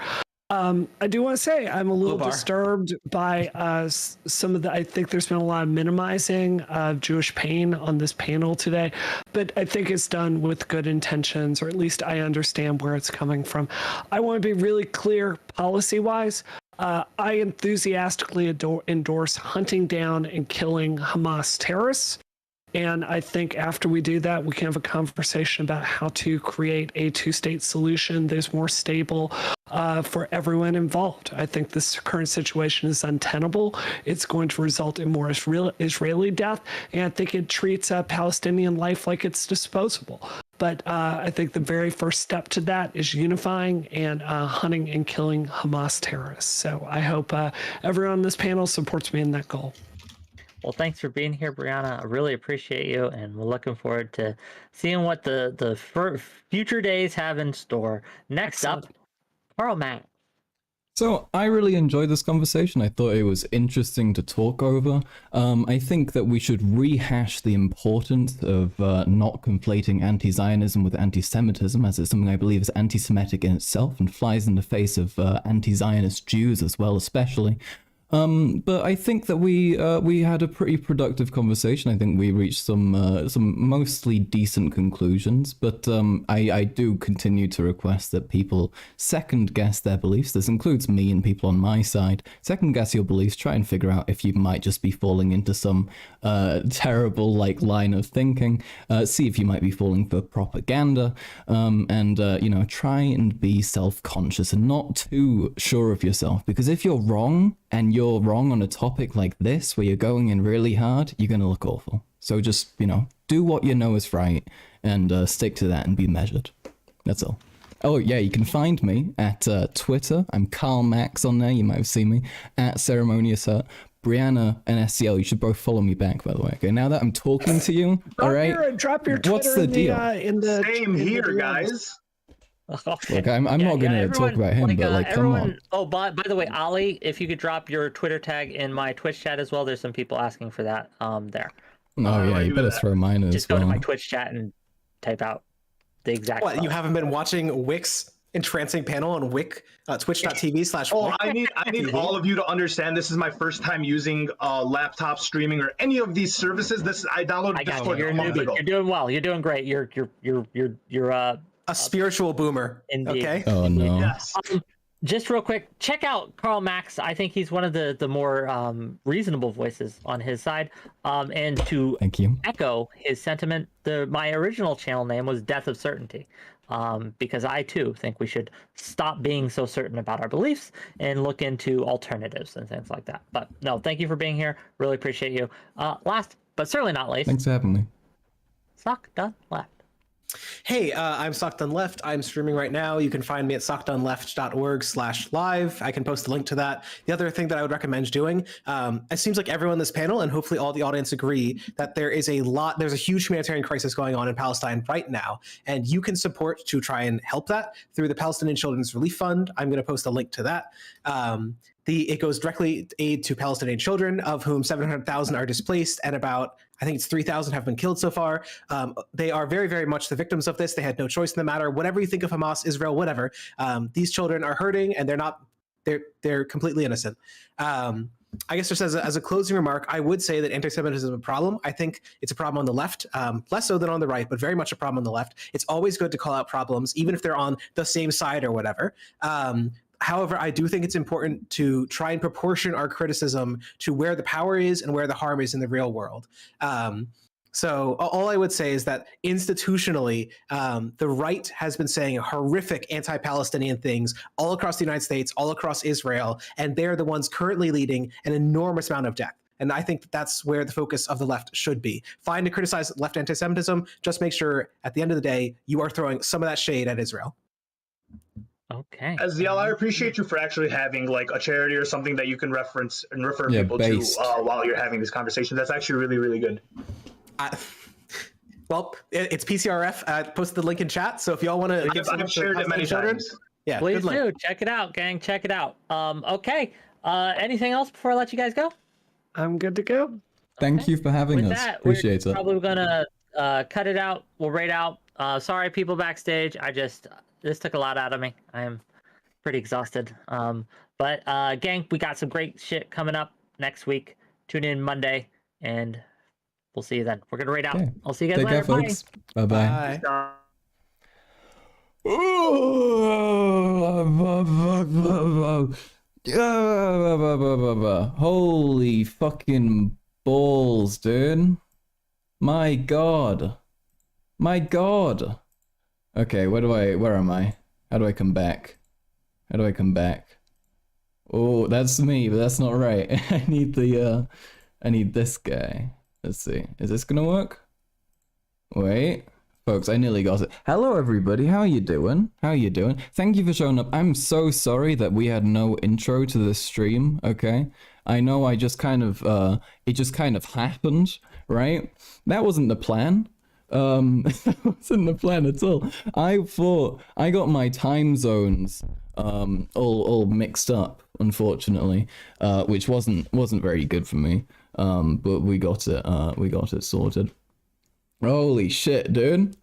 I do want to say I'm a little disturbed by some of the, I think there's been a lot of minimizing of Jewish pain on this panel today, but I think it's done with good intentions, or at least I understand where it's coming from. I want to be really clear policy-wise. I enthusiastically endorse hunting down and killing Hamas terrorists. And I think after we do that, we can have a conversation about how to create a two-state solution that is more stable for everyone involved. I think this current situation is untenable. It's going to result in more Israeli death, and I think it treats Palestinian life like it's disposable. But I think the very first step to that is unifying and hunting and killing Hamas terrorists. So I hope everyone on this panel supports me in that goal. Well, thanks for being here, Brianna. I really appreciate you, and we're looking forward to seeing what the future days have in store. Next up, Carl Mack. So I really enjoyed this conversation. I thought it was interesting to talk over. I think that we should rehash the importance of not conflating anti-Zionism with anti-Semitism, as it's something I believe is anti-Semitic in itself and flies in the face of anti-Zionist Jews as well, especially. But I think that we had a pretty productive conversation. I think we reached some mostly decent conclusions, but I do continue to request that people second guess their beliefs. This includes me and people on my side. Second guess your beliefs. Try and figure out if you might just be falling into some terrible line of thinking. See if you might be falling for propaganda, and try and be self-conscious and not too sure of yourself, because if you're wrong and you're wrong on a topic like this where you're going in really hard, you're going to look awful. So just, do what you know is right and stick to that and be measured. That's all. Oh, yeah, you can find me at Twitter. I'm Carl Max on there. You might have seen me at Ceremonious Hut. Brianna and SDL, you should both follow me back, by the way. Okay, now that I'm talking to you, all right? Drop your Twitter. What's the deal? Same here, guys. Okay. Look, I'm not going to talk about him, but come on. Oh, by the way, Ali, if you could drop your Twitter tag in my Twitch chat as well. There's some people asking for that there. Oh, yeah, you better throw mine as well. Just go to my Twitch chat and type out the exact. What, you haven't been watching Wick's entrancing panel on Wick, twitch.tv/Wick? Oh, I need all of you to understand. This is my first time using laptop streaming or any of these services. I downloaded Discord a month ago. You're doing well. You're doing great. You're a spiritual boomer. Indeed. Okay. Oh no. Yes. Just real quick, check out Carl Max. I think he's one of the more reasonable voices on his side. And to Thank you. echo his sentiment, my original channel name was Death of Certainty. Because I too think we should stop being so certain about our beliefs and look into alternatives and things like that. But no, thank you for being here. Really appreciate you. Last but certainly not least, Thanks for having me. Sock Done Left. Hey, I'm Sock Done Left. I'm streaming right now. You can find me at sockdoneleft.org/live. I can post a link to that. The other thing that I would recommend doing, it seems like everyone in this panel and hopefully all the audience agree that there's a huge humanitarian crisis going on in Palestine right now. And you can support to try and help that through the Palestinian Children's Relief Fund. I'm going to post a link to that. it goes directly aid to Palestinian children, of whom 700,000 are displaced, and about, I think it's 3,000 have been killed so far. They are very, very much the victims of this. They had no choice in the matter. Whatever you think of Hamas, Israel, whatever, these children are hurting, and they're completely innocent. I guess just as a closing remark, I would say that anti-Semitism is a problem. I think it's a problem on the left, less so than on the right, but very much a problem on the left. It's always good to call out problems, even if they're on the same side or whatever. However, I do think it's important to try and proportion our criticism to where the power is and where the harm is in the real world. So all I would say is that institutionally, the right has been saying horrific anti-Palestinian things all across the United States, all across Israel, and they're the ones currently leading an enormous amount of death. And I think that's where the focus of the left should be. Fine to criticize left anti-Semitism, just make sure at the end of the day, you are throwing some of that shade at Israel. Okay. SDL, I appreciate you for actually having like a charity or something that you can reference and refer people to while you're having this conversation. That's actually really, really good. Well, it's PCRF. Posted the link in chat. So if y'all want to, I've shared it many times. Yeah, please do. Check it out, gang. Check it out. Okay. Anything else before I let you guys go? I'm good to go. Thank you for having us. Appreciate it. Probably gonna cut it out. We'll rate out. Sorry, people backstage. This took a lot out of me. I am pretty exhausted. But gang, we got some great shit coming up next week. Tune in Monday, and we'll see you then. We're gonna rate out. Okay. I'll see you guys later. Take care, folks. Bye-bye. Holy fucking balls, dude. My god. Okay, where am I? How do I come back? Oh, that's me, but that's not right. I need this guy. Let's see. Is this gonna work? Wait. Folks, I nearly got it. Hello, everybody. How you doing? Thank you for showing up. I'm so sorry that we had no intro to this stream, okay? I know it just kind of happened, right? That wasn't the plan. That wasn't the plan at all. I thought I got my time zones all mixed up, unfortunately, which wasn't very good for me. But we got it sorted. Holy shit, dude.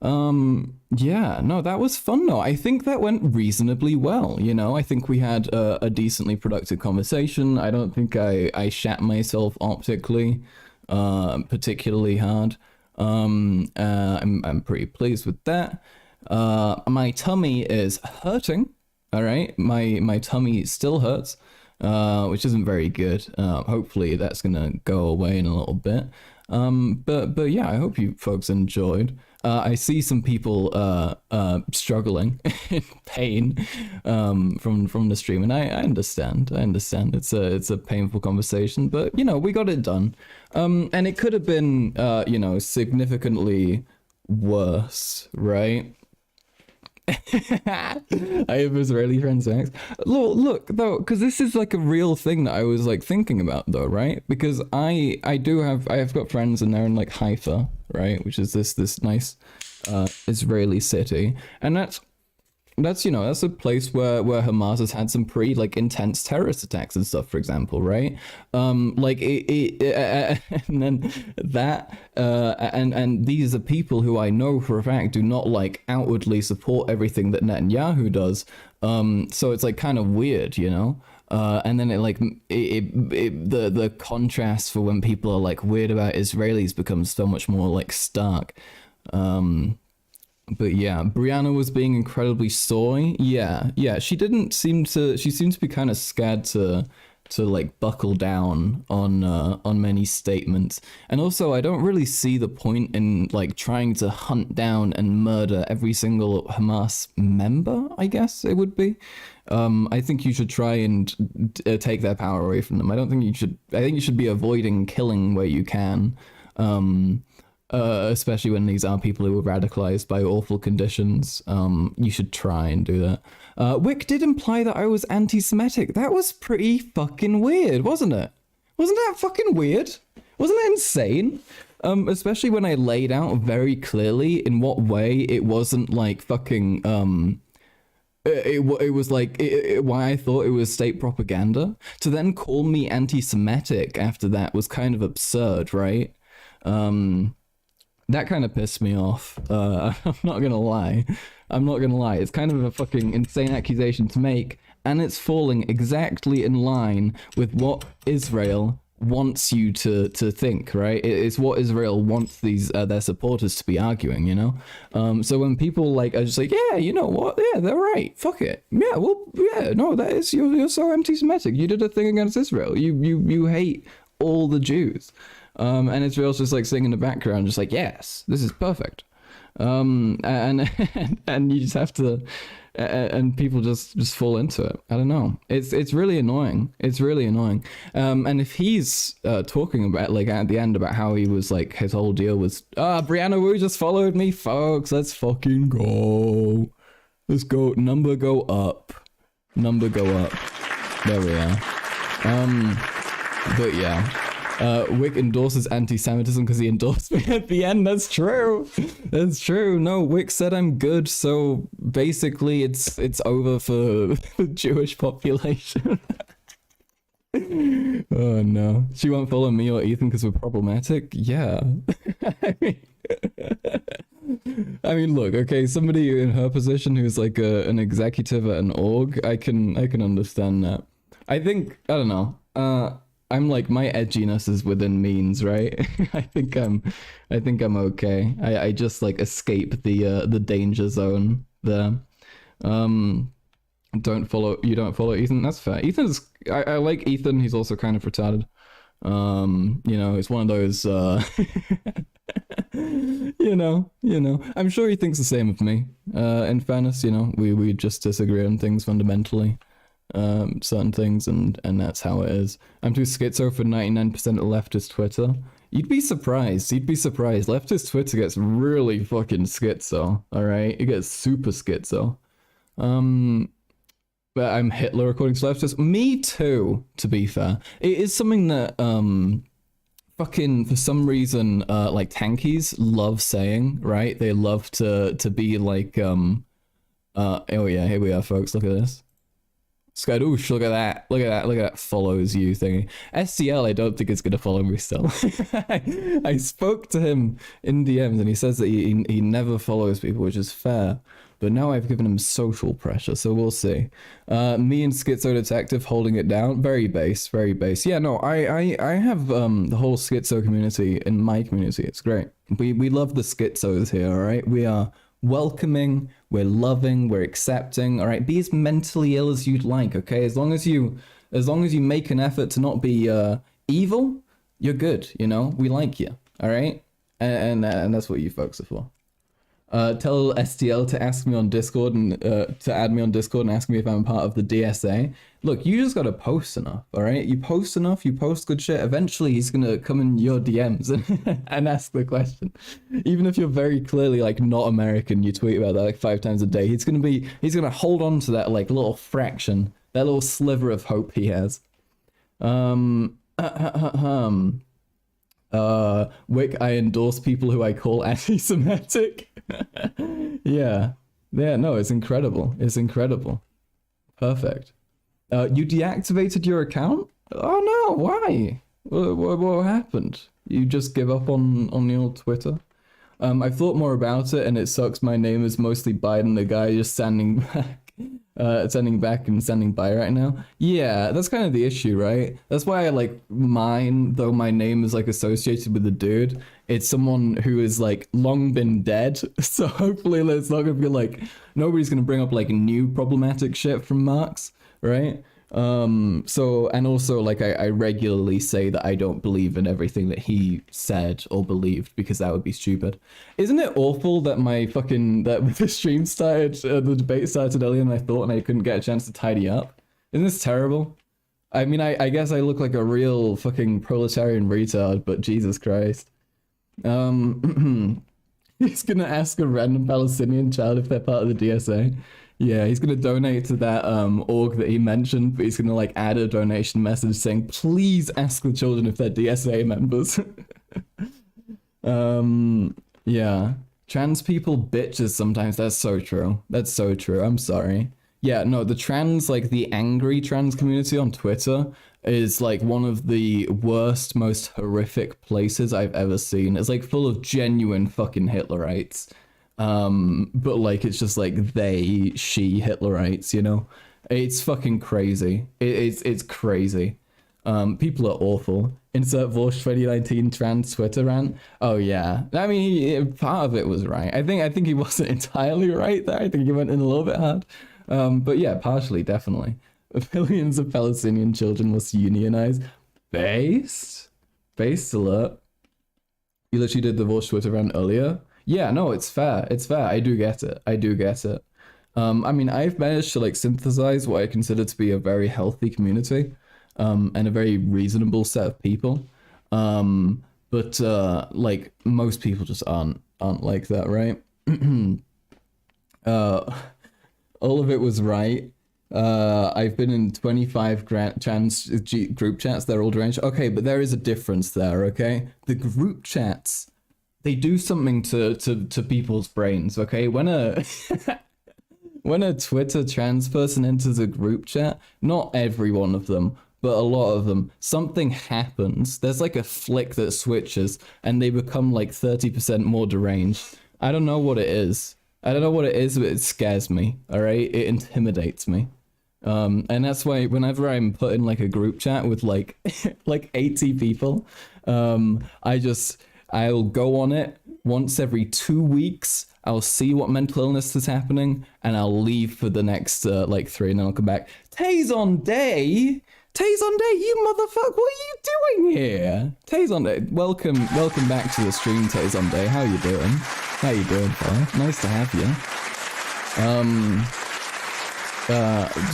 Yeah, no, that was fun though. I think that went reasonably well, you know. I think we had a decently productive conversation. I don't think I shat myself optically particularly hard. I'm pretty pleased with that. My tummy is hurting. All right, my tummy still hurts, which isn't very good. Hopefully that's gonna go away in a little bit. But yeah, I hope you folks enjoyed. I see some people struggling in pain from the stream, and I understand. It's a painful conversation, but you know, we got it done. And it could have been you know, significantly worse, right? I have Israeli friends, Max. Look though, because this is like a real thing that I was like thinking about though, right? Because I have got friends and they're in like Haifa, right, which is this nice Israeli city, and that's you know, that's a place where Hamas has had some pretty like intense terrorist attacks and stuff, for example, right? Like and then that and these are people who I know for a fact do not like outwardly support everything that Netanyahu does. So it's like kind of weird, you know. And then the contrast for when people are like weird about Israelis becomes so much more like stark. But yeah, Brianna was being incredibly soy. Yeah, she seemed to be kind of scared to like buckle down on many statements. And also, I don't really see the point in like trying to hunt down and murder every single Hamas member, I guess it would be. I think you should try and take their power away from them. I think you should be avoiding killing where you can. Especially when these are people who were radicalized by awful conditions. You should try and do that. Wick did imply that I was anti-Semitic. That was pretty fucking weird, wasn't it? Wasn't that fucking weird? Wasn't that insane? Especially when I laid out very clearly in what way it wasn't like fucking it was like why I thought it was state propaganda. To then call me anti-Semitic after that was kind of absurd, right? That kind of pissed me off. I'm not gonna lie. It's kind of a fucking insane accusation to make, and it's falling exactly in line with what Israel wants you to think, right? It's what Israel wants these their supporters to be arguing, you know. So when people like are just like, yeah, you know what, yeah, they're right, fuck it, yeah, well, yeah, no, that is, you're so anti-Semitic, you did a thing against Israel, you hate all the Jews, and Israel's just like singing in the background, just like, yes, this is perfect, and and you just have to. And people just fall into it. I don't know. It's really annoying. And if he's talking about like at the end about how he was like his whole deal was Brianna Wu just followed me, folks. Let's fucking go. Let's go. Number go up. There we are. But yeah. Wick endorses anti-Semitism because he endorsed me at the end. That's true. No, Wick said I'm good, so basically it's over for the Jewish population. Oh no. She won't follow me or Ethan because we're problematic? Yeah. I mean, look, okay, somebody in her position who's like an executive at an org, I can understand that. I think, I don't know, I'm like, my edginess is within means, right? I think I'm okay. I just like escape the danger zone there. You don't follow Ethan. That's fair. I like Ethan. He's also kind of retarded. You know, it's one of those. You know. I'm sure he thinks the same of me. In fairness, you know, we just disagree on things fundamentally. Certain things, and that's how it is. I'm too schizo for 99% of leftist Twitter. You'd be surprised. Leftist Twitter gets really fucking schizo, alright? It gets super schizo. But I'm Hitler according to leftists. Me too, to be fair. It is something that, fucking, for some reason, like tankies love saying, right? They love to be like, oh yeah, here we are, folks, look at this. Skadoosh, look at that follows you thingy. SDL, I don't think is gonna follow me still. I spoke to him in DMs and he says that he never follows people, which is fair. But now I've given him social pressure, so we'll see. Me and Schizo Detective holding it down. Very base. Yeah, no, I have the whole Schizo community in my community. It's great. We love the Schizos here, alright? We are welcoming, we're loving, we're accepting, all right? Be as mentally ill as you'd like, okay? As long as you make an effort to not be evil, you're good, you know? We like you, all right? And that's what you folks are for. Tell SDL to ask me on Discord and to add me on Discord and ask me if I'm part of the DSA. Look, you just gotta post enough, all right? You post enough, you post good shit. Eventually, he's gonna come in your DMs and ask the question. Even if you're very clearly like not American, you tweet about that like 5 times a day. He's gonna hold on to that like little fraction, that little sliver of hope he has. Wick, I endorse people who I call anti-Semitic. Yeah, no, it's incredible. Perfect. You deactivated your account? Oh no, why? What happened? You just give up on your Twitter? I've thought more about it, and it sucks. My name is mostly Biden, the guy just standing back and standing by right now. Yeah, that's kind of the issue, right? That's why I like mine, though my name is like associated with the dude. It's someone who is like long been dead, so hopefully it's not gonna be like nobody's gonna bring up like new problematic shit from Marx, right? So, and also like I regularly say that I don't believe in everything that he said or believed because that would be stupid. Isn't it awful that the stream started, the debate started earlier than I thought and I couldn't get a chance to tidy up? Isn't this terrible? I mean, I guess I look like a real fucking proletarian retard, but Jesus Christ. He's gonna ask a random Palestinian child if they're part of the DSA. Yeah, he's gonna donate to that org that he mentioned, but he's gonna like add a donation message saying, please ask the children if they're DSA members. Yeah. Trans people bitches sometimes. That's so true. I'm sorry. Yeah, no, like the angry trans community on Twitter is like one of the worst, most horrific places I've ever seen. It's like full of genuine fucking Hitlerites. But like it's just like she Hitlerites, you know? It's fucking crazy. It's crazy. People are awful. Insert Vorsh 2019 trans Twitter rant. Oh yeah, I mean, part of it was right. I think he wasn't entirely right there. I think he went in a little bit hard. But yeah, partially, definitely. Millions of Palestinian children must unionize. Based alert. You literally did the Vorsh Twitter rant earlier. Yeah, no, it's fair. It's fair. I do get it. I mean, I've managed to like synthesize what I consider to be a very healthy community. And a very reasonable set of people, but like most people just aren't like that, right? All of it was right. I've been in 25 trans group chats. They're all deranged. Okay, but there is a difference there. Okay, the group chats, they do something to people's brains. Okay, when a when a Twitter trans person enters a group chat, not every one of them, but a lot of them, something happens. There's like a flick that switches and they become like 30% more deranged. I don't know what it is. But it scares me, all right? It intimidates me. And that's why whenever I'm put in like a group chat with like like 80 people, I'll go on it once every 2 weeks. I'll see what mental illness is happening and I'll leave for the next like 3 and then I'll come back. Tazon Day, you motherfucker, what are you doing here? Tazon Day, welcome back to the stream, Tazon Day. How you doing? Fella? Nice to have you.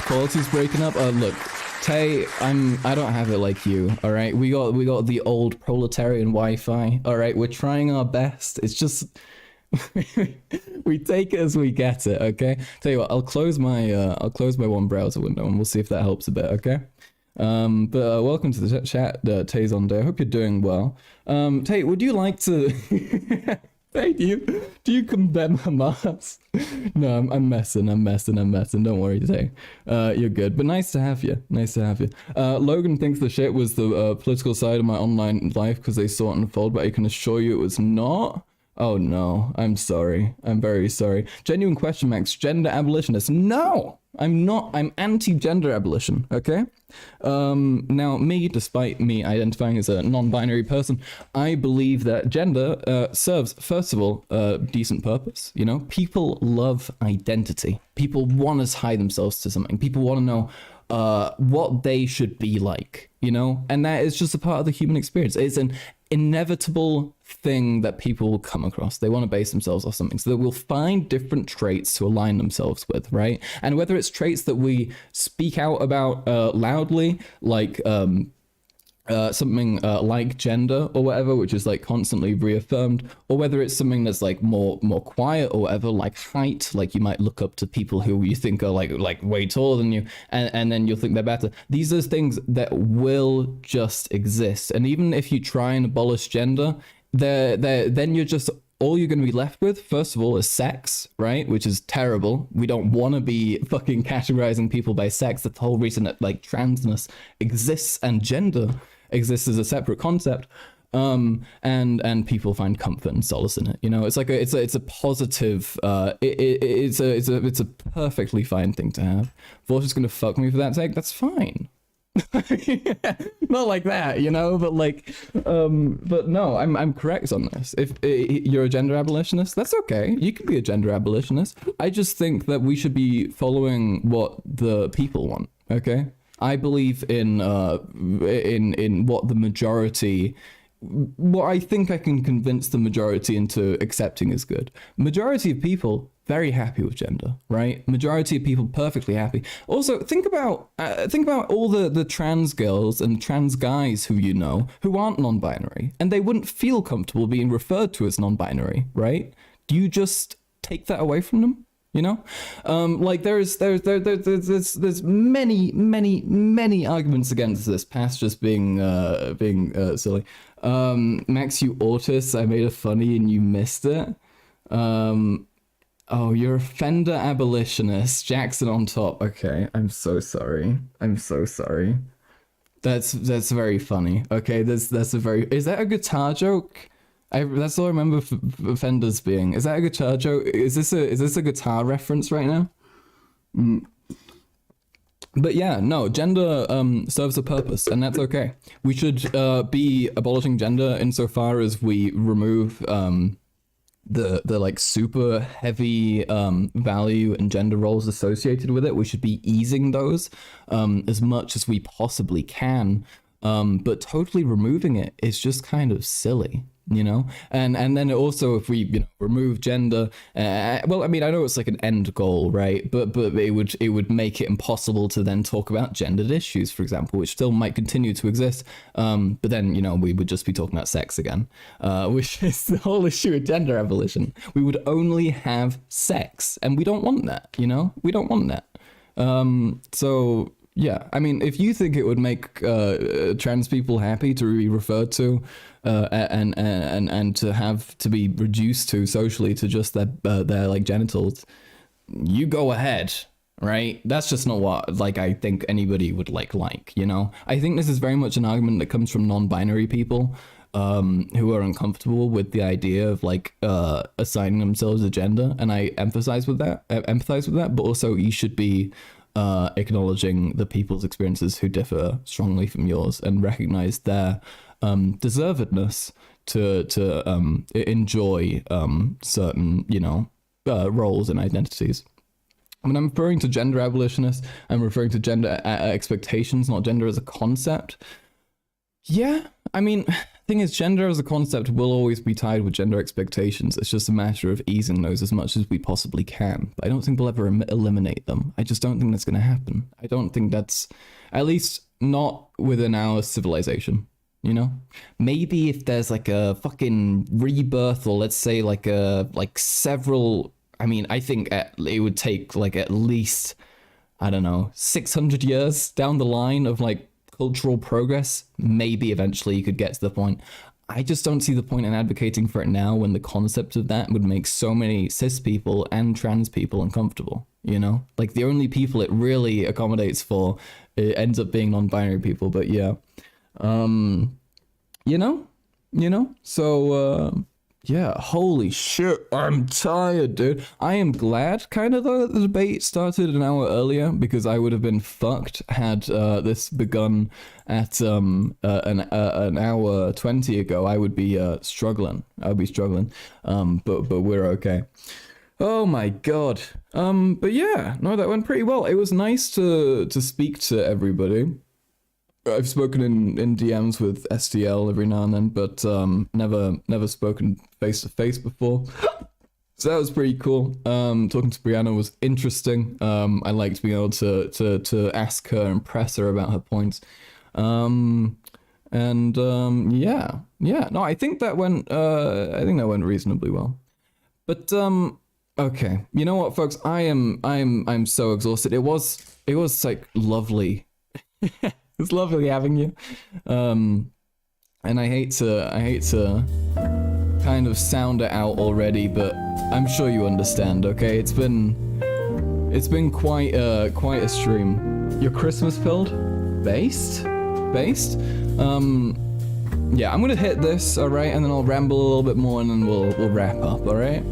Quality's breaking up. Look, Tay, I don't have it like you. All right, we got the old proletarian Wi-Fi. All right, we're trying our best. It's just we take it as we get it. Okay. Tell you what, I'll close my one browser window and we'll see if that helps a bit. Okay. But welcome to the chat, Tazon Day. I hope you're doing well. Tay, would you like to? Hey, do you condemn Hamas? No, I'm messing. Don't worry, Tay. You're good. But nice to have you. Logan thinks the shit was the political side of my online life because they saw it unfold, but I can assure you it was not. Oh no, I'm sorry. I'm very sorry. Genuine question, Max. Gender abolitionist? No, I'm not. I'm anti-gender abolition. Okay. Now, despite me identifying as a non-binary person, I believe that gender serves, first of all, a decent purpose. You know, people love identity. People want to tie themselves to something. People want to know what they should be like. You know, and that is just a part of the human experience. It's an inevitable thing that people will come across. They want to base themselves off something, so they will find different traits to align themselves with, right? And whether it's traits that we speak out about loudly, like something like gender or whatever, which is like constantly reaffirmed, or whether it's something that's like more quiet or whatever, like height, like you might look up to people who you think are like way taller than you, and then you'll think they're better. These are things that will just exist, and even if you try and abolish gender, then you're just, all you're going to be left with, first of all, is sex, right? Which is terrible. We don't want to be fucking categorizing people by sex. That's the whole reason that like transness exists and gender exists as a separate concept. And people find comfort and solace in it. You know, it's like it's a positive. It's a perfectly fine thing to have. Vorsh is going to fuck me for that sake. That's fine. Not like that, you know, but like but no, I'm correct on this. If you're a gender abolitionist, that's okay. You can be a gender abolitionist. I just think that we should be following what the people want. Okay, I believe in what the majority, what I think I can convince the majority into accepting is good. Majority of people very happy with gender, right? Majority of people perfectly happy. Also, think about all the trans girls and trans guys who you know who aren't non-binary, and they wouldn't feel comfortable being referred to as non-binary, right? Do you just take that away from them? You know, like there's many arguments against this, past just being silly. Max, you autist, I made a funny and you missed it. Oh, you're a fender abolitionist. Jackson on top. Okay, I'm so sorry. I'm so sorry. That's very funny. Okay, that's a very. Is that a guitar joke? That's all I remember Fenders being. Is that a guitar joke? Is this a guitar reference right now? But yeah, no, gender serves a purpose, and that's okay. We should be abolishing gender insofar as we remove the like super heavy value and gender roles associated with it. We should be easing those as much as we possibly can. But totally removing it is just kind of silly, you know? And then also if we, remove gender, well, I mean, I know it's like an end goal, right? But it would make it impossible to then talk about gendered issues, for example, which still might continue to exist. But then, we would just be talking about sex again, which is the whole issue of gender abolition. We would only have sex, and we don't want that, We don't want that. So yeah, I mean, if you think it would make trans people happy to be referred to and to have to be reduced to socially to just their like genitals, you go ahead, right? That's just not what I think anybody would like, I think this is very much an argument that comes from non-binary people who are uncomfortable with the idea of assigning themselves a gender, and I empathize with that, but also you should be acknowledging the people's experiences who differ strongly from yours and recognize their deservedness to enjoy certain roles and identities. When I'm referring to gender abolitionists, I'm referring to gender expectations, not gender as a concept. Yeah, I mean, thing is, gender as a concept will always be tied with gender expectations. It's just a matter of easing those as much as we possibly can. But I don't think we'll ever eliminate them. I just don't think that's going to happen. I don't think that's, at least not within our civilization, Maybe if there's like a fucking rebirth, or let's say several, I mean, I think it would take at least, I don't know, 600 years down the line of cultural progress. Maybe eventually you could get to the point. I just don't see the point in advocating for it now when the concept of that would make so many cis people and trans people uncomfortable, the only people it really accommodates for, it ends up being non-binary people. But yeah, so yeah, holy shit, I'm tired, dude. I am glad, kind of, though, that the debate started an hour earlier, because I would have been fucked had this begun at an hour 20 ago. I would be struggling. But we're okay. Oh my god. But yeah, no, that went pretty well. It was nice to speak to everybody. I've spoken in DMs with SDL every now and then, but never spoken face to face before. So that was pretty cool. Talking to Brianna was interesting. I liked being able to ask her and press her about her points. Yeah. No, I think that went reasonably well. But okay, you know what, folks? I'm so exhausted. It was lovely. It's lovely having you. And I hate to kind of sound it out already, but I'm sure you understand, okay? It's been quite a stream. You're Christmas pilled? Based? Yeah, I'm gonna hit this, alright, and then I'll ramble a little bit more and then we'll wrap up, alright?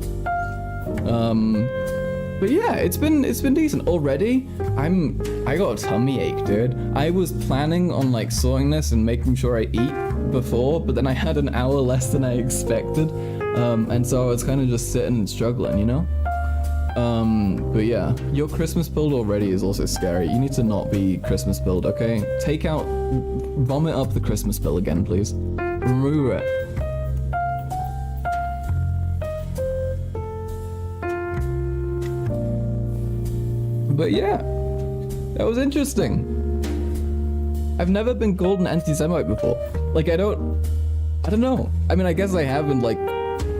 But yeah, it's been decent already. I got a tummy ache, dude. I was planning on sorting this and making sure I eat before, but then I had an hour less than I expected, and so I was kind of just sitting and struggling, But yeah, your Christmas build already is also scary. You need to not be Christmas build, okay? Vomit up the Christmas build again, please. Remove it. But yeah, that was interesting. I've never been called an anti-Semite before. I don't know. I mean, I guess I have in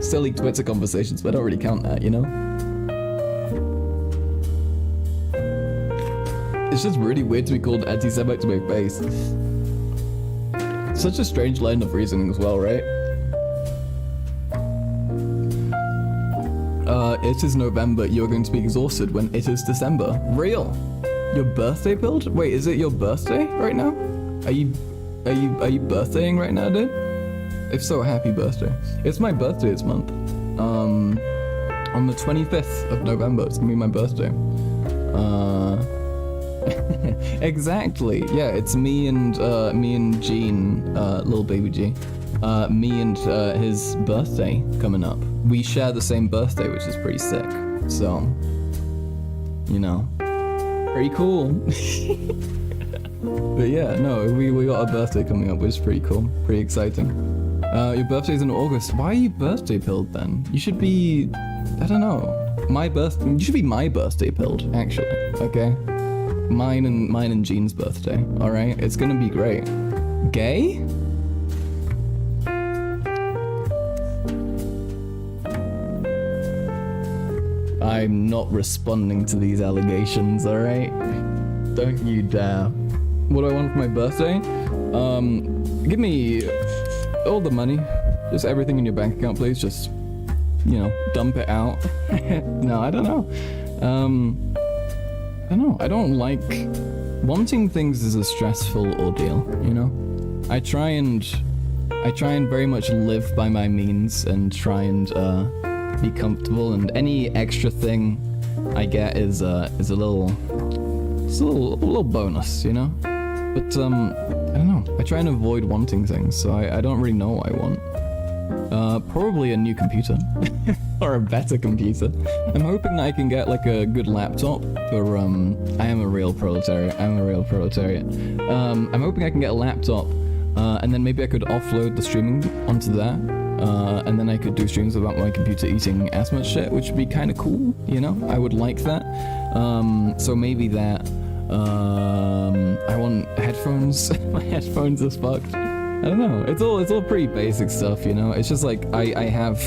silly Twitter conversations, but I don't really count that, It's just really weird to be called anti-Semite to my face. Such a strange line of reasoning as well, right? it is November, you're going to be exhausted when it is December. Real. Your birthday build? Wait, is it your birthday right now? Are you birthdaying right now, dude? If so, happy birthday. It's my birthday this month. On the 25th of November, it's gonna be my birthday. Exactly. Yeah, it's me and Gene, little baby G. Me and his birthday coming up. We share the same birthday, which is pretty sick. So, you know, pretty cool. But yeah, no, we got a birthday coming up, which is pretty cool, pretty exciting. Your birthday's in August. Why are you birthday pilled then? You should be, I don't know, you should be my birthday pilled, actually. Okay, mine and Jean's birthday. All right, it's gonna be great. Gay? I'm not responding to these allegations, alright? Don't you dare. What do I want for my birthday? Give me all the money. Just everything in your bank account, please. Just, you know, dump it out. No, I don't know. I don't know. I don't like... Wanting things is a stressful ordeal, you know? I try and very much live by my means and try and, be comfortable, and any extra thing I get is a little bonus, you know? But I don't know. I try and avoid wanting things, so I don't really know what I want. Probably a new computer or a better computer. I'm hoping that I can get like a good laptop for I am a real proletariat. I'm hoping I can get a laptop, and then maybe I could offload the streaming onto that. And then I could do streams without my computer eating as much shit, which would be kind of cool, you know? I would like that. So maybe that. I want headphones. My headphones are fucked. I don't know. It's all pretty basic stuff, you know? It's just like, I have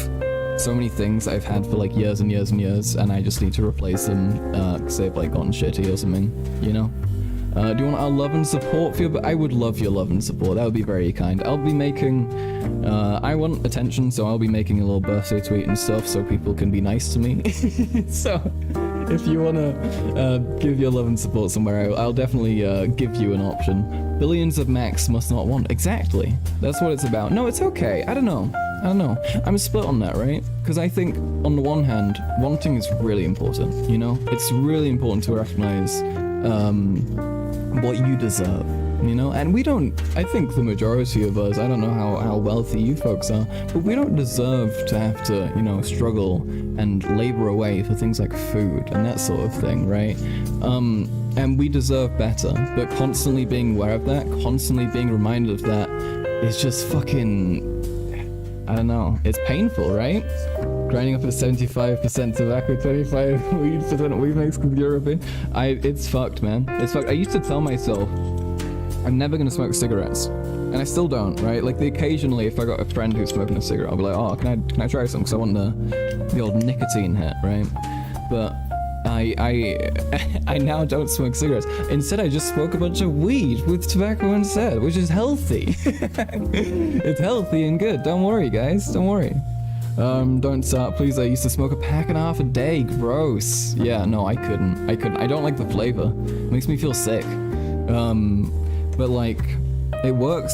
so many things I've had for like years and years and years, and I just need to replace them, because they've like gotten shitty or something, you know? Do you want our love and support for you? But I would love your love and support. That would be very kind. I'll be making... I want attention, so I'll be making a little birthday tweet and stuff so people can be nice to me. So, if you want to give your love and support somewhere, I'll definitely give you an option. Billions of Macs must not want. Exactly. That's what it's about. No, it's okay. I don't know. I'm split on that, right? Because I think, on the one hand, wanting is really important, you know? It's really important to recognize... what you deserve, you know? And we don't, I think the majority of us, I don't know how wealthy you folks are, but we don't deserve to have to, you know, struggle and labor away for things like food and that sort of thing, right? And we deserve better, but constantly being aware of that, constantly being reminded of that, is just fucking, I don't know, it's painful, right? Grinding up at 75% tobacco, 25 weed, percent weed mix with European. It's fucked, man. It's fucked. I used to tell myself, I'm never gonna smoke cigarettes. And I still don't, right? Like, occasionally, if I got a friend who's smoking a cigarette, I'll be like, oh, can I try some? Because I want the old nicotine hit, right? But I now don't smoke cigarettes. Instead, I just smoke a bunch of weed with tobacco instead, which is healthy. It's healthy and good. Don't worry, guys. Don't worry. Don't start, please. I used to smoke a pack and a half a day. Gross. Yeah, no, I couldn't. I don't like the flavor. It makes me feel sick. But like, it works,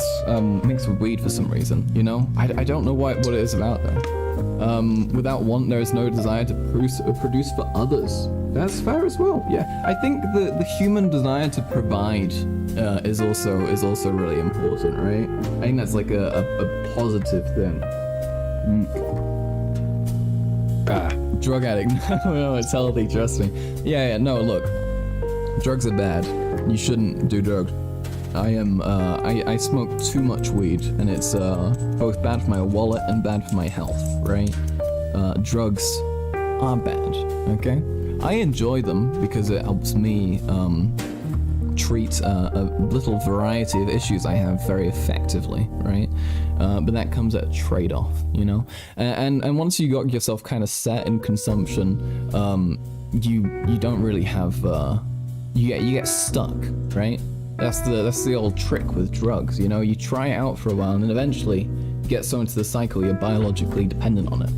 mixed with weed for some reason, you know? I don't know what it is about that. Without want, there is no desire to produce for others. That's fair as well, yeah. I think the human desire to provide is also really important, right? I think that's like a positive thing. Drug addict. No, it's healthy, trust me. Yeah, no, look. Drugs are bad. You shouldn't do drugs. I smoke too much weed, and it's both bad for my wallet and bad for my health, right? Drugs are bad, okay? I enjoy them because it helps me treat a little variety of issues I have very effectively, right? But that comes at a trade-off, you know? And once you got yourself kind of set in consumption, you don't really have, you get stuck, right? That's the old trick with drugs, you know? You try it out for a while, and then eventually you get so into the cycle, you're biologically dependent on it.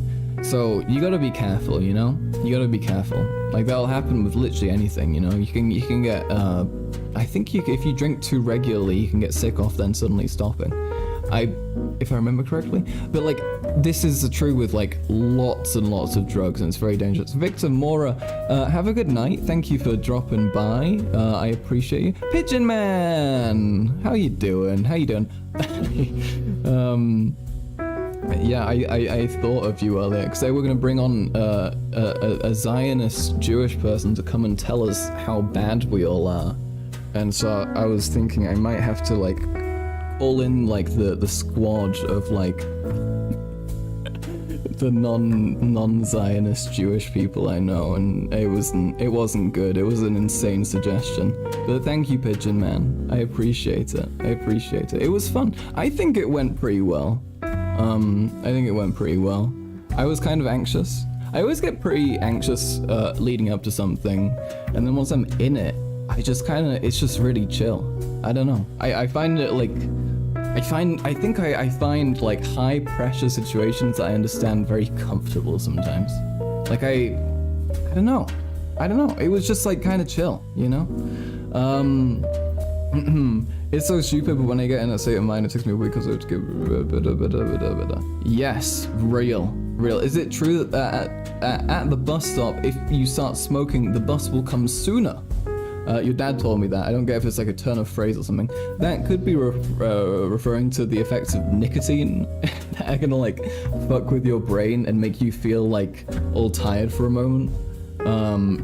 So you gotta be careful, you know? You gotta be careful. Like that'll happen with literally anything, you know? You can get, I think if you drink too regularly, you can get sick off then suddenly stopping. If I remember correctly. But like, this is true with like lots and lots of drugs, and it's very dangerous. Victor Mora, have a good night. Thank you for dropping by. I appreciate you. Pigeon Man, how you doing? How you doing? Yeah, I thought of you earlier because they were going to bring on a Zionist Jewish person to come and tell us how bad we all are, and so I was thinking I might have to like call in like the squad of like the non-Zionist Jewish people I know, and it wasn't good. It was an insane suggestion, but thank you, Pigeon Man. I appreciate it. It was fun. I think it went pretty well. I was kind of anxious. I always get pretty anxious leading up to something, and then once I'm in it, it's just really chill. I don't know. I find it like, I find like high pressure situations that I understand very comfortable sometimes. Like I don't know. It was just like kind of chill, you know? It's so stupid, but when I get in a state of mind, it takes me a week because I have to get... Yes, real. Is it true that at the bus stop, if you start smoking, the bus will come sooner? Your dad told me that. I don't get if it's like a turn of phrase or something. That could be referring to the effects of nicotine that are gonna like fuck with your brain and make you feel like all tired for a moment.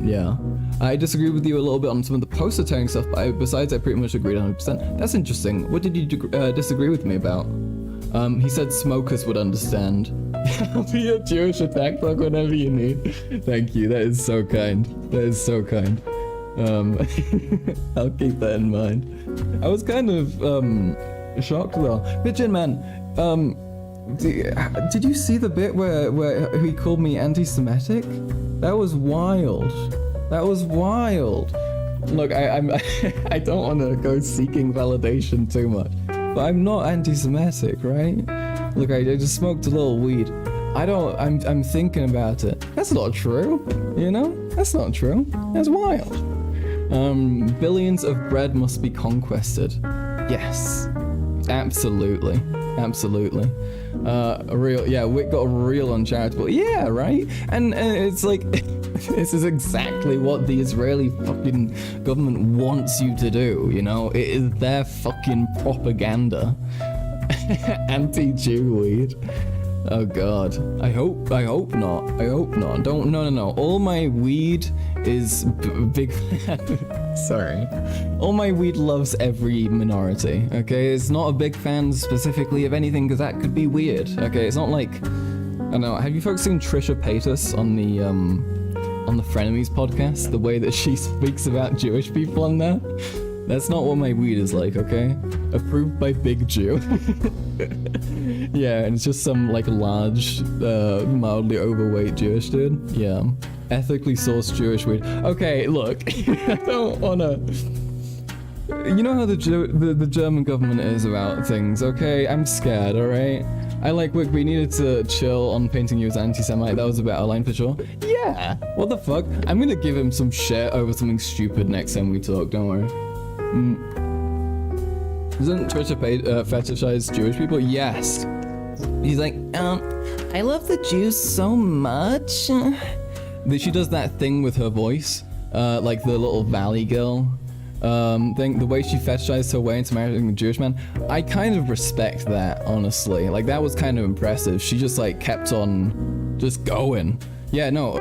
Yeah. I disagree with you a little bit on some of the poster tearing stuff, but besides I pretty much agreed 100%. That's interesting. What did you disagree with me about? He said smokers would understand. I'll be your Jewish attack dog whenever you need. Thank you, that is so kind. I'll keep that in mind. I was kind of shocked though. Pigeon Man, did you see the bit where he called me anti-Semitic? That was wild. Look, I don't want to go seeking validation too much, but I'm not anti-Semitic, right? Look, I just smoked a little weed. I'm thinking about it. That's not true, you know? That's not true. That's wild. Billions of bread must be conquested. Yes. Absolutely. Wick got a real uncharitable. Yeah, right? And it's like, this is exactly what the Israeli fucking government wants you to do, you know? It is their fucking propaganda. Anti-Jew weed. Oh god. I hope not. No. All my weed is big. Sorry. All my weed loves every minority, okay? It's not a big fan specifically of anything because that could be weird, okay? It's not like, I don't know, have you folks seen Trisha Paytas on the Frenemies podcast? The way that she speaks about Jewish people on there? That's not what my weed is like, okay? Approved by Big Jew. Yeah, and it's just some like large, mildly overweight Jewish dude. Yeah. Ethically sourced Jewish weed. Okay, look, I don't wanna... You know how the German government is about things, okay? I'm scared, alright? I like Wick, we needed to chill on painting you as anti-Semite. That was a better line for sure. Yeah! What the fuck? I'm gonna give him some shit over something stupid next time we talk, don't worry. Doesn't Trisha fetishize Jewish people? Yes. He's like, I love the Jews so much. She does that thing with her voice, like the little Valley girl thing, the way she fetishized her way into marrying a Jewish man. I kind of respect that, honestly. Like, that was kind of impressive. She just, like, kept on just going. Yeah, no,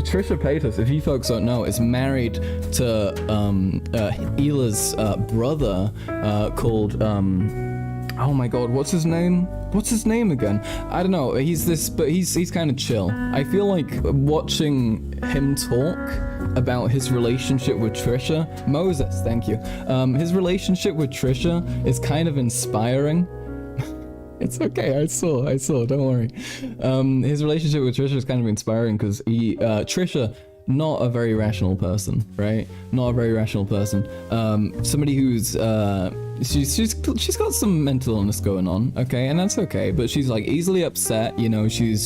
Trisha Paytas, if you folks don't know, is married to Hila's brother called, oh my god, what's his name? What's his name again? I don't know, he's kind of chill. I feel like watching him talk about his relationship with Trisha, Moses, thank you. His relationship with Trisha is kind of inspiring. It's okay, I saw, don't worry. His relationship with Trisha is kind of inspiring because Trisha, not a very rational person, right? Not a very rational person. Somebody who's she's got some mental illness going on, okay, and that's okay. But she's like easily upset, you know. She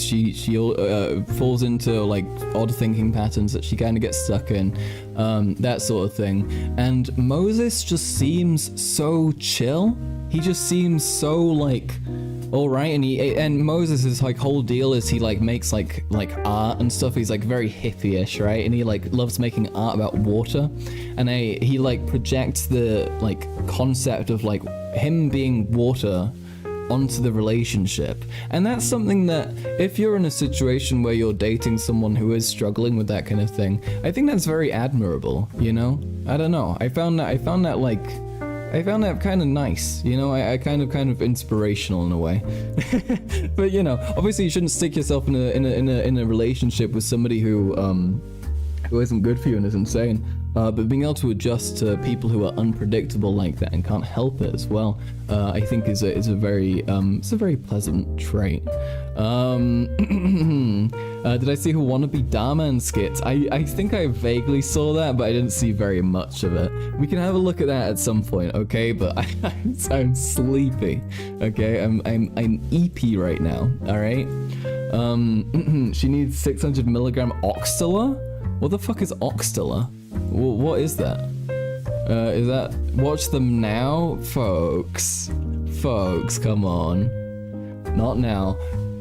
falls into like odd thinking patterns that she kind of gets stuck in, that sort of thing. And Moses just seems so chill. He just seems so like all right, and Moses' like whole deal is he like makes like art and stuff. He's like very hippie-ish, right? And he like loves making art about water, and he like projects the like concept of like him being water onto the relationship. And that's something that if you're in a situation where you're dating someone who is struggling with that kind of thing, I think that's very admirable, you know? I don't know. I found that kind of nice, you know. I kind of inspirational in a way. But you know, obviously you shouldn't stick yourself in a relationship with somebody who isn't good for you and is insane. But being able to adjust to people who are unpredictable like that and can't help it as well, I think is a very pleasant trait. Did I see her wannabe Darman skits? I think I vaguely saw that, but I didn't see very much of it. We can have a look at that at some point, okay? But I'm sleepy, okay? I'm EP right now, all right? She needs 600 milligram Oxtalar? What the fuck is Oxtalar? What is that? Is that watch them now, folks? Folks, come on. Not now.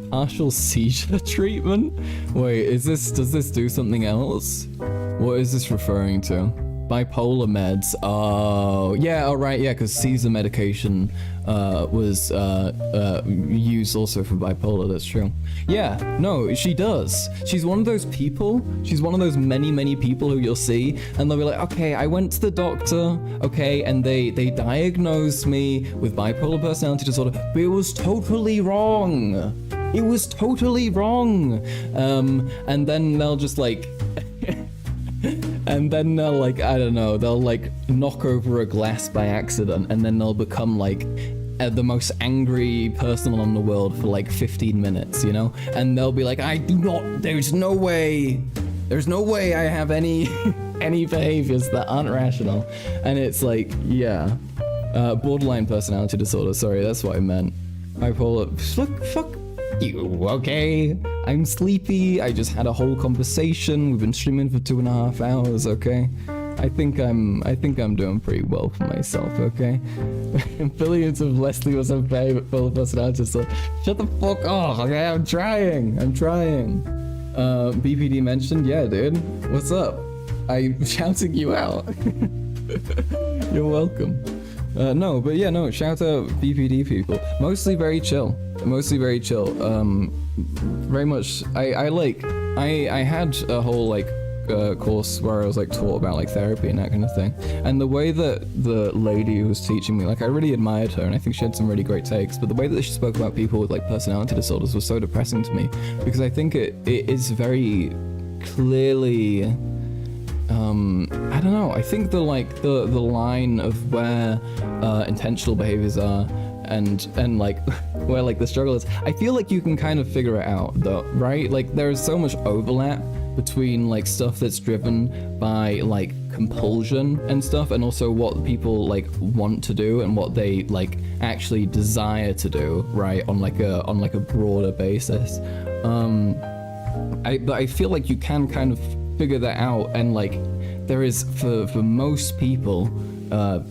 Partial seizure treatment? Wait, does this do something else? What is this referring to? Bipolar meds. Oh, yeah, alright, yeah, because Caesar medication was used also for bipolar, that's true. Yeah, no, she does. She's one of those people, she's one of those many people who you'll see, and they'll be like, okay, I went to the doctor, okay, and they diagnosed me with bipolar personality disorder, but it was totally wrong. It was totally wrong. And then they'll just like... and then they'll like, I don't know, they'll like knock over a glass by accident, and then they'll become like the most angry person on the world for like 15 minutes, you know? And they'll be like, there's no way I have any behaviors that aren't rational. And it's like, yeah. Borderline personality disorder, sorry, that's what I meant. Bipolar, fuck you, okay? I'm sleepy, I just had a whole conversation, we've been streaming for 2.5 hours, okay? I think I'm doing pretty well for myself, okay? Billions of Leslie was a favorite full of personality, so shut the fuck off, okay? I'm trying. BPD mentioned, yeah, dude. What's up? I'm shouting you out. You're welcome. No, shout out BPD people. Mostly very chill. Very much, I had a whole like course where I was like taught about like therapy and that kind of thing, and the way that the lady who was teaching me, like I really admired her, and I think she had some really great takes, but the way that she spoke about people with like personality disorders was so depressing to me, because I think it is very clearly I don't know, I think the line of where intentional behaviors are and like where like the struggle is, I feel like you can kind of figure it out though, right? Like there is so much overlap between like stuff that's driven by like compulsion and stuff, and also what people like want to do and what they like actually desire to do, right? On like a broader basis. But I feel like you can kind of figure that out, and like there is for most people,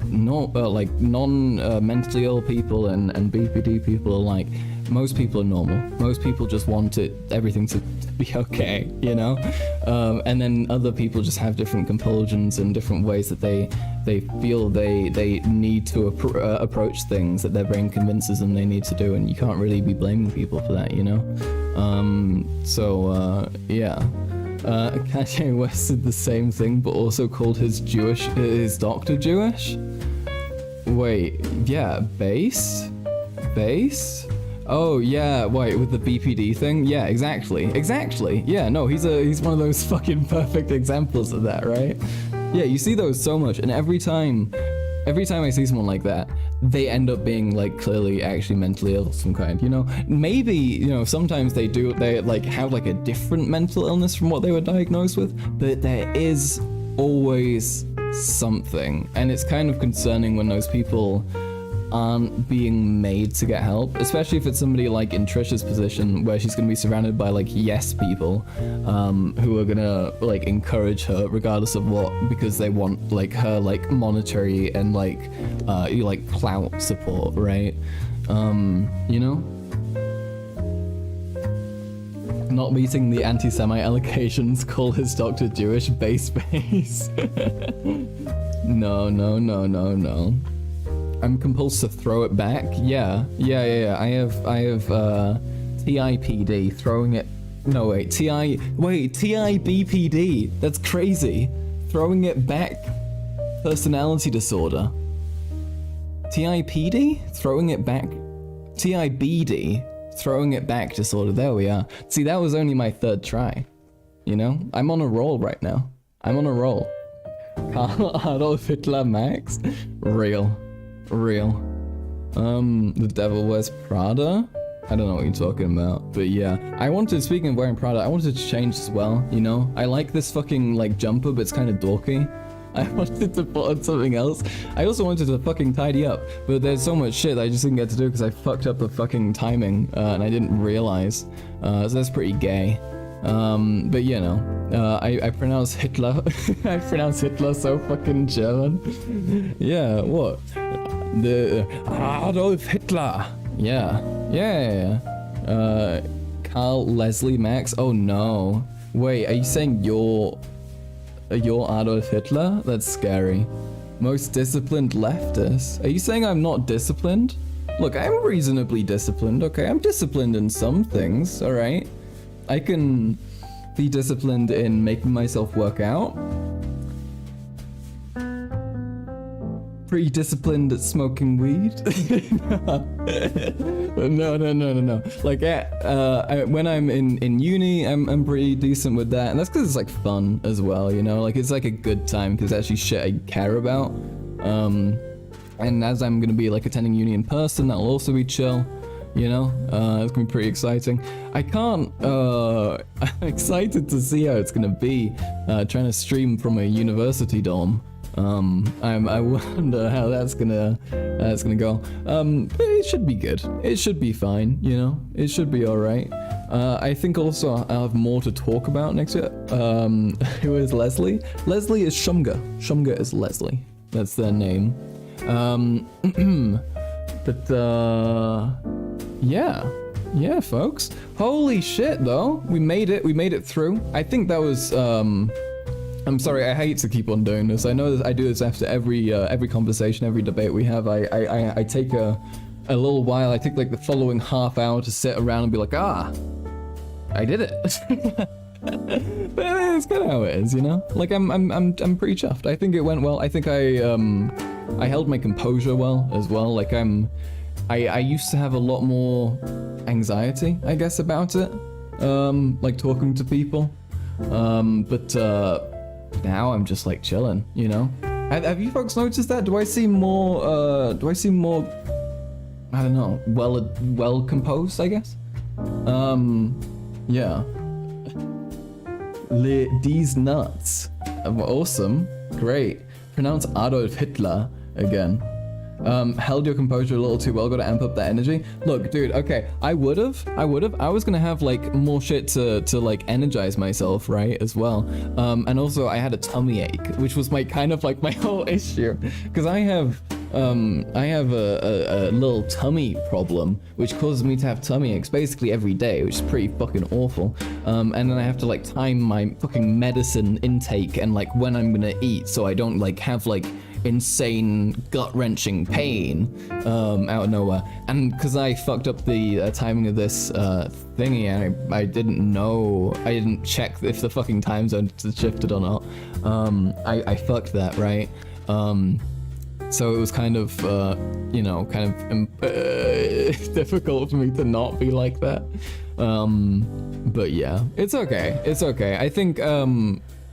non-mentally ill people and BPD people alike, most people are normal. Most people just want everything to be okay, you know? And then other people just have different compulsions and different ways that they feel they need to approach things that their brain convinces them they need to do, and you can't really be blaming people for that, you know? Yeah. Kanye West did the same thing, but also called his doctor Jewish? Wait, yeah, Base? Oh yeah, wait, with the BPD thing? Yeah, exactly. Yeah, no, he's one of those fucking perfect examples of that, right? Yeah, you see those so much, and every time I see someone like that, they end up being like clearly actually mentally ill of some kind, you know? Maybe, you know, sometimes they like have like a different mental illness from what they were diagnosed with, but there is always something, and it's kind of concerning when those people aren't being made to get help, especially if it's somebody like in Trisha's position where she's gonna be surrounded by like yes people who are gonna like encourage her regardless of what, because they want like her like monetary and like clout support, right? You know? Not meeting the anti-Semite allegations, call his doctor Jewish, base. No. I'm compelled to throw it back. Yeah. I have TIPD, throwing it. No wait, TIBPD. That's crazy. Throwing it back. Personality disorder. TIPD? Throwing it back. TIBD. Throwing it back disorder. There we are. See, that was only my third try. You know? I'm on a roll right now. I'm on a roll. Adolf Hitler Max? Real. The Devil Wears Prada? I don't know what you're talking about, but yeah. Speaking of wearing Prada, I wanted to change as well, you know? I like this fucking, like, jumper, but it's kind of dorky. I wanted to put on something else. I also wanted to fucking tidy up, but there's so much shit that I just didn't get to do because I fucked up the fucking timing, and I didn't realize. So that's pretty gay. But you know, I pronounce Hitler. I pronounce Hitler so fucking German. Yeah, what? The Adolf Hitler. Yeah. Carl Leslie Max. Oh no. Wait, are you saying you're Adolf Hitler? That's scary. Most disciplined leftist. Are you saying I'm not disciplined? Look, I'm reasonably disciplined, okay? I'm disciplined in some things, alright? I can be disciplined in making myself work out. Pretty disciplined at smoking weed. No. Like, when I'm in uni, I'm pretty decent with that, and that's because it's like fun as well, you know. Like it's like a good time because it's actually shit I care about. And as I'm gonna be like attending uni in person, that'll also be chill. You know, it's gonna be pretty exciting. I'm excited to see how it's gonna be trying to stream from a university dorm. I wonder how that's gonna go. But it should be good. It should be fine. You know, it should be all right. I think also I'll have more to talk about next year. Who is Leslie? Leslie is Shumga. Shumga is Leslie. That's their name. Yeah, folks. Holy shit, though. We made it through. I think that was, I'm sorry, I hate to keep on doing this. I know that I do this after every conversation, every debate we have. I take a little while. I take like the following half hour to sit around and be like, I did it. But it's kind of how it is, you know? Like, I'm pretty chuffed. I think it went well. I think I held my composure well as well. Like, I used to have a lot more anxiety, I guess, about it, like talking to people, but now I'm just like chilling, you know. Have you folks noticed that? Do I seem more, I don't know, well composed, I guess? Yeah. These nuts. Awesome. Great. Pronounce Adolf Hitler again. Held your composure a little too well, gotta amp up that energy. Look, dude, okay, I would've. I was gonna have like more shit to like energize myself, right, as well. And also I had a tummy ache, which was my kind of like my whole issue. Cause I have a little tummy problem, which causes me to have tummy aches basically every day, which is pretty fucking awful. And then I have to like time my fucking medicine intake and like when I'm gonna eat, so I don't like have like insane gut-wrenching pain out of nowhere. And because I fucked up the timing of this thingy, and I didn't check if the fucking time zone shifted or not. I fucked that, right? So it was kind of, difficult for me to not be like that. But yeah, it's okay. It's okay. I think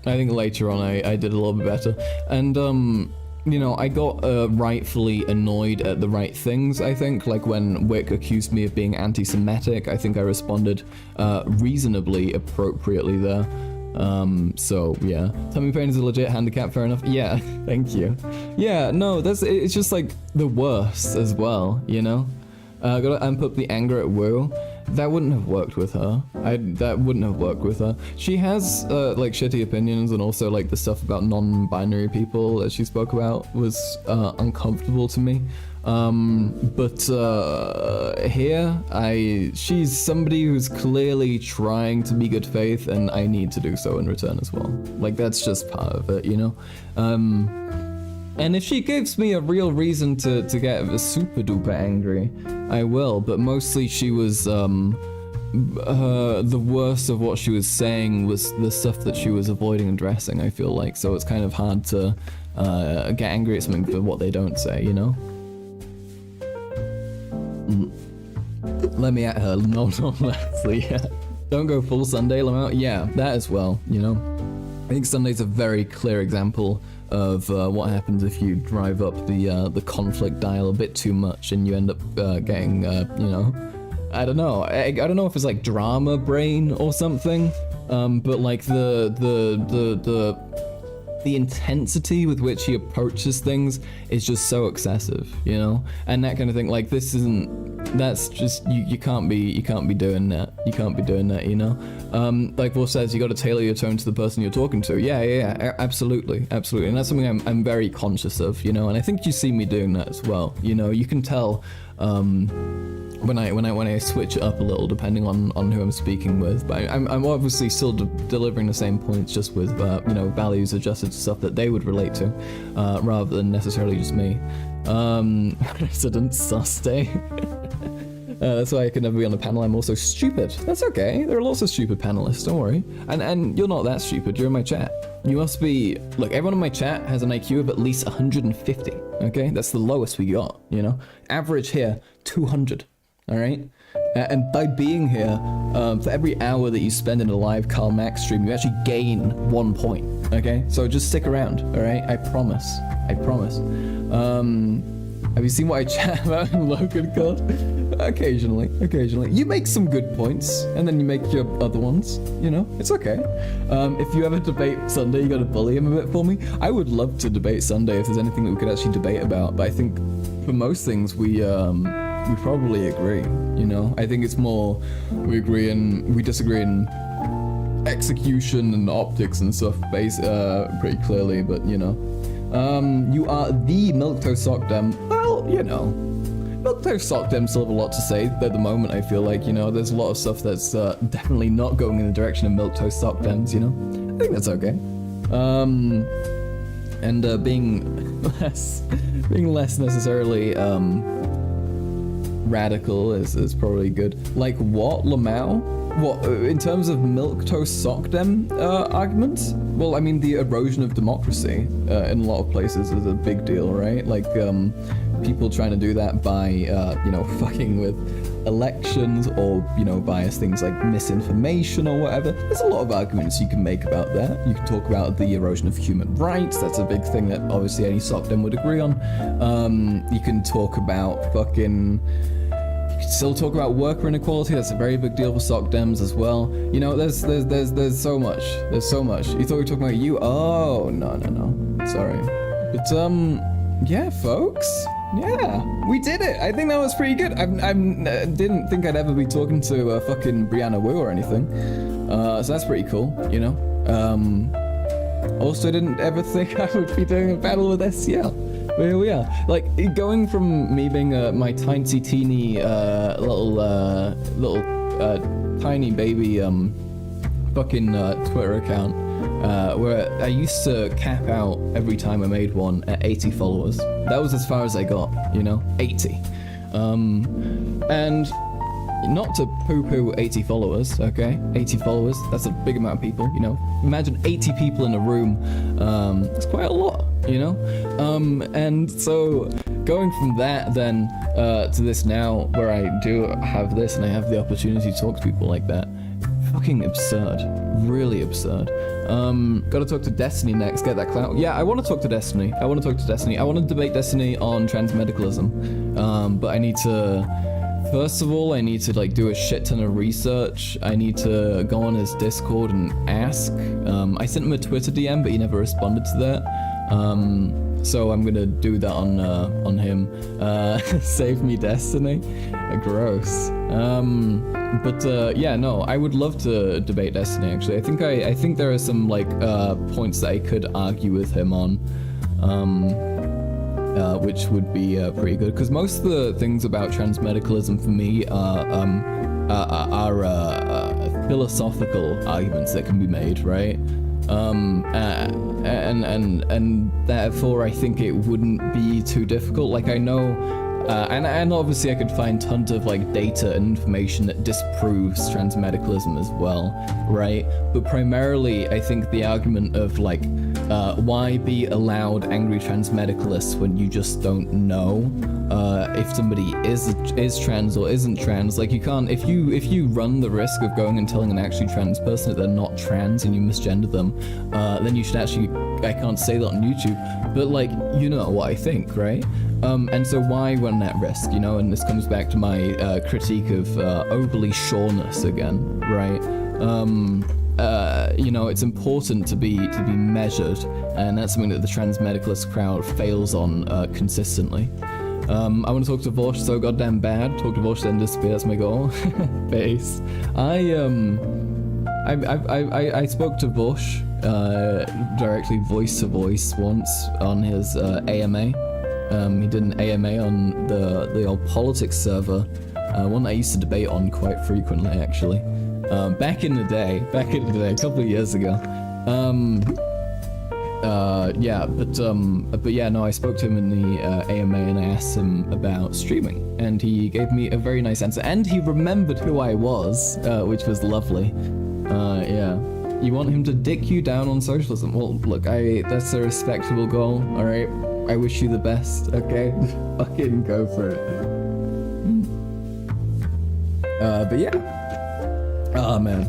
later on I did a little bit better. And, I got rightfully annoyed at the right things, I think. Like when Wick accused me of being anti-Semitic, I think I responded reasonably appropriately there. So yeah, tummy pain is a legit handicap, fair enough. Yeah, thank you. Yeah, no, it's just like the worst as well, you know? Gotta amp up the anger at Wu. That wouldn't have worked with her. That wouldn't have worked with her. She has like shitty opinions, and also like the stuff about non-binary people that she spoke about was uncomfortable to me. But here, she's somebody who's clearly trying to be good faith, and I need to do so in return as well. Like, that's just part of it, you know? And if she gives me a real reason to get super duper angry, I will, but mostly she was, the worst of what she was saying was the stuff that she was avoiding addressing, I feel like, so it's kind of hard to get angry at something for what they don't say, you know? Let me at her. No, Leslie. Yeah. Don't go full Sunday, Lamau. Yeah, that as well, you know? I think Sunday's a very clear example of what happens if you drive up the conflict dial a bit too much, and you end up getting, you know, I don't know. I don't know if it's like drama brain or something, but like the intensity with which he approaches things is just so excessive, you know, and that kind of thing. Like, this isn't. That's just you can't be doing that. You can't be doing that, you know. Like Wolf says, you got to tailor your tone to the person you're talking to. Yeah, absolutely, and that's something I'm very conscious of, you know. And I think you see me doing that as well. You know, you can tell when I switch it up a little depending on who I'm speaking with. But I'm obviously still delivering the same points, just with you know, values adjusted to stuff that they would relate to, rather than necessarily just me. Resident sus day. That's why I could never be on the panel. I'm also stupid. That's okay. There are lots of stupid panelists, don't worry. And you're not that stupid. You're in my chat. You must be... Look, everyone in my chat has an IQ of at least 150, okay? That's the lowest we got, you know? Average here, 200, all right? And by being here, for every hour that you spend in a live Karl Max stream, you actually gain 1 point, okay? So just stick around, all right? I promise. Have you seen what I chat about in Logan God? Occasionally. You make some good points, and then you make your other ones, you know? It's okay. If you ever debate Sunday, you gotta bully him a bit for me. I would love to debate Sunday if there's anything that we could actually debate about, but I think for most things we probably agree, you know? I think it's more we disagree in execution and optics and stuff pretty clearly, but you know. You are the Milquetoast Sockdem. Well, you know, Milquetoast Sockdem still have a lot to say at the moment, I feel like, you know. There's a lot of stuff that's definitely not going in the direction of Milquetoast Sockdems, you know. I think that's okay. And being less necessarily radical is probably good. Like what, Lamau? What, in terms of Milquetoast Sockdem arguments? Well, I mean, the erosion of democracy in a lot of places is a big deal, right? Like, people trying to do that by, you know, fucking with elections, or, you know, via things like misinformation or whatever. There's a lot of arguments you can make about that. You can talk about the erosion of human rights. That's a big thing that obviously any Sockdem would agree on. You can talk about fucking... Still talk about worker inequality. That's a very big deal for Sockdems as well. You know, there's so much. There's so much. You thought we were talking about you? Oh, no. Sorry. But, yeah, folks. Yeah, we did it. I think that was pretty good. I didn't think I'd ever be talking to fucking Brianna Wu or anything. So that's pretty cool, you know? Also didn't ever think I would be doing a battle with SDL. But here we are. Like, going from me being my teeny little tiny baby fucking Twitter account, where I used to cap out every time I made one at 80 followers. That was as far as I got, you know, 80. And not to poo-poo 80 followers, okay? 80 followers, that's a big amount of people, you know? Imagine 80 people in a room, it's quite a lot, you know? And so going from that then to this now, where I do have this and I have the opportunity to talk to people like that, fucking absurd, really absurd. Gotta talk to Destiny next, get that clout. Yeah, I want to talk to Destiny. I want to debate Destiny on transmedicalism, but I need to First of all, I need to like do a shit ton of research. I need to go on his Discord and ask. I sent him a Twitter DM, but he never responded to that. So I'm gonna do that on him. Save me Destiny. Gross. But yeah, no, I would love to debate Destiny. Actually, I think there are some like points that I could argue with him on. Which would be pretty good, because most of the things about transmedicalism for me are philosophical arguments that can be made, right? And therefore I think it wouldn't be too difficult. Like I know, and obviously I could find tons of like data and information that disproves transmedicalism as well, right? But primarily I think the argument of like, why be allowed angry transmedicalists when you just don't know if somebody is trans or isn't trans? Like you can't, if you run the risk of going and telling an actually trans person that they're not trans and you misgender them, then you should actually, I can't say that on YouTube, but like, you know what I think, right? And so why run that risk, you know? And this comes back to my critique of overly sureness again, right? You know, it's important to be measured, and that's something that the transmedicalist crowd fails on consistently. I want to talk to Vosh so goddamn bad. Talk to Vosh, then disappear. That's my goal. Base. I spoke to Vosh directly, voice to voice, once on his AMA. He did an AMA on the old politics server, one that I used to debate on quite frequently, actually. Back in the day, a couple of years ago. Yeah, but yeah, no, I spoke to him in the AMA and I asked him about streaming, and he gave me a very nice answer, and he remembered who I was, which was lovely. Yeah. You want him to dick you down on socialism? Well, look, that's a respectable goal, alright? I wish you the best, okay? Fucking go for it. But yeah. Oh man.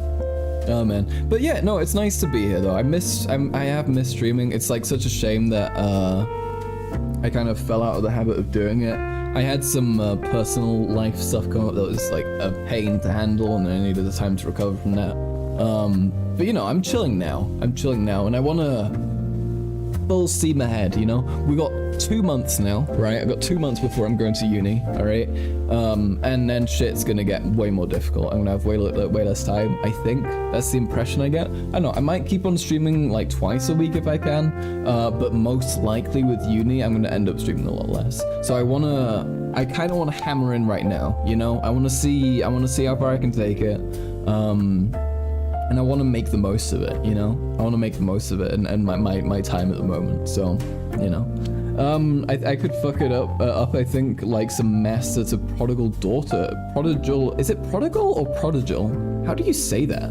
But yeah, no, it's nice to be here though. I have missed streaming. It's like such a shame that I kind of fell out of the habit of doing it. I had some personal life stuff come up that was like a pain to handle, and I needed the time to recover from that. But you know, I'm chilling now, and I wanna full steam ahead, you know? We got 2 months now, right? I've got 2 months before I'm going to uni, alright? And then shit's gonna get way more difficult. I'm gonna have way less time, I think. That's the impression I get. I don't know, I might keep on streaming like twice a week if I can, but most likely with uni, I'm gonna end up streaming a lot less. So I kinda wanna hammer in right now, you know? I wanna see how far I can take it. And I want to make the most of it, you know? I want to make the most of it and my time at the moment, so, you know. I could fuck it up, I think, like some mess that's a prodigal daughter. Prodigal, is it prodigal or prodigal? How do you say that?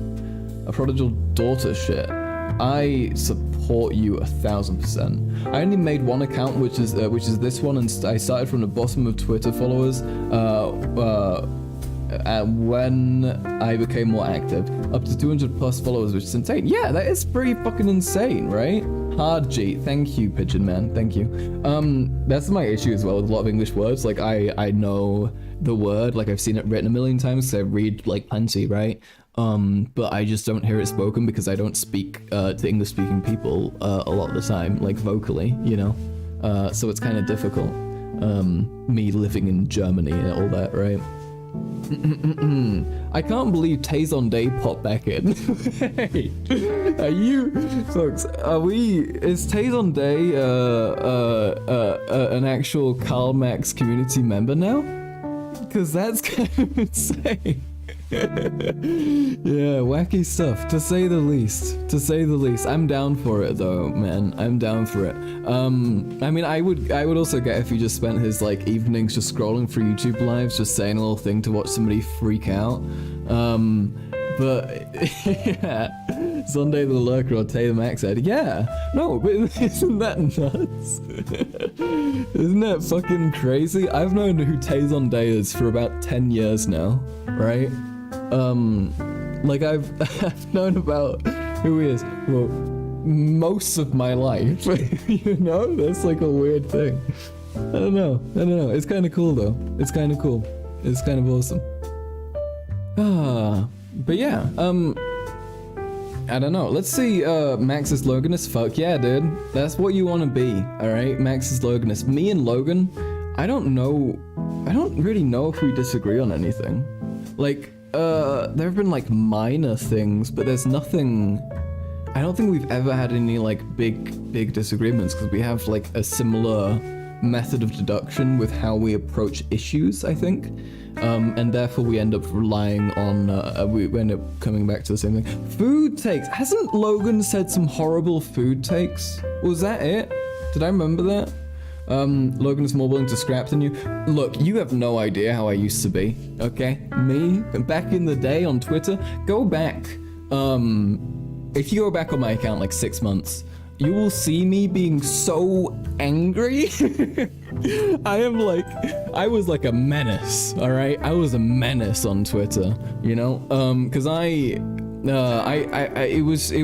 A prodigal daughter shit. I support you 1000%. I only made one account, which is this one, and I started from the bottom of Twitter followers, when I became more active, up to 200 plus followers, which is insane. Yeah, that is pretty fucking insane, right? Hard G, thank you, Pigeon Man, thank you. That's my issue as well with a lot of English words. Like I know the word, like I've seen it written a million times, so I read like plenty, right? But I just don't hear it spoken because I don't speak to English speaking people a lot of the time, like vocally, you know? So it's kind of difficult. Me living in Germany and all that, right? I can't believe Tazon Day popped back in. Hey, are you folks? Is Tazon Day an actual Karl Marx community member now? Because that's kind of insane. Yeah, wacky stuff, to say the least. I'm down for it though, man. I'm down for it. I mean, I would also get if he just spent his like evenings just scrolling through YouTube lives, just saying a little thing to watch somebody freak out. But yeah, Sunday the Lurker or Taylor Max said, yeah, no, but isn't that nuts? Isn't that fucking crazy? I've known who Tazon Day is for about 10 years now, right? Like I've known about who he is, well, most of my life, you know? That's like a weird thing. I don't know. It's kind of cool though. It's kind of cool. It's kind of awesome. But yeah, I don't know. Let's see, Max is Loganist. Fuck yeah, dude. That's what you want to be, alright? Max is Loganist. Me and Logan, I don't really know if we disagree on anything. Like, there have been like minor things, but there's nothing... I don't think we've ever had any like big disagreements, because we have like a similar method of deduction with how we approach issues, I think. And therefore we end up relying on, we end up coming back to the same thing. Food takes. Hasn't Logan said some horrible food takes? Was that it? Did I remember that? Logan is more willing to scrap than you. Look, you have no idea how I used to be, okay? Me, back in the day on Twitter, go back. If you go back on my account like 6 months, you will see me being so angry. I was like a menace, all right? I was a menace on Twitter, you know? Cause it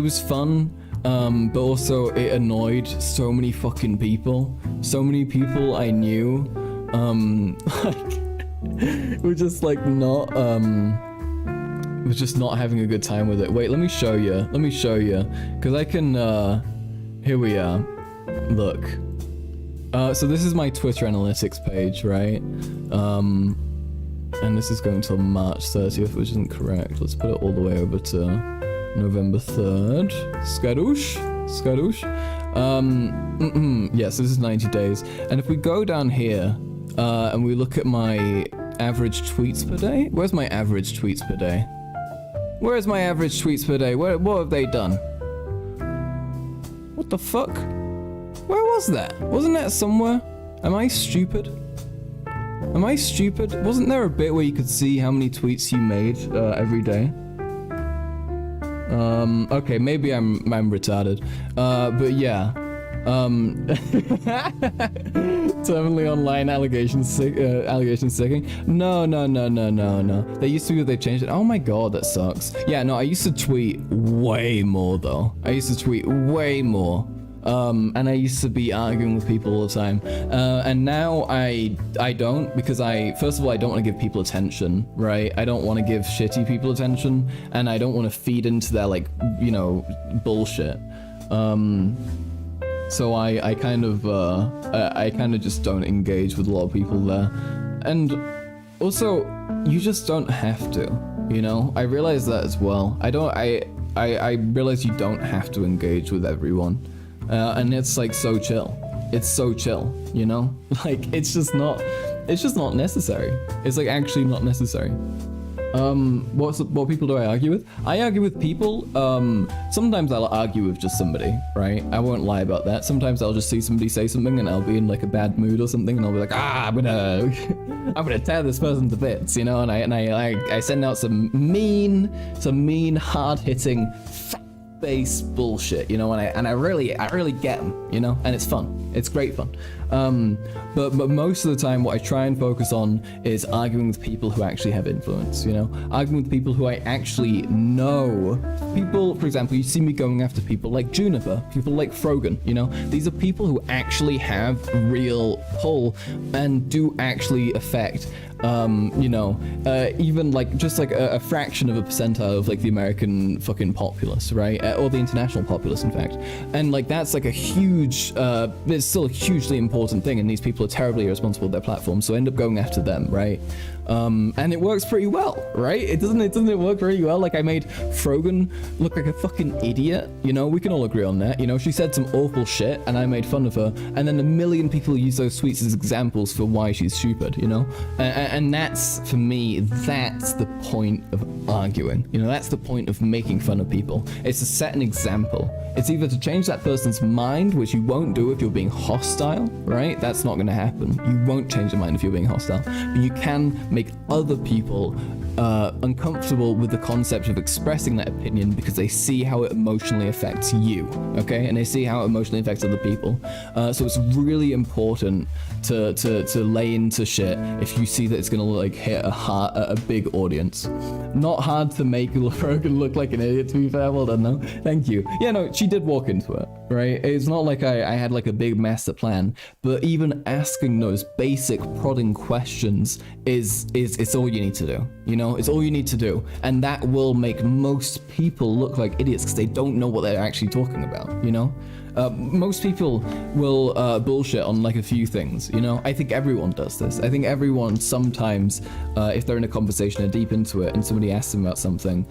was fun, but also it annoyed so many fucking people. So many people I knew, were just like not, was just not having a good time with it. Wait, let me show you, cause I can, here we are. Look. So this is my Twitter analytics page, right? And this is going till March 30th, which isn't correct. Let's put it all the way over to November 3rd. Skadoosh. Yes, this is 90 days. And if we go down here, and we look at my average tweets per day. Where's my average tweets per day? Where's my average tweets per day? What have they done? What the fuck? Where was that? Wasn't that somewhere? Am I stupid? Wasn't there a bit where you could see how many tweets you made every day? Okay, maybe I'm retarded. But yeah. Terminally online allegations sticking. No. They used to be, they changed it. Oh my god, that sucks. Yeah, no, I used to tweet way more though. And I used to be arguing with people all the time. And now I don't, because first of all, I don't want to give people attention, right? I don't want to give shitty people attention, and I don't want to feed into their, like, you know, bullshit. So I kind of just don't engage with a lot of people there. And also, you just don't have to, you know? I realize that as well. I realize you don't have to engage with everyone. And it's like so chill. It's so chill, you know? Like, it's just not necessary. It's like actually not necessary. What people do I argue with? I argue with people, sometimes I'll argue with just somebody, right? I won't lie about that. Sometimes I'll just see somebody say something and I'll be in like a bad mood or something, and I'll be like, I'm gonna tear this person to bits, you know? And I send out some mean, hard-hitting, base bullshit, you know, and I really get them, you know, and it's fun. It's great fun. But most of the time, what I try and focus on is arguing with people who actually have influence, you know, arguing with people who I actually know. People, for example, you see me going after people like Juniper, people like Frogan, you know, these are people who actually have real pull and do actually affect you know, even like just like a fraction of a percentile of like the American fucking populace, right? Or the international populace, in fact. And like that's like a huge, it's still a hugely important thing, and these people are terribly irresponsible with their platforms, so I end up going after them, right? And it works pretty well, right? Doesn't it work pretty well? Like, I made Frogan look like a fucking idiot, you know? We can all agree on that, you know? She said some awful shit, and I made fun of her, and then a million people use those tweets as examples for why she's stupid, you know? And that's, for me, that's the point of arguing, you know? That's the point of making fun of people. It's to set an example. It's either to change that person's mind, which you won't do if you're being hostile, right? That's not going to happen. You won't change their mind if you're being hostile. But you can make other people uncomfortable with the concept of expressing that opinion because they see how it emotionally affects you, okay? And they see how it emotionally affects other people. So it's really important to lay into shit if you see that it's gonna like hit a big audience. Not hard to make Rogan look like an idiot, to be fair. Well done, no? Thank you. Yeah, no, she did walk into it, right? It's not like I had like a big master plan, but even asking those basic prodding questions is it's all you need to do, you know? It's all you need to do. And that will make most people look like idiots because they don't know what they're actually talking about, you know? Most people will bullshit on like a few things, you know? I think everyone does this. I think everyone sometimes, if they're in a conversation, they're deep into it, and somebody asks them about something,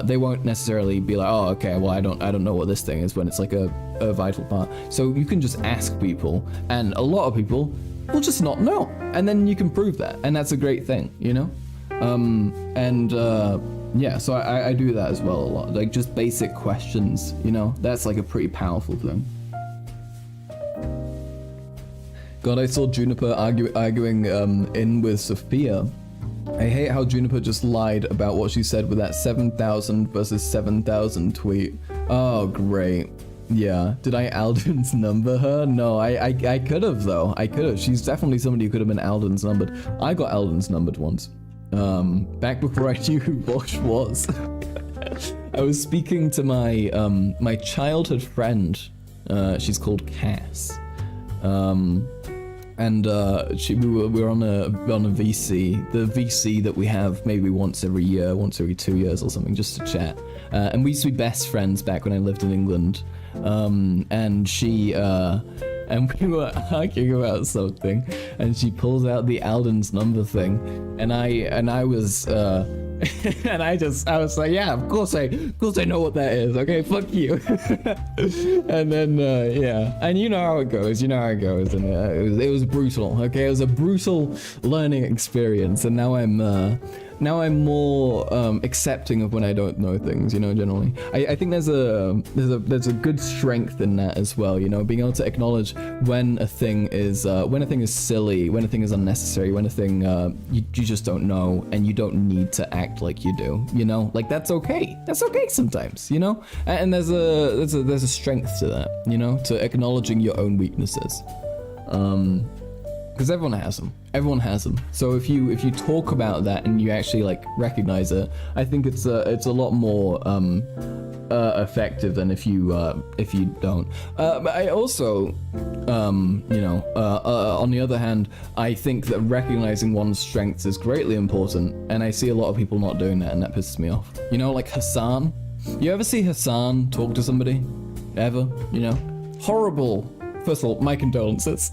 they won't necessarily be like, oh, okay, well, I don't know what this thing is, when it's like a vital part. So you can just ask people, and a lot of people will just not know, and then you can prove that, and that's a great thing, you know? Yeah, so I do that as well a lot, like just basic questions, you know, that's like a pretty powerful thing. God, I saw Juniper arguing in with Sophia. I hate how Juniper just lied about what she said with that 7,000 versus 7,000 tweet. Oh, great. Yeah, did I Alden's number her? No, I could have though, I could have. She's definitely somebody who could have been Alden's numbered. I got Alden's numbered once. Back before I knew who Bosch was. I was speaking to my my childhood friend. She's called Cass. We were on a VC, the VC that we have maybe once every year, once every 2 years or something, just to chat. And we used to be best friends back when I lived in England. And she and we were arguing about something, and she pulls out the Alden's number thing, and I was and I was like, yeah, of course I know what that is. Okay, fuck you. And then yeah, and you know how it goes, and it was brutal. Okay, it was a brutal learning experience, and now I'm more accepting of when I don't know things, you know, generally. I think there's a good strength in that as well, you know, being able to acknowledge when a thing is silly, when a thing is unnecessary, when a thing you just don't know and you don't need to act like you do, you know, like that's okay sometimes, you know, and there's a strength to that, you know, to acknowledging your own weaknesses. Because everyone has them. So if you talk about that and you actually like recognize it, I think it's a lot more effective than if you don't. But I also, on the other hand, I think that recognizing one's strengths is greatly important, and I see a lot of people not doing that, and that pisses me off. You know, like Hassan. You ever see Hassan talk to somebody? Ever? You know, horrible. First of all, my condolences.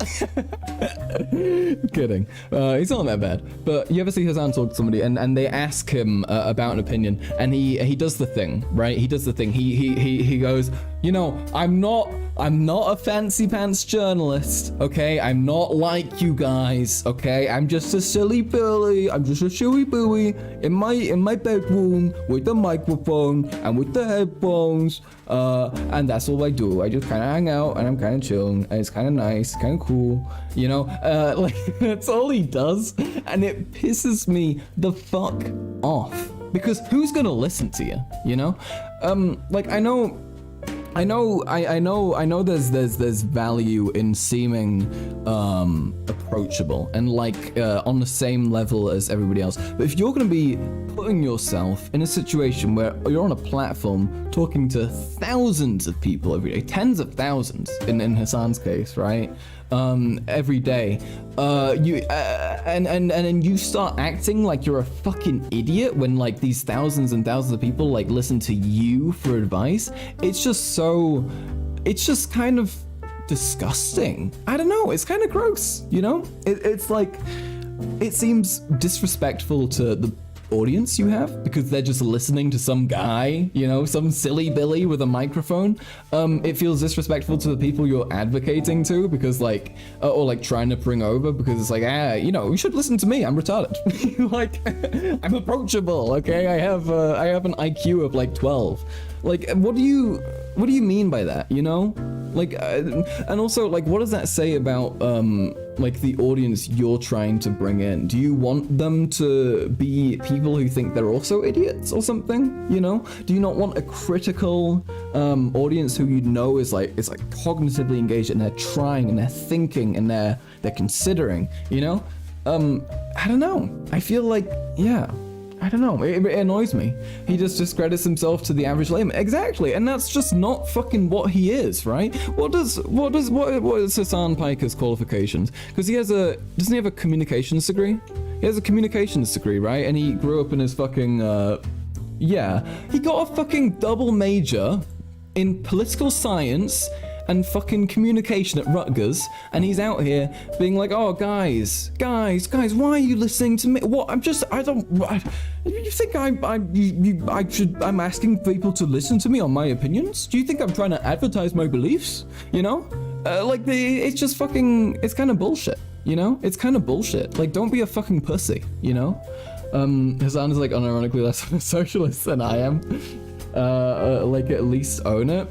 Kidding. He's not that bad. But you ever see Hassan talk to somebody and they ask him about an opinion, and he does the thing, right? He does the thing. He goes, you know, I'm not a fancy pants journalist, okay? I'm not like you guys, okay? I'm just a silly Billy. I'm just a shoey booey in my bedroom with the microphone and with the headphones. And that's all I do. I just kind of hang out and I'm kind of chilling, and it's kind of nice, kind of cool, you know? Like that's all he does, and it pisses me the fuck off, because who's gonna listen to you, you know? Like I know there's value in seeming approachable and like on the same level as everybody else. But if you're going to be putting yourself in a situation where you're on a platform talking to thousands of people every day, tens of thousands in Hassan's case, right? Every day, and you start acting like you're a fucking idiot when like these thousands and thousands of people like listen to you for advice. It's just kind of disgusting. I don't know, it's kind of gross, you know? It's like, it seems disrespectful to the audience you have, because they're just listening to some guy, you know, some silly Billy with a microphone. It feels disrespectful to the people you're advocating to, because like, or like trying to bring over, because it's like, you know, you should listen to me, I'm retarded. Like, I'm approachable, okay? I have an IQ of like 12. Like, what do you mean by that, you know? Like, and also, like, what does that say about, like, the audience you're trying to bring in? Do you want them to be people who think they're also idiots or something, you know? Do you not want a critical audience who you know is like cognitively engaged and they're trying and they're thinking and they're considering, you know? I don't know. I feel like, yeah. I don't know, it annoys me. He just discredits himself to the average layman. Exactly, and that's just not fucking what he is, right? What is Hassan Piker's qualifications? Because doesn't he have a communications degree? He has a communications degree, right? And he grew up in his fucking, yeah. He got a fucking double major in political science and fucking communication at Rutgers, and he's out here being like, oh, guys, why are you listening to me? What? You think I'm asking people to listen to me on my opinions? Do you think I'm trying to advertise my beliefs? You know? It's just fucking, it's kind of bullshit, you know? It's kind of bullshit. Like, don't be a fucking pussy, you know? Hassan is like unironically less of a socialist than I am. Like, at least own it.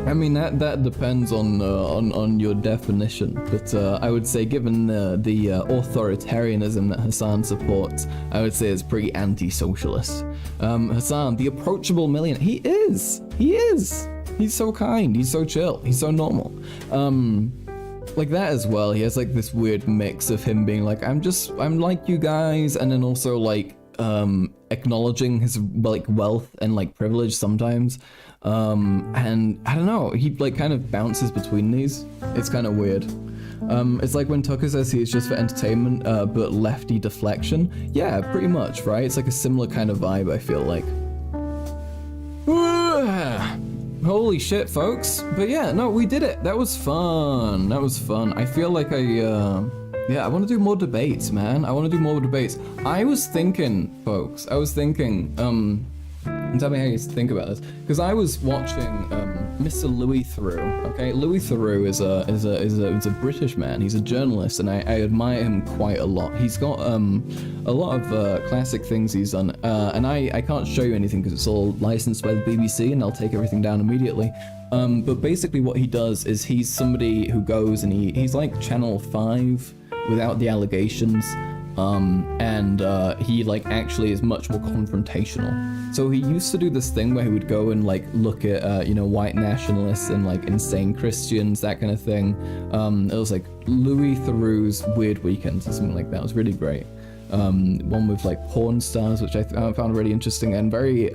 I mean, that depends on your definition, but I would say, given the authoritarianism that Hassan supports, I would say it's pretty anti-socialist. Hassan, the approachable millionaire, he is. He's so kind, he's so chill, he's so normal. Like that as well, he has like this weird mix of him being like, I'm like you guys, and then also like acknowledging his like wealth and like privilege sometimes. And I don't know, he like kind of bounces between these. It's kind of weird. It's like when Tucker says he is just for entertainment, but lefty deflection. Yeah, pretty much, right? It's like a similar kind of vibe, I feel like. Holy shit, folks. But yeah, no, we did it. That was fun. I feel like yeah, I want to do more debates, man. I want to do more debates. I was thinking, folks, tell me how you think about this, because I was watching Mr. Louis Theroux. Okay, Louis Theroux is a British man. He's a journalist, and I admire him quite a lot. He's got a lot of classic things he's done, and I can't show you anything because it's all licensed by the BBC, and they'll take everything down immediately. But basically, what he does is he's somebody who goes and he's like Channel 5 without the allegations. And he like actually is much more confrontational. So he used to do this thing where he would go and like look at white nationalists and like insane Christians, that kind of thing. It was like Louis Theroux's Weird Weekends or something like that. It was really great. One with like porn stars, which I found really interesting and very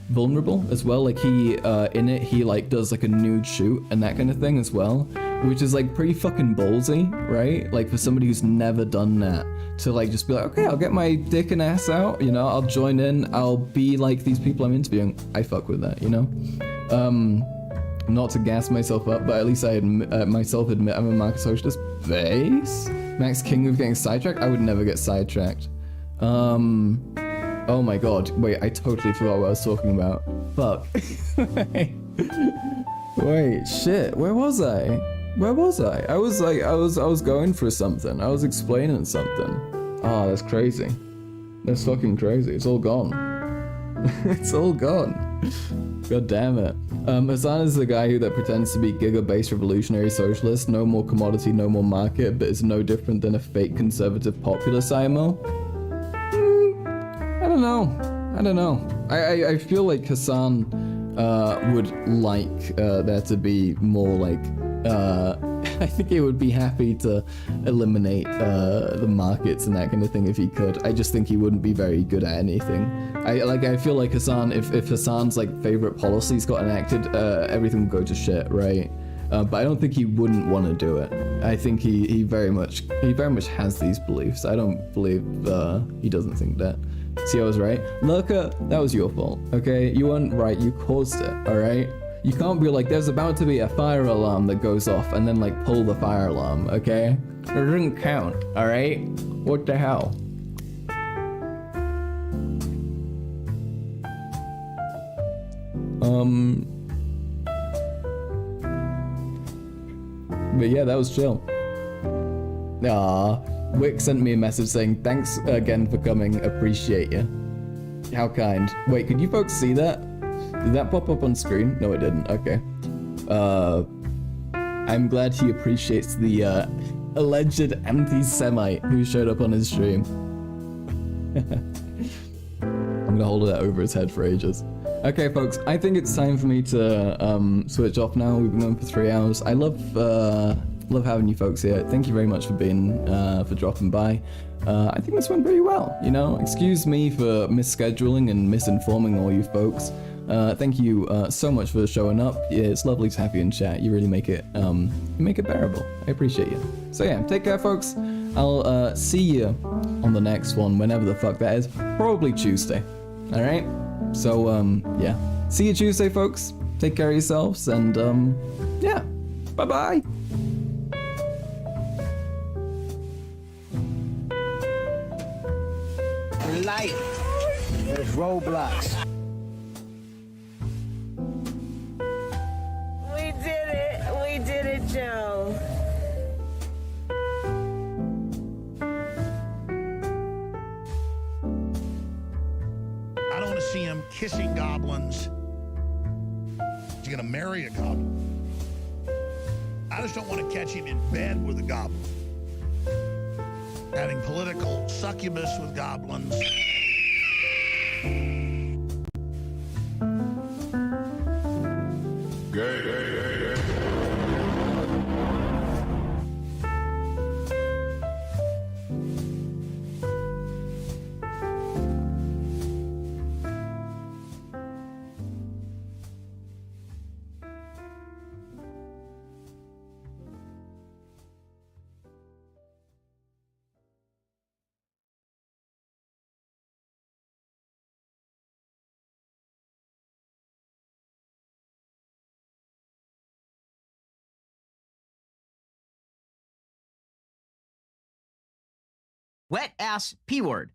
vulnerable as well. Like he in it he like does like a nude shoot and that kind of thing as well, which is like pretty fucking ballsy, right? Like for somebody who's never done that, to like just be like, okay, I'll get my dick and ass out, I'll join in, I'll be like these people I'm interviewing. I fuck with that, not to gas myself up, but at least I admit I'm a market socialist base. Max King of getting sidetracked? I would never get sidetracked. Oh my god, wait, I totally forgot what I was talking about. Fuck. Wait, shit, where was I? I was going for something. I was explaining something. Oh, that's crazy. That's fucking crazy. It's all gone. It's all gone. God damn it. Hassan is the guy that pretends to be giga-based revolutionary socialist. No more commodity, no more market, but is no different than a fake conservative populist IMO. I don't know. I feel like Hassan would like there to be more like I think he would be happy to eliminate the markets and that kind of thing if he could. I just think he wouldn't be very good at anything. I feel like Hassan, if Hassan's like favorite policies got enacted, everything would go to shit, right? But I don't think he wouldn't want to do it. I think he very much has these beliefs. I don't believe he doesn't think that. See, I was right. Lurker, that was your fault, okay? You weren't right, you caused it, alright? You can't be like, there's about to be a fire alarm that goes off and then like pull the fire alarm, okay? It doesn't count, alright? What the hell? But yeah, that was chill. Wick sent me a message saying, thanks again for coming, appreciate you. How kind. Wait, could you folks see that? Did that pop up on screen? No, it didn't. Okay. I'm glad he appreciates the alleged anti-Semite who showed up on his stream. I'm gonna hold that over his head for ages. Okay, folks, I think it's time for me to switch off now. We've been going for 3 hours. I love having you folks here. Thank you very much for dropping by. I think this went pretty well, you know? Excuse me for misscheduling and misinforming all you folks. Thank you so much for showing up. Yeah, it's lovely to have you in chat. You really make it bearable. I appreciate you. So yeah, take care, folks. I'll see you on the next one, whenever the fuck that is. Probably Tuesday. All right. So yeah, see you Tuesday, folks. Take care of yourselves, and yeah, bye bye. Life. There's roadblocks. We did it. We did it, Joe. I don't want to see him kissing goblins. He's going to marry a goblin. I just don't want to catch him in bed with a goblin. Having political succubus with goblins. Wet ass P word.